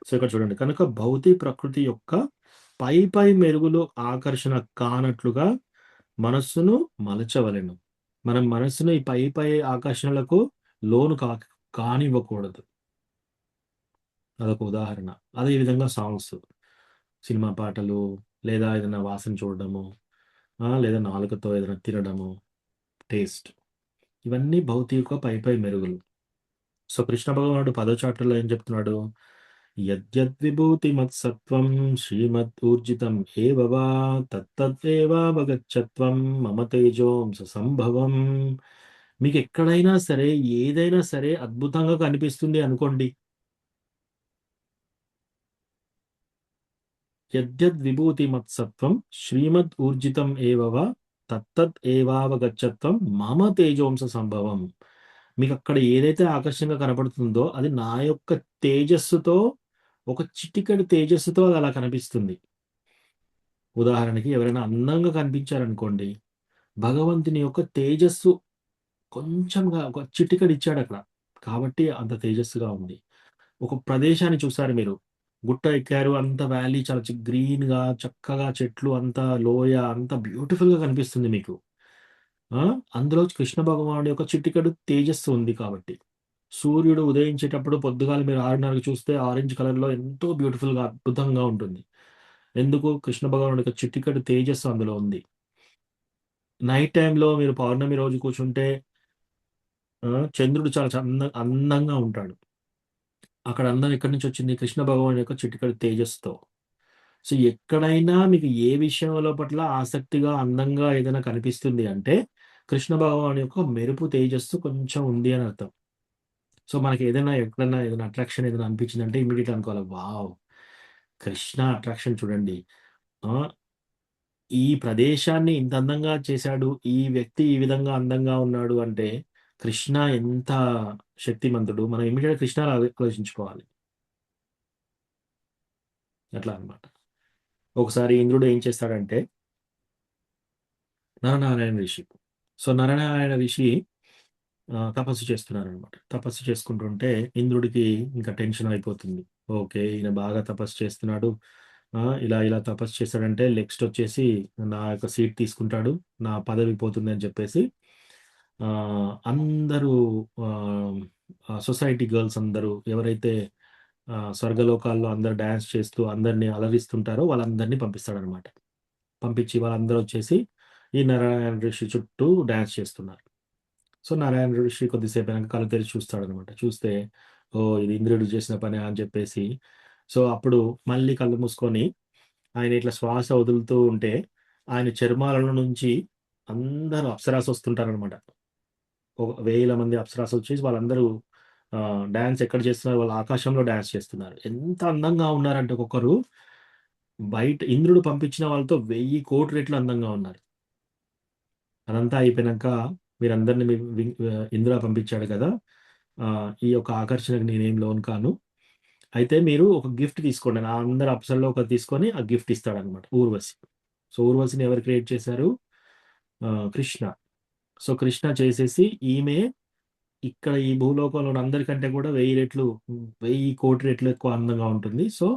సో, ఇక్కడ చూడండి. కనుక భౌతిక ప్రకృతి యొక్క పై మెరుగులు ఆకర్షణ కానట్లుగా మనస్సును మలచవలెను. మనం మనస్సును ఈ పై ఆకర్షణలకు లోను కానివ్వకూడదు. అదొక ఉదాహరణ. అదే విధంగా సాంగ్స్, సినిమా పాటలు లేదా ఏదైనా వాసన చూడడము, లేదా నాలుకతో ఏదైనా తినడము, టేస్ట్. ఇవన్నీ భౌతిక పై మెరుగులు. సో, కృష్ణ భగవానుడు 10వ చాప్టర్‌లో ఏం చెప్తున్నాడు? యద్యద్విభూతి మత్సత్వం శ్రీమదూర్జితం ఏవ వా తత్తదేవావగచ్చత్వం మమ తేజోంస సంభవం. మీకెక్కడైనా సరే, ఏదైనా సరే అద్భుతంగా కనిపిస్తుంది అనుకోండి. యద్యద్విభూతి మత్సత్వం శ్రీమద్ ఊర్జితం ఏవ వా తత్తదేవావగచ్చత్వం మమ తేజోంస సంభవం. మీకక్కడ ఏదైతే ఆకర్షణగా కనపడుతుందో అది నా యొక్క తేజస్సుతో, ఒక చిటికెడు తేజస్సుతో అది అలా కనిపిస్తుంది. ఉదాహరణకి ఎవరైనా అందంగా కనిపించారనుకోండి, భగవంతుని యొక్క తేజస్సు కొంచెంగా ఒక చిటికెడు ఇచ్చాడక్కడ. కాబట్టి అంత తేజస్సుగా ఉంది. ఒక ప్రదేశాన్ని చూసారు మీరు. గుట్ట ఎక్కారు, అంత వ్యాలీ చాలా గ్రీన్‌గా, చక్కగా చెట్లు, అంతా లోయ, అంతా బ్యూటిఫుల్‌గా కనిపిస్తుంది మీకు. అందులో కృష్ణ భగవానుడి యొక్క చిటికెడు తేజస్సు ఉంది కాబట్టి. సూర్యుడు ఉదయించేటప్పుడు పొద్దుగాల మీరు 6:30కి చూస్తే ఆరెంజ్ కలర్‌లో ఎంతో బ్యూటిఫుల్‌గా, అద్భుతంగా ఉంటుంది. ఎందుకు? కృష్ణ భగవానుడి యొక్క చిటికెడు తేజస్సు అందులో ఉంది. నైట్ టైమ్‌లో మీరు పౌర్ణమి రోజు కూర్చుంటే చంద్రుడు చాలా అందంగా ఉంటాడు. అక్కడ అందం ఎక్కడి నుంచి వచ్చింది? కృష్ణ భగవానుడి యొక్క చిటికెడు తేజస్సుతో. సో, ఎక్కడైనా మీకు ఏ విషయంలో పట్ల ఆసక్తిగా, అందంగా ఏదైనా కనిపిస్తుంది అంటే, కృష్ణ భగవానుడి యొక్క మెరుపు తేజస్సు కొంచెం ఉంది అని అర్థం. సో, మనకి ఎక్కడైనా ఏదైనా అట్రాక్షన్ ఏదైనా అనిపించిందంటే ఇమ్మీడియేట్‌గా అనుకోవాలి. వావ్! కృష్ణ అట్రాక్షన్ చూడండి. ఆహ్, ఈ ప్రదేశాన్ని ఇంత అందంగా చేశాడు. ఈ వ్యక్తి ఈ విధంగా అందంగా ఉన్నాడు అంటే, కృష్ణ ఎంత శక్తిమంతుడు. మనం ఇమ్మీడియేట్‌గా కృష్ణని ఆలోచించుకోవాలి. అట్లా అన్నమాట. ఒకసారి ఇంద్రుడు ఏం చేస్తాడంటే నరనారాయణ ఋషి. సో, నరనారాయణ ఋషి తపస్సు చేస్తున్నారనమాట. తపస్సు చేసుకుంటుంటే ఇంద్రుడికి ఇంకా టెన్షన్ అయిపోతుంది. ఓకే. ఈయన బాగా తపస్సు చేస్తున్నాడు. ఇలా తపస్సు చేశాడంటే నెక్స్ట్ వచ్చేసి నా యొక్క సీట్ తీసుకుంటాడు. నా పదవి పోతుంది అని చెప్పేసి అందరూ సొసైటీ గర్ల్స్ అందరూ ఎవరైతే స్వర్గలోకాల్లో అందరూ డాన్స్ చేస్తూ అందరిని అలరిస్తుంటారో వాళ్ళందరినీ పంపిస్తాడనమాట. పంపించి వాళ్ళందరూ వచ్చేసి ఈ నారాయణ ఋషి చుట్టూ డాన్స్ చేస్తున్నారు. సో నారాయణ ఋషి కొద్దిసేపు అయినాక కళ్ళు తెరిచి చూస్తాడనమాట. చూస్తే ఓ ఇది ఇంద్రుడు చేసిన పని అని చెప్పేసి, సో అప్పుడు మళ్ళీ కళ్ళు మూసుకొని ఆయన ఇట్లా శ్వాస వదులుతూ ఉంటే ఆయన చర్మాలలో నుంచి అందరూ అప్సరాస్ వస్తుంటారనమాట. ఒక 1000 మంది అప్సరాస్ వచ్చేసి వాళ్ళందరూ డాన్స్ ఎక్కడ చేస్తున్నారు, వాళ్ళు ఆకాశంలో డాన్స్ చేస్తున్నారు. ఎంత అందంగా ఉన్నారంటే ఒక్కొక్కరు బయట ఇంద్రుడు పంపించిన వాళ్ళతో 1000 కోటి రెట్లు అందంగా ఉన్నారు. అదంతా అయిపోయినాక మీరందరిని ఇంద్ర పంపించాడు కదా, ఈ యొక్క ఆకర్షణకు నేనేం లోన్ కాను, అయితే మీరు ఒక గిఫ్ట్ తీసుకోండి అని అందరు అప్సరలో ఒకటి తీసుకొని ఆ గిఫ్ట్ ఇస్తాడనమాట ఊర్వశి. సో ఊర్వశిని ఎవరు క్రియేట్ చేశారు? కృష్ణ. సో కృష్ణ చేసేసి ఈమె ఇక్కడ ఈ భూలోకంలో ఉన్న అందరికంటే కూడా 1000 రెట్లు 1000 కోటి రెట్లు ఎక్కువ అందంగా ఉంటుంది. సో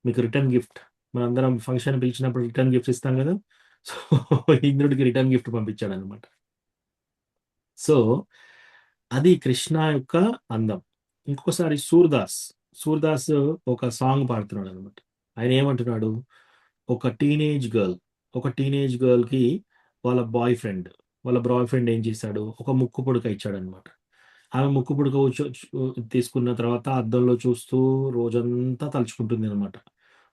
మీకు రిటర్న్ గిఫ్ట్, మనందరం ఫంక్షన్ పిలిచినప్పుడు రిటర్న్ గిఫ్ట్ ఇస్తాం కదా, సో ఇంద్రుడికి రిటర్న్ గిఫ్ట్ పంపించాడు అనమాట. సో అది కృష్ణ యొక్క అందం. ఇంకొకసారి సూర్దాస్ ఒక సాంగ్ పాడుతున్నాడు అనమాట. ఆయన ఏమంటున్నాడు, ఒక టీనేజ్ గర్ల్కి వాళ్ళ బాయ్ ఫ్రెండ్ ఏం చేశాడు, ఒక ముక్కు పుడక ఇచ్చాడు అనమాట. ఆమె ముక్కు పుడక తీసుకున్న తర్వాత అద్దంలో చూస్తూ రోజంతా తలుచుకుంటుంది అనమాట.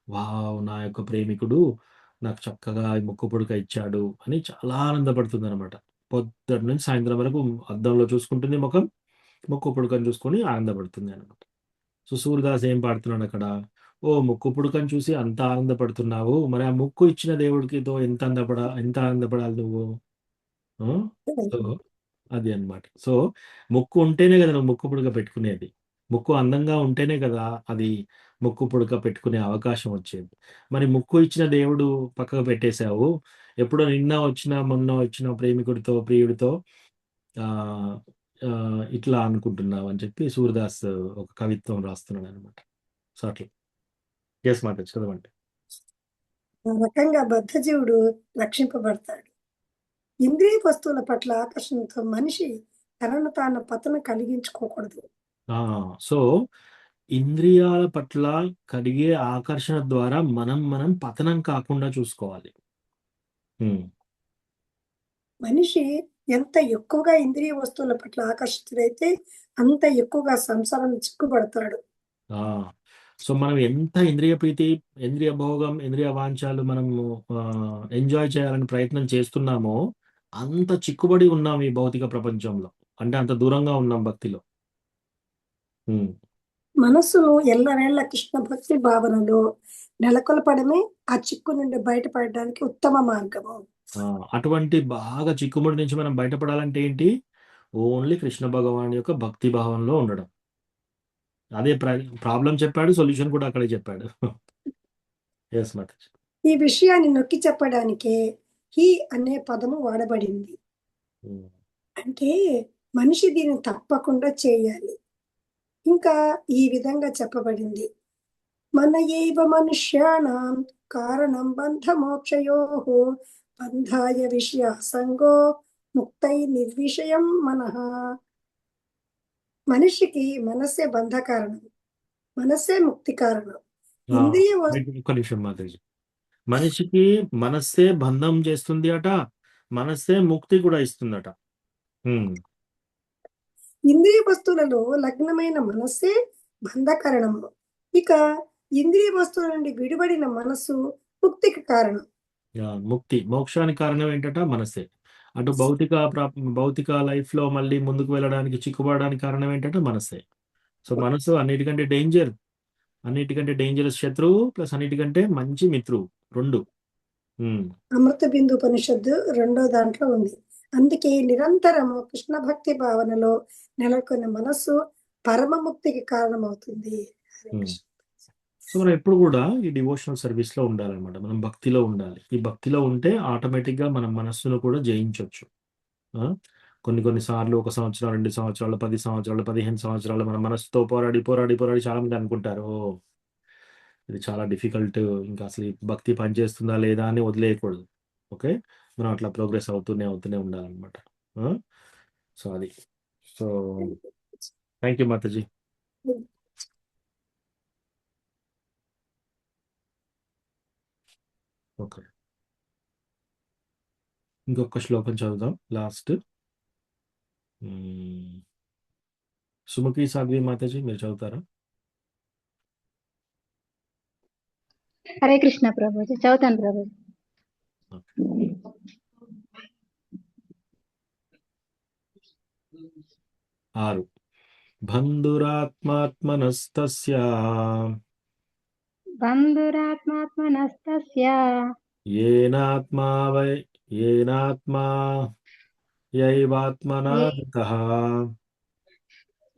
వావ్, నా యొక్క ప్రేమికుడు నాకు చక్కగా ఈ ముక్కు పుడక ఇచ్చాడు అని చాలా ఆనందపడుతుంది అనమాట. పొద్దున్న నుంచి సాయంత్రం వరకు అద్దంలో చూసుకుంటుంది ముక్కు పుడకని చూసుకొని ఆనందపడుతుంది అనమాట. సో సూర్యదాస్ ఏం పాడుతున్నాడు అక్కడ, ఓ ముక్కు పుడకని చూసి అంత ఆనందపడుతున్నావు, మరి ఆ ముక్కు ఇచ్చిన దేవుడికితో ఎంత ఆనందపడాలి నువ్వు. సో అది అన్నమాట. సో ముక్కు ఉంటేనే కదా నువ్వు ముక్కు పుడక పెట్టుకునేది. ముక్కు అందంగా ఉంటేనే కదా అది ముక్కు పుడక పెట్టుకునే అవకాశం వచ్చేది. మరి ముక్కు ఇచ్చిన దేవుడు పక్కకు పెట్టేశావు, ఎప్పుడో మొన్న వచ్చిన ప్రియుడితో ఆ ఇట్లా అనుకుంటున్నావు అని చెప్పి సూర్యదాస్ ఒక కవిత్వం రాస్తున్నాడు అనమాట. సో అట్లా మాట చదవండి. ఆ రకంగా బద్ధజీవుడు రక్షింపబడతాడు. ఇంద్రియ వస్తువుల పట్ల ఆకర్షణతో మనిషి తనను తాను పతనం కలిగించుకోకూడదు. సో ఇంద్రియాల పట్ల కలిగే ఆకర్షణ ద్వారా మనం పతనం కాకుండా చూసుకోవాలి. మనిషి ఎంత ఎక్కువగా ఇంద్రియ వస్తువుల పట్ల ఆకర్షితుడైతే అంత ఎక్కువగా సంసారం చిక్కుపడతాడు. సో మనం ఎంత ఇంద్రియ ప్రీతి, ఇంద్రియ భోగం, ఇంద్రియ వాంఛాలు మనము ఎంజాయ్ చేయాలని ప్రయత్నం చేస్తున్నామో అంత చిక్కుబడి ఉన్నాం ఈ భౌతిక ప్రపంచంలో, అంటే అంత దూరంగా ఉన్నాం భక్తిలో. మనస్సును ఎల్లవేళ్ల కృష్ణ భక్తి భావనలో నెలకొల్పడమే ఆ చిక్కు నుండి బయటపడడానికి ఉత్తమ మార్గము. అటువంటి బాగా చిక్కుముడి నుంచి మనం బయటపడాలంటే ఏంటి? ఓన్లీ కృష్ణ భగవాన్ యొక్క భక్తి భావంలో ఉండడం. అదే ప్రాబ్లం చెప్పాడు, సొల్యూషన్ కూడా అక్కడే చెప్పాడు. ఈ విషయాన్ని నొక్కి చెప్పడానికే హీ అనే పదము వాడబడింది. అంటే మనిషి దీన్ని తప్పకుండా చేయాలి. ఇంకా ఈ విధంగా చెప్పబడింది, మన ఏవ మనుష్యాణం కారణం బంధమోక్షయోః బంధాయ విషయాసంగో ముక్తై నిర్విషయం మనః. మనిషికి మనస్సే బంధ కారణం, మనస్సే ముక్తి కారణం. ఇంద్రియ ఒక్క నిమిషం మాతాజీ. మనిషికి మనస్సే బంధం చేస్తుంది అట, మనస్సే ముక్తి కూడా ఇస్తుందట. ఇంద్రియ వస్తువులలో లగ్నమైన మనస్సే బంధకారణము. ఇక ఇంద్రియ వస్తువుల నుండి విడిపడిన మనస్సు ముక్తికి కారణం. ముక్తి మోక్షానికి కారణం ఏంటట? మనస్సే. అటు భౌతిక లైఫ్ లో మళ్ళీ ముందుకు వెళ్ళడానికి చిక్కుపడడానికి కారణం ఏంటంటే మనస్సే. సో మనసు అన్నిటికంటే డేంజరస్ శత్రువు ప్లస్ అన్నిటికంటే మంచి మిత్రువు, రెండు. అమృత బిందు ఉపనిషత్తు 2వ దాంట్లో ఉంది. అందుకే నిరంతరము కృష్ణ భక్తి భావనలో నెలకొన్న మనస్సు పరమముక్తికి కారణమవుతుంది. సో మనం ఎప్పుడు కూడా ఈ డివోషనల్ సర్వీస్ లో ఉండాలన్నమాట. మనం భక్తిలో ఉండాలి. ఈ భక్తిలో ఉంటే ఆటోమేటిక్ గా మన మనస్సును కూడా జయించవచ్చు. కొన్ని సార్లు 1 సంవత్సరం, 2 సంవత్సరాలు, 10 సంవత్సరాలు, 15 సంవత్సరాలు మన మనస్సుతో పోరాడి చాలా మంది అనుకుంటారు, ఇది చాలా డిఫికల్ట్, ఇంకా అసలు భక్తి పనిచేస్తుందా లేదా అని వదిలేయకూడదు. ఓకే, మనం అట్లా ప్రోగ్రెస్ అవుతూనే ఉండాలన్నమాట. సో అది. So thank you Mataji. Okay, ఇంకొక శ్లోకం చదువుదాం లాస్ట్. సుముఖి సాధ్వి మాతాజీ మీరు చదువుతారా? హరే కృష్ణ ప్రభుజీ, చదువుతాను Prabhuji. Okay. 6 బంధురాత్మాత్మనస్తస్య బంధురాత్మాత్మనస్తస్య ఏనాత్మా యైవాత్మనా A జితః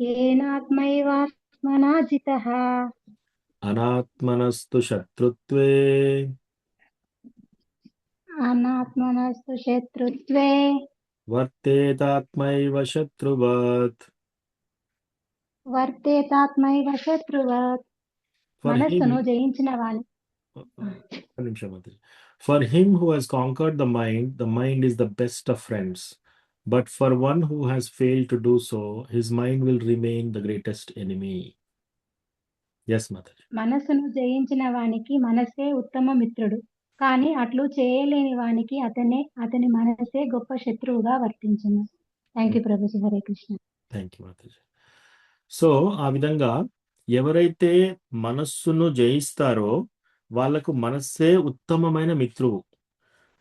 ఏనాత్మైవాత్మనా జితః అనాత్మనస్తు శత్రుత్వే అనాత్మనస్తు శత్రుత్వే వర్తేతాత్మైవ శత్రువత్. వర్తేతాత్మైవ శత్రువత్. For him మనస్సును జయించిన వాని ఒక్క నిమిషం మాత్రం. For him who has conquered the mind is the best of friends. But for one who has failed to do so, his mind will remain the greatest enemy. Yes, Mataji. మనస్సును జయించిన వానికి మనసే ఉత్తమ మిత్రుడు, కానీ అట్లు చేయలేని వానికి అతని మనసే గొప్ప శత్రువుగా వర్తించును. Thank you Prabhuji. Hare Krishna. Thank you మాతాజీ. సో ఆ విధంగా ఎవరైతే మనస్సును జయిస్తారో వాళ్ళకు మనస్సే ఉత్తమమైన మిత్రువు.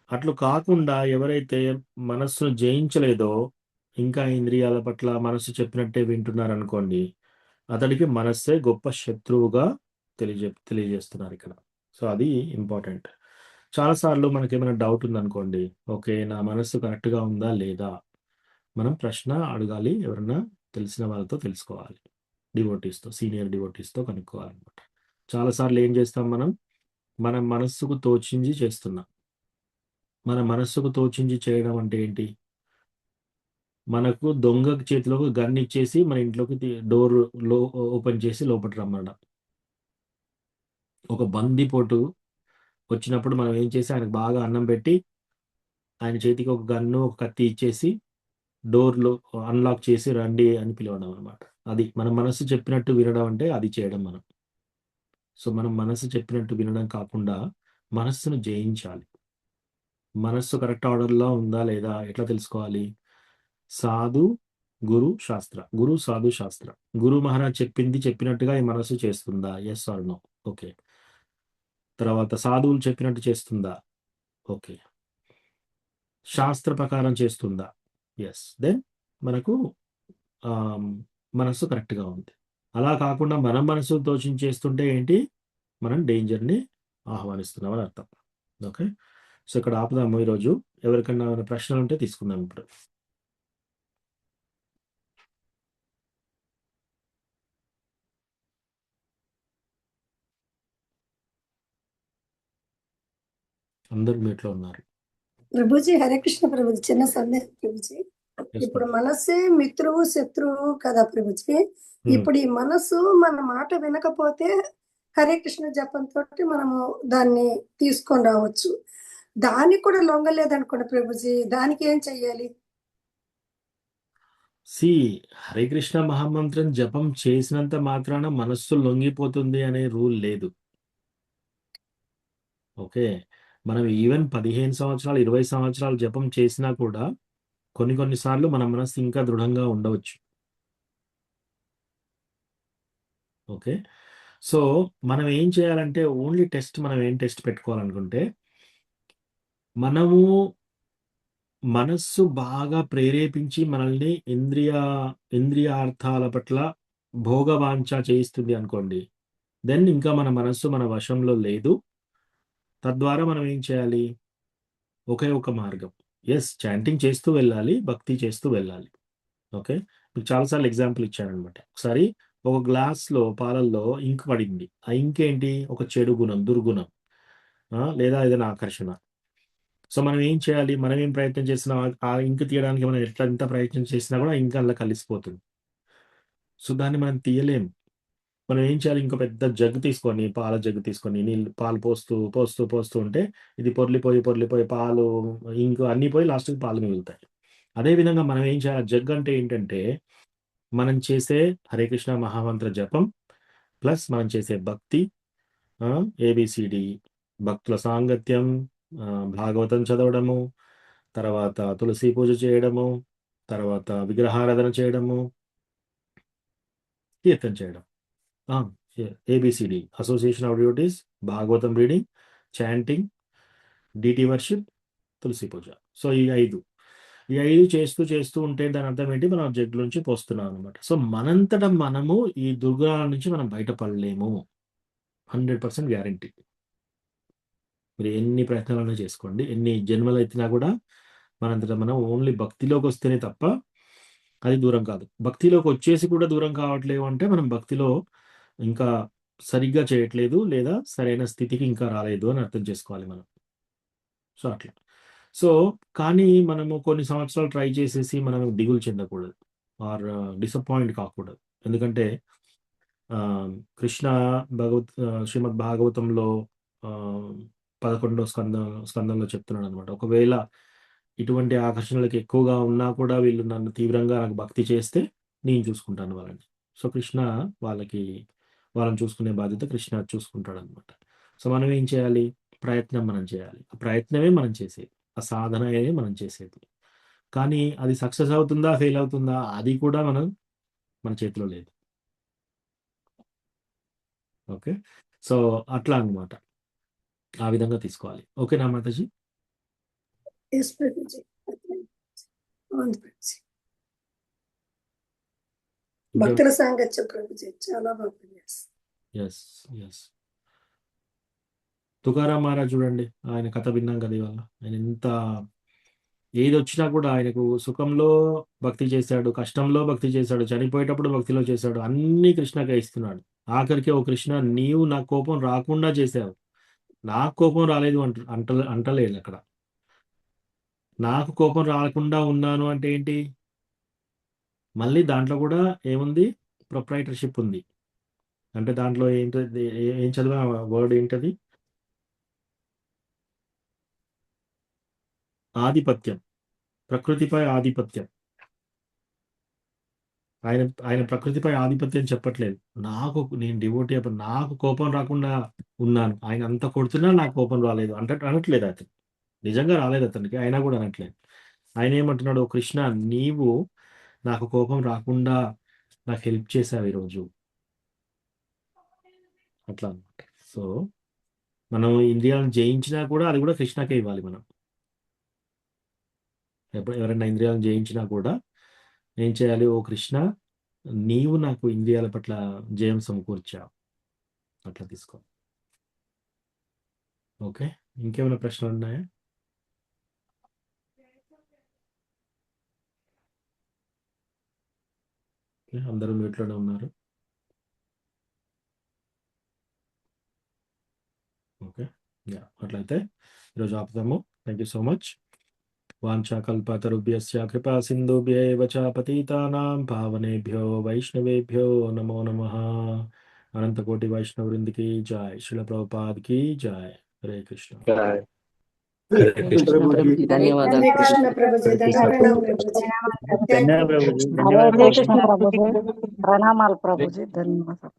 అట్లు కాకుండా ఎవరైతే మనస్సును జయించలేదో, ఇంకా ఇంద్రియాల పట్ల మనస్సు చెప్పినట్టే వింటున్నారనుకోండి, అతడికి మనస్సే గొప్ప శత్రువుగా తెలియజేస్తున్నారు ఇక్కడ. సో అది ఇంపార్టెంట్. చాలాసార్లు మనకేమైనా డౌట్ ఉందనుకోండి, ఓకే నా మనస్సు కరెక్ట్గా ఉందా లేదా, మనం ప్రశ్న అడగాలి, ఎవరన్నా తెలిసిన వాళ్ళతో తెలుసుకోవాలి, డివోటీస్తో, సీనియర్ డివోటీస్తో కనుక్కోవాలన్నమాట. చాలాసార్లు ఏం చేస్తాం, మన మనస్సుకు తోచించి చేస్తున్నాం. మన మనస్సుకు తోచించి చేయడం అంటే ఏంటి? మనకు దొంగ చేతిలోకి గన్ ఇచ్చేసి మన ఇంట్లోకి డోర్ ఓపెన్ చేసి లోపల రమ్మడం. ఒక బందిపోటు వచ్చినప్పుడు మనం ఏం చేసి ఆయనకు బాగా అన్నం పెట్టి ఆయన చేతికి ఒక గన్ను ఒక కత్తి ఇచ్చేసి డోర్లో అన్లాక్ చేసి రండి అని పిలవడం అనమాట. అది మన మనసు చెప్పినట్టు వినడం అంటే అది చేయడం మనం. సో మనం మనసు చెప్పినట్టు వినడం కాకుండా మనస్సును జయించాలి. మనస్సు కరెక్ట్ ఆర్డర్లో ఉందా లేదా ఎట్లా తెలుసుకోవాలి? సాధు గురు శాస్త్ర, గురు సాధు శాస్త్ర. గురు మహారాజ్ చెప్పినట్టుగా ఈ మనస్సు చేస్తుందా? Yes or no. ఓకే. తర్వాత సాధువులు చెప్పినట్టు చేస్తుందా? ఓకే. శాస్త్ర ప్రకారం చేస్తుందా? ఎస్. దెన్ మనకు మనస్సు కరెక్ట్గా ఉంది. అలా కాకుండా మనం మనసు తోచించేస్తుంటే ఏంటి, మనం డేంజర్ని ఆహ్వానిస్తున్నామని అర్థం. ఓకే. సో ఇక్కడ ఆపుదాము ఈరోజు. ఎవరికన్నా ఏమైనా ప్రశ్నలు ఉంటే తీసుకుందాం ఇప్పుడు. అందరు మీట్లో ఉన్నారు. ప్రభుజీ హరే కృష్ణ ప్రభుజీ. చిన్న సందేహం ప్రభుజీ. ఇప్పుడు మనస్సే మిత్రువు శత్రువు కదా ప్రభుజీ. ఇప్పుడు ఈ మనసు మన మాట వినకపోతే హరే కృష్ణ జపంతో మనము దాన్ని తీసుకొని రావచ్చు. దానికి కూడా లొంగలేదనుకోండి ప్రభుజీ, దానికి ఏం చెయ్యాలి? హరే కృష్ణ మహామంత్రం జపం చేసినంత మాత్రాన మనస్సు లొంగిపోతుంది అనే రూల్ లేదు. ఓకే. మనం ఈవెన్ 15 సంవత్సరాలు 20 సంవత్సరాలు జపం చేసినా కూడా కొన్నిసార్లు మన మనస్సు ఇంకా దృఢంగా ఉండవచ్చు. ఓకే. సో మనం ఏం చేయాలంటే ఓన్లీ మనం ఏం టెస్ట్ పెట్టుకోవాలనుకుంటే, మనము మనస్సు బాగా ప్రేరేపించి మనల్ని ఇంద్రియార్థాల పట్ల భోగవాంఛ చేయిస్తుంది అనుకోండి, దెన్ ఇంకా మన మనస్సు మన వశంలో లేదు. తద్వారా మనం ఏం చేయాలి? ఒకే ఒక మార్గం, ఎస్ చాంటింగ్ చేస్తూ వెళ్ళాలి, భక్తి చేస్తూ వెళ్ళాలి. ఓకే. మీకు చాలాసార్లు ఎగ్జాంపుల్ ఇచ్చానమాట. ఒకసారి ఒక గ్లాస్లో పాలల్లో ఇంక్ పడింది. ఆ ఇంక్ ఏంటి? ఒక చెడు గుణం, దుర్గుణం, లేదా ఏదైనా ఆకర్షణ. సో మనం ఏం చేయాలి? మనం ఏం ప్రయత్నం చేసినా ఆ ఇంక్ తీయడానికి మనం ఎంత ప్రయత్నం చేసినా కూడా ఇంకా అలా కలిసిపోతుంది. సో దాన్ని మనం తీయలేము. మనం ఏం చేయాలి? ఇంకో పెద్ద జగ్గు తీసుకొని, పాల జగ్గు తీసుకొని పాలు పోస్తూ ఉంటే ఇది పొర్లిపోయి పాలు ఇంకు అన్నీ పోయి లాస్ట్కి పాలు మిగులుతాయి. అదేవిధంగా మనం ఏం చేయాలి? జగ్గు అంటే ఏంటంటే మనం చేసే హరే కృష్ణ మహామంత్ర జపం ప్లస్ మనం చేసే భక్తి, ఏబిసిడి భక్తుల సాంగత్యం, భాగవతం చదవడము, తర్వాత తులసి పూజ చేయడము, తర్వాత విగ్రహారాధన చేయడము, కీర్తన చేయడం, ABCD association of duties, Bhagavatam reading, chanting, deity worship, తులసి పూజ. సో ఈ 5 చేస్తూ ఉంటే దాని అర్థం ఏంటి, మనం జగ్గు నుంచి పోస్తున్నాం అనమాట. సో మనంతటా మనము ఈ దుర్గుణాల నుంచి మనం బయటపడలేము, 100% గ్యారంటీ. మీరు ఎన్ని ప్రయత్నాలైనా చేసుకోండి, ఎన్ని జన్మలు ఎత్తినా కూడా మనంతటా మనం ఓన్లీ భక్తిలోకి వస్తేనే తప్ప అది దూరం కాదు. భక్తిలోకి వచ్చేసి కూడా దూరం కావట్లేవు అంటే మనం భక్తిలో ఇంకా సరిగ్గా చేయట్లేదు, లేదా సరైన స్థితికి ఇంకా రాలేదు అని అర్థం చేసుకోవాలి మనం. సో అట్లా. సో కానీ మనము కొన్ని సంవత్సరాలు ట్రై చేసేసి మనం దిగులు చెందకూడదు, ఆర్ డిసప్పాయింట్ కాకూడదు. ఎందుకంటే కృష్ణ శ్రీమద్ భాగవతంలో 11వ స్కందంలో చెప్తున్నాడు అనమాట. ఒకవేళ ఇటువంటి ఆకర్షణలకు ఎక్కువగా ఉన్నా కూడా వీళ్ళు నన్ను తీవ్రంగా నాకు భక్తి చేస్తే నేను చూసుకుంటాను వాళ్ళని. సో కృష్ణ వాళ్ళని చూసుకునే బాధ్యత కృష్ణ చూసుకుంటాడు అనమాట. సో మనం ఏం చేయాలి, ప్రయత్నం మనం చేయాలి. ఆ ప్రయత్నమే మనం చేసేది, ఆ సాధనయే మనం చేసేది. కానీ అది సక్సెస్ అవుతుందా ఫెయిల్ అవుతుందా అది కూడా మన చేతిలో లేదు. ఓకే, సో అట్లా అన్నమాట, ఆ విధంగా తీసుకోవాలి. ఓకేనా మాతాజీ? ఎస్ ప్రభుజీ. అవును ప్రభుజీ. భక్తుల సాంగత్యం ప్రభుజీ చాలా బాగుంది. ఎస్. తుకారాం మహారాజ్ చూడండి, ఆయన కథ విన్నాం కదా ఇవాళ. ఆయన ఎంత ఏది వచ్చినా కూడా ఆయనకు సుఖంలో భక్తి చేశాడు, కష్టంలో భక్తి చేశాడు, చనిపోయేటప్పుడు భక్తిలో చేశాడు, అన్ని కృష్ణకే ఇస్తున్నాడు. ఆఖరికి ఓ కృష్ణ, నీవు నా కోపం రాకుండా చేశావు, నాకు కోపం రాలేదు అంటలేదు అక్కడ. నాకు కోపం రాకుండా ఉన్నాను అంటే ఏంటి, మళ్ళీ దాంట్లో కూడా ఏముంది, ప్రొప్రైటర్షిప్ ఉంది. అంటే దాంట్లో ఏంటది, ఏం చదివా వర్డ్ ఏంటది, ఆధిపత్యం, ప్రకృతిపై ఆధిపత్యం. ఆయన ప్రకృతిపై ఆధిపత్యం చెప్పట్లేదు. నేను డివోటీ అప్పుడు నాకు కోపం రాకుండా ఉన్నాను, ఆయన అంత కొడుతున్నా నాకు కోపం రాలేదు అనట్లేదు. అతను నిజంగా రాలేదు అతనికి, అయినా కూడా అనట్లేదు. ఆయన ఏమంటున్నాడు, కృష్ణ నీవు నాకు కోపం రాకుండా నాకు హెల్ప్ చేసావు ఈరోజు, అట్లా అనమాట. సో మనం ఇంద్రియాలను జయించినా కూడా అది కూడా కృష్ణకే ఇవ్వాలి. మనం ఎవరైనా ఇంద్రియాలను జయించినా కూడా ఏం చేయాలి, ఓ కృష్ణ నీవు నాకు ఇంద్రియాల పట్ల జయం సమకూర్చావు, అట్లా తీసుకో. ఓకే, ఇంకేమైనా ప్రశ్నలు ఉన్నాయా? అందరూ మ్యూట్లోనే ఉన్నారు. ఓకే, అట్లయితే ఈరోజు ఆపుదాము. Thank you so much. వాంఛాకల్పతరుభ్యశ్చ కృపా సింధుభ్యేవ చ పతితానాం పావనేభ్యో వైష్ణవేభ్యో నమో నమః. అనంతకోటి వైష్ణవృందికి జై, శ్రీల ప్రభుపాద్ కి జై. హరే కృష్ణ. ధన్యవాదాలు. హరే కృష్ణ ప్రభుజీ. ధన్యవాదాలు ప్రభుజీ. ధన్యవాదాలు ప్రభుజీ. హరే కృష్ణ ప్రభుజీ. ప్రణామాలు ప్రభుజీ. ధన్యవాదాలు.